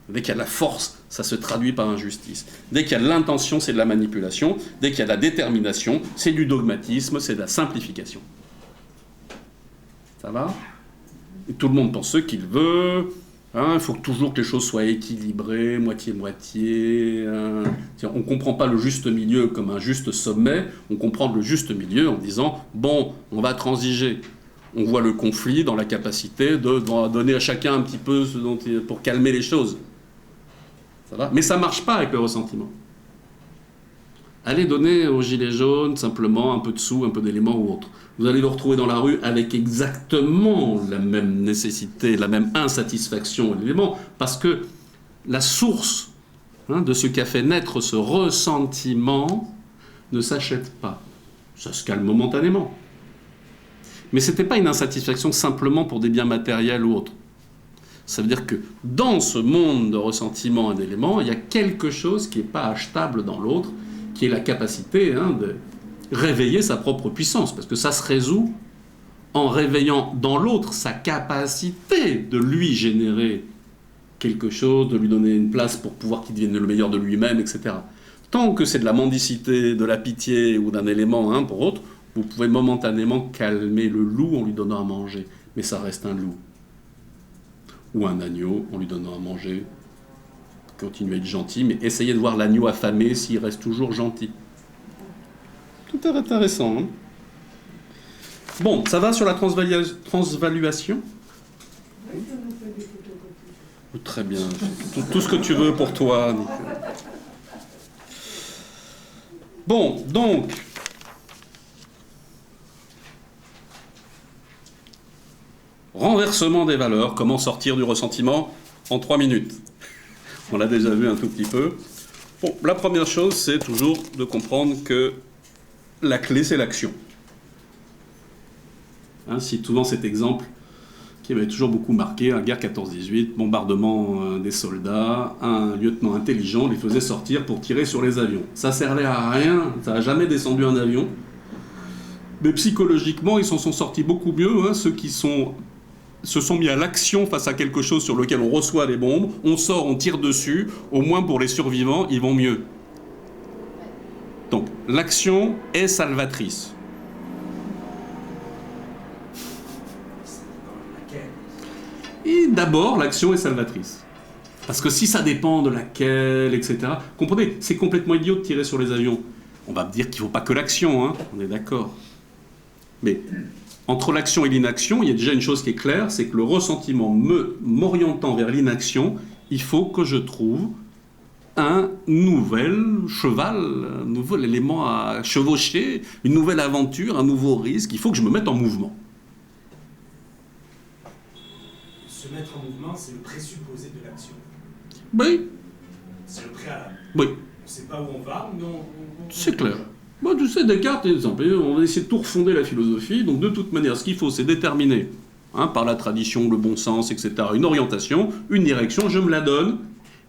Dès qu'il y a de la force, ça se traduit par injustice. Dès qu'il y a de l'intention, c'est de la manipulation. Dès qu'il y a de la détermination, c'est du dogmatisme, c'est de la simplification. Ça va? Et tout le monde pense ce qu'il veut. Il faut toujours que les choses soient équilibrées, moitié-moitié. On ne comprend pas le juste milieu comme un juste sommet, on comprend le juste milieu en disant « bon, on va transiger On voit le conflit dans la capacité de donner à chacun un petit peu ce dont pour calmer les choses. Ça va ? Mais ça ne marche pas avec le ressentiment. Allez donner aux gilets jaunes simplement un peu de sous, un peu d'éléments ou autre. Vous allez vous retrouver dans la rue avec exactement la même nécessité, la même insatisfaction et l'élément, parce que la source de ce qui a fait naître ce ressentiment ne s'achète pas. Ça se calme momentanément. Mais ce n'était pas une insatisfaction simplement pour des biens matériels ou autres. Ça veut dire que dans ce monde de ressentiment et d'éléments, il y a quelque chose qui n'est pas achetable dans l'autre, qui est la capacité de réveiller sa propre puissance. Parce que ça se résout en réveillant dans l'autre sa capacité de lui générer quelque chose, de lui donner une place pour pouvoir qu'il devienne le meilleur de lui-même, etc. Tant que c'est de la mendicité, de la pitié ou d'un élément pour autre, vous pouvez momentanément calmer le loup en lui donnant à manger. Mais ça reste un loup. Ou un agneau en lui donnant à manger. Continuez à être gentil, mais essayez de voir l'agneau affamé s'il reste toujours gentil. Tout est intéressant. Bon, ça va sur la transvaluation ? Oui, je nous fais des photocopies. Très bien. Tout ce que tu veux pour toi, Nicolas. Bon, donc... renversement des valeurs, comment sortir du ressentiment en 3 minutes. On l'a déjà vu un tout petit peu. Bon, la première chose, c'est toujours de comprendre que la clé, c'est l'action. Cite souvent cet exemple qui avait toujours beaucoup marqué, la guerre 14-18, bombardement des soldats, un lieutenant intelligent les faisait sortir pour tirer sur les avions. Ça servait à rien, ça n'a jamais descendu un avion. Mais psychologiquement, ils s'en sont sortis beaucoup mieux, ceux qui se sont mis à l'action face à quelque chose sur lequel on reçoit des bombes, on sort, on tire dessus, au moins pour les survivants, ils vont mieux. Donc, l'action est salvatrice. Et d'abord, l'action est salvatrice. Parce que si ça dépend de laquelle, etc., comprenez, c'est complètement idiot de tirer sur les avions. On va me dire qu'il ne faut pas que l'action, on est d'accord. Mais... entre l'action et l'inaction, il y a déjà une chose qui est claire, c'est que le ressentiment m'orientant vers l'inaction, il faut que je trouve un nouvel cheval, un nouvel élément à chevaucher, une nouvelle aventure, un nouveau risque. Il faut que je me mette en mouvement. Se mettre en mouvement, c'est le présupposé de l'action. Oui. C'est le préalable. Oui. On ne sait pas où on va, mais c'est clair. Bon, tu sais, Descartes, exemple, on va essayer de tout refonder la philosophie. Donc, de toute manière, ce qu'il faut, c'est déterminer, par la tradition, le bon sens, etc., une orientation, une direction, je me la donne,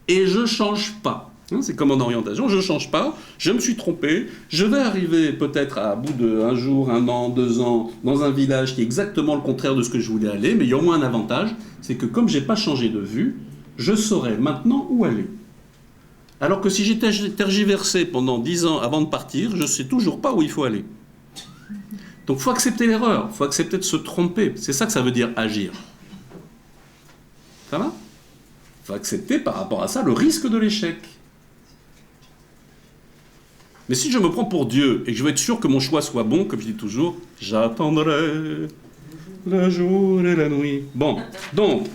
et je ne change pas. C'est comme en orientation, je ne change pas, je me suis trompé, je vais arriver peut-être à bout d'un jour, 1 an, 2 ans, dans un village qui est exactement le contraire de ce que je voulais aller, mais il y a au moins un avantage, c'est que comme je n'ai pas changé de vue, je saurai maintenant où aller. Alors que si j'étais tergiversé pendant 10 ans avant de partir, je ne sais toujours pas où il faut aller. Donc il faut accepter l'erreur, il faut accepter de se tromper. C'est ça que ça veut dire agir. Ça va ? Il faut accepter par rapport à ça le risque de l'échec. Mais si je me prends pour Dieu et que je veux être sûr que mon choix soit bon, comme je dis toujours, j'attendrai le jour et la nuit. Bon, donc...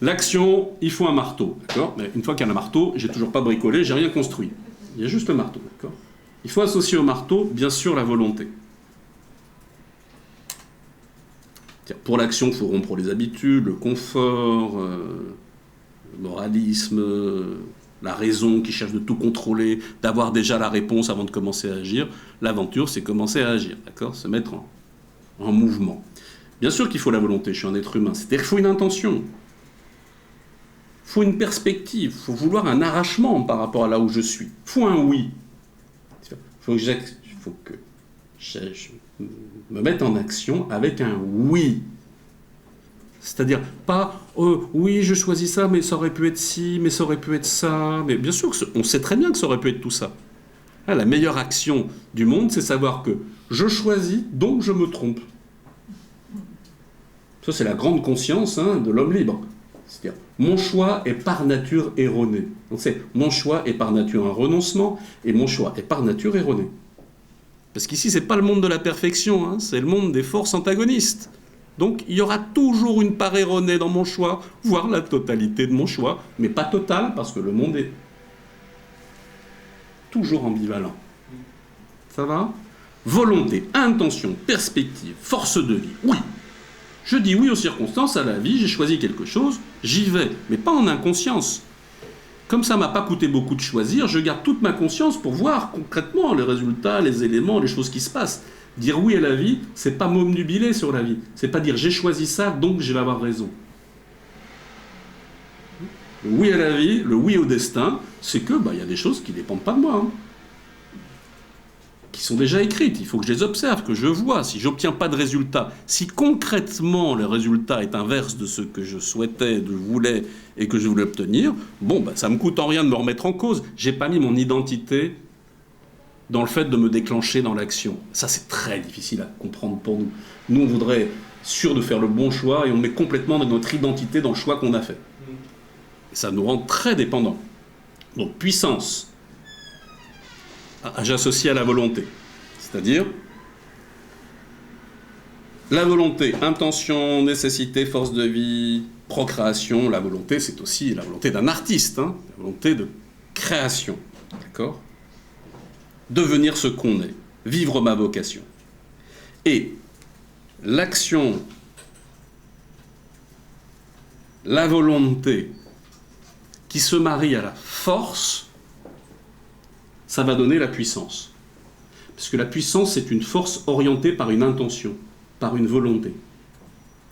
l'action, il faut un marteau, d'accord ? Mais une fois qu'il y a un marteau, j'ai toujours pas bricolé, j'ai rien construit. Il y a juste le marteau, d'accord ? Il faut associer au marteau, bien sûr, la volonté. Pour l'action, il faut rompre les habitudes, le confort, le moralisme, la raison qui cherche de tout contrôler, d'avoir déjà la réponse avant de commencer à agir. L'aventure, c'est commencer à agir, d'accord ? Se mettre en mouvement. Bien sûr qu'il faut la volonté, je suis un être humain. C'est-à-dire qu'il faut une intention. Il faut une perspective, il faut vouloir un arrachement par rapport à là où je suis. Il faut un oui. Il faut que je me mette en action avec un oui. C'est-à-dire pas oui, je choisis ça, mais ça aurait pu être ci, mais ça aurait pu être ça. Mais bien sûr, on sait très bien que ça aurait pu être tout ça. La meilleure action du monde, c'est savoir que je choisis, donc je me trompe. Ça, c'est la grande conscience de l'homme libre. C'est-à-dire, mon choix est par nature erroné. Donc c'est, mon choix est par nature un renoncement, et mon choix est par nature erroné. Parce qu'ici, c'est pas le monde de la perfection, hein, c'est le monde des forces antagonistes. Donc, il y aura toujours une part erronée dans mon choix, voire la totalité de mon choix, mais pas totale, parce que le monde est toujours ambivalent. Ça va ? Volonté, intention, perspective, force de vie. Oui. Je dis oui aux circonstances, à la vie, j'ai choisi quelque chose, j'y vais, mais pas en inconscience. Comme ça m'a pas coûté beaucoup de choisir, je garde toute ma conscience pour voir concrètement les résultats, les éléments, les choses qui se passent. Dire oui à la vie, c'est pas m'obnubiler sur la vie. C'est pas dire j'ai choisi ça, donc je vais avoir raison. Le oui à la vie, le oui au destin, c'est que y a des choses qui dépendent pas de moi, hein, qui sont déjà écrites. Il faut que je les observe, que je vois. Si j'obtiens pas de résultat, si concrètement le résultat est inverse de ce que je souhaitais, je voulais et que je voulais obtenir, ça me coûte en rien de me remettre en cause. J'ai pas mis mon identité dans le fait de me déclencher dans l'action. Ça, c'est très difficile à comprendre pour nous. Nous, on voudrait être sûr de faire le bon choix et on met complètement notre identité dans le choix qu'on a fait. Et ça nous rend très dépendants. Donc, puissance, j'associe à la volonté. C'est-à-dire, la volonté, intention, nécessité, force de vie, procréation. La volonté, c'est aussi la volonté d'un artiste, hein, la volonté de création. D'accord ? Devenir ce qu'on est, vivre ma vocation. Et l'action, la volonté qui se marie à la force, ça va donner la puissance. Parce que la puissance, c'est une force orientée par une intention, par une volonté.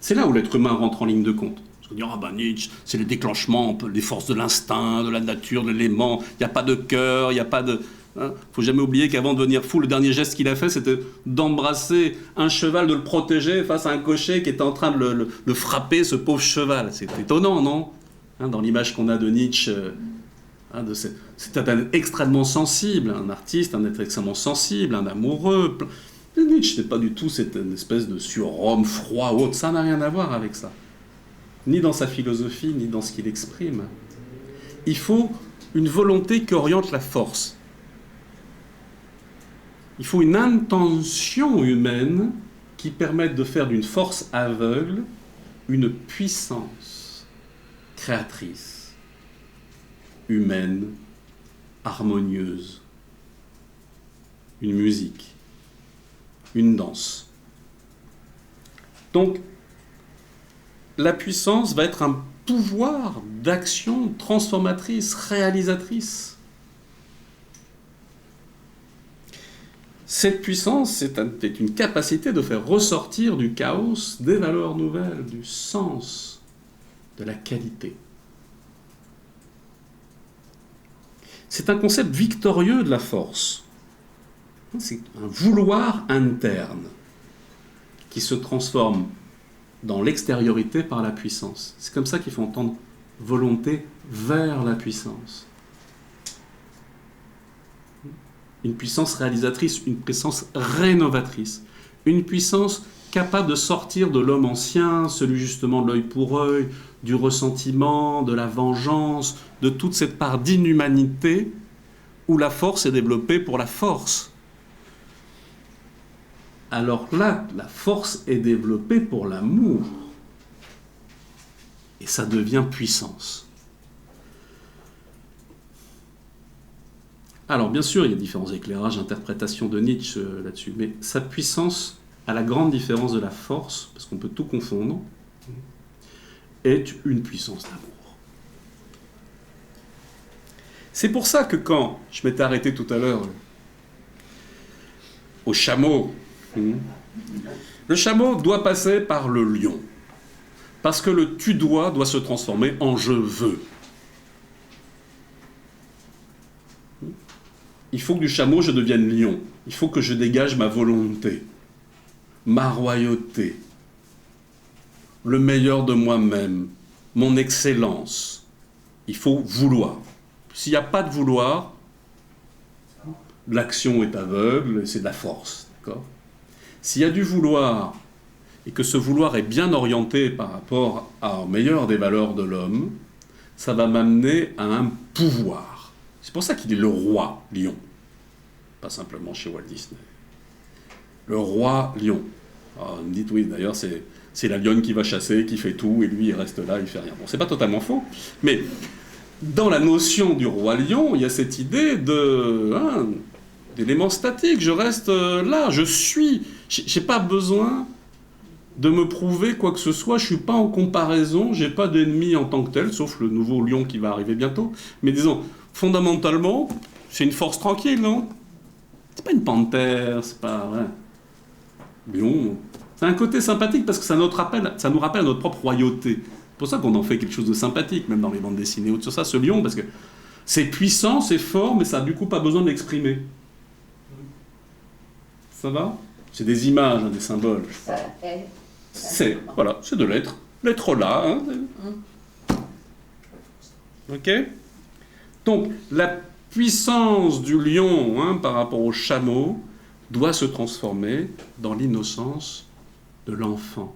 C'est là où l'être humain rentre en ligne de compte. Parce qu'on dit, Nietzsche, c'est le déclenchement des forces de l'instinct, de la nature, de l'élément, il n'y a pas de cœur, il n'y a pas de... Faut jamais oublier qu'avant de devenir fou, le dernier geste qu'il a fait, c'était d'embrasser un cheval, de le protéger face à un cocher qui était en train de le frapper, ce pauvre cheval. C'est étonnant, non ? Dans l'image qu'on a de Nietzsche, c'est un être extrêmement sensible, un artiste, un être extrêmement sensible, un amoureux. Nietzsche n'est pas du tout cette espèce de surhomme froid ou autre. Ça n'a rien à voir avec ça. Ni dans sa philosophie, ni dans ce qu'il exprime. Il faut une volonté qui oriente la force. Il faut une intention humaine qui permette de faire d'une force aveugle une puissance créatrice, humaine, harmonieuse, une musique, une danse. Donc, la puissance va être un pouvoir d'action transformatrice, réalisatrice. Cette puissance, c'est une capacité de faire ressortir du chaos des valeurs nouvelles, du sens, de la qualité. C'est un concept victorieux de la force. C'est un vouloir interne qui se transforme dans l'extériorité par la puissance. C'est comme ça qu'il faut entendre volonté vers la puissance. Une puissance réalisatrice, une puissance rénovatrice, une puissance capable de sortir de l'homme ancien, celui justement de l'œil pour œil, du ressentiment, de la vengeance, de toute cette part d'inhumanité où la force est développée pour la force. Alors là, la force est développée pour l'amour. Et ça devient puissance. Alors, bien sûr, il y a différents éclairages, interprétations de Nietzsche là-dessus, mais sa puissance, à la grande différence de la force, parce qu'on peut tout confondre, est une puissance d'amour. C'est pour ça que quand je m'étais arrêté tout à l'heure au chameau, le chameau doit passer par le lion, parce que le tu-dois doit se transformer en je veux. Il faut que du chameau, je devienne lion. Il faut que je dégage ma volonté, ma royauté, le meilleur de moi-même, mon excellence. Il faut vouloir. S'il n'y a pas de vouloir, l'action est aveugle, c'est de la force. D'accord ? S'il y a du vouloir, et que ce vouloir est bien orienté par rapport aux meilleures des valeurs de l'homme, ça va m'amener à un pouvoir. C'est pour ça qu'il est le roi lion, pas simplement chez Walt Disney. le roi lion. Alors, vous me dites, oui, d'ailleurs, c'est la lionne qui va chasser, qui fait tout, et lui, il reste là, il fait rien. Bon, c'est pas totalement faux, mais dans la notion du roi lion, il y a cette idée d'élément statique. Je reste là, je suis. J'ai pas besoin de me prouver quoi que ce soit, je suis pas en comparaison, j'ai pas d'ennemi en tant que tel, sauf le nouveau lion qui va arriver bientôt. Mais disons, fondamentalement, c'est une force tranquille, non? C'est pas une panthère, c'est pas... Ouais. Lion, c'est un côté sympathique parce que ça nous rappelle notre propre royauté. C'est pour ça qu'on en fait quelque chose de sympathique, même dans les bandes dessinées ou tout ça, ce lion, parce que c'est puissant, c'est fort, mais ça n'a du coup pas besoin de l'exprimer. Ça va? C'est des images, des symboles. Ça est. C'est, voilà, c'est de l'être. L'être là. Hein. Ok? Donc, la puissance du lion par rapport au chameau doit se transformer dans l'innocence de l'enfant.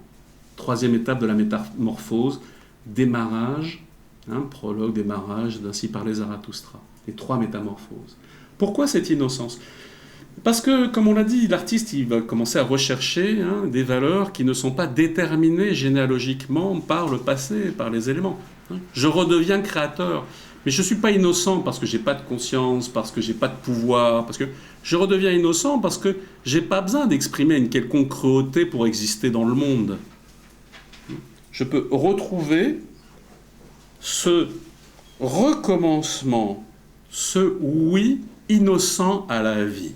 Troisième étape de la métamorphose, démarrage, prologue, démarrage, d'Ainsi parlait Zarathustra. Les 3 métamorphoses. Pourquoi cette innocence? Parce que, comme on l'a dit, l'artiste il va commencer à rechercher des valeurs qui ne sont pas déterminées généalogiquement par le passé, par les éléments. Je redeviens créateur, mais je ne suis pas innocent parce que je n'ai pas de conscience, parce que je n'ai pas de pouvoir, parce que je redeviens innocent parce que je n'ai pas besoin d'exprimer une quelconque cruauté pour exister dans le monde. Je peux retrouver ce recommencement, ce oui innocent à la vie.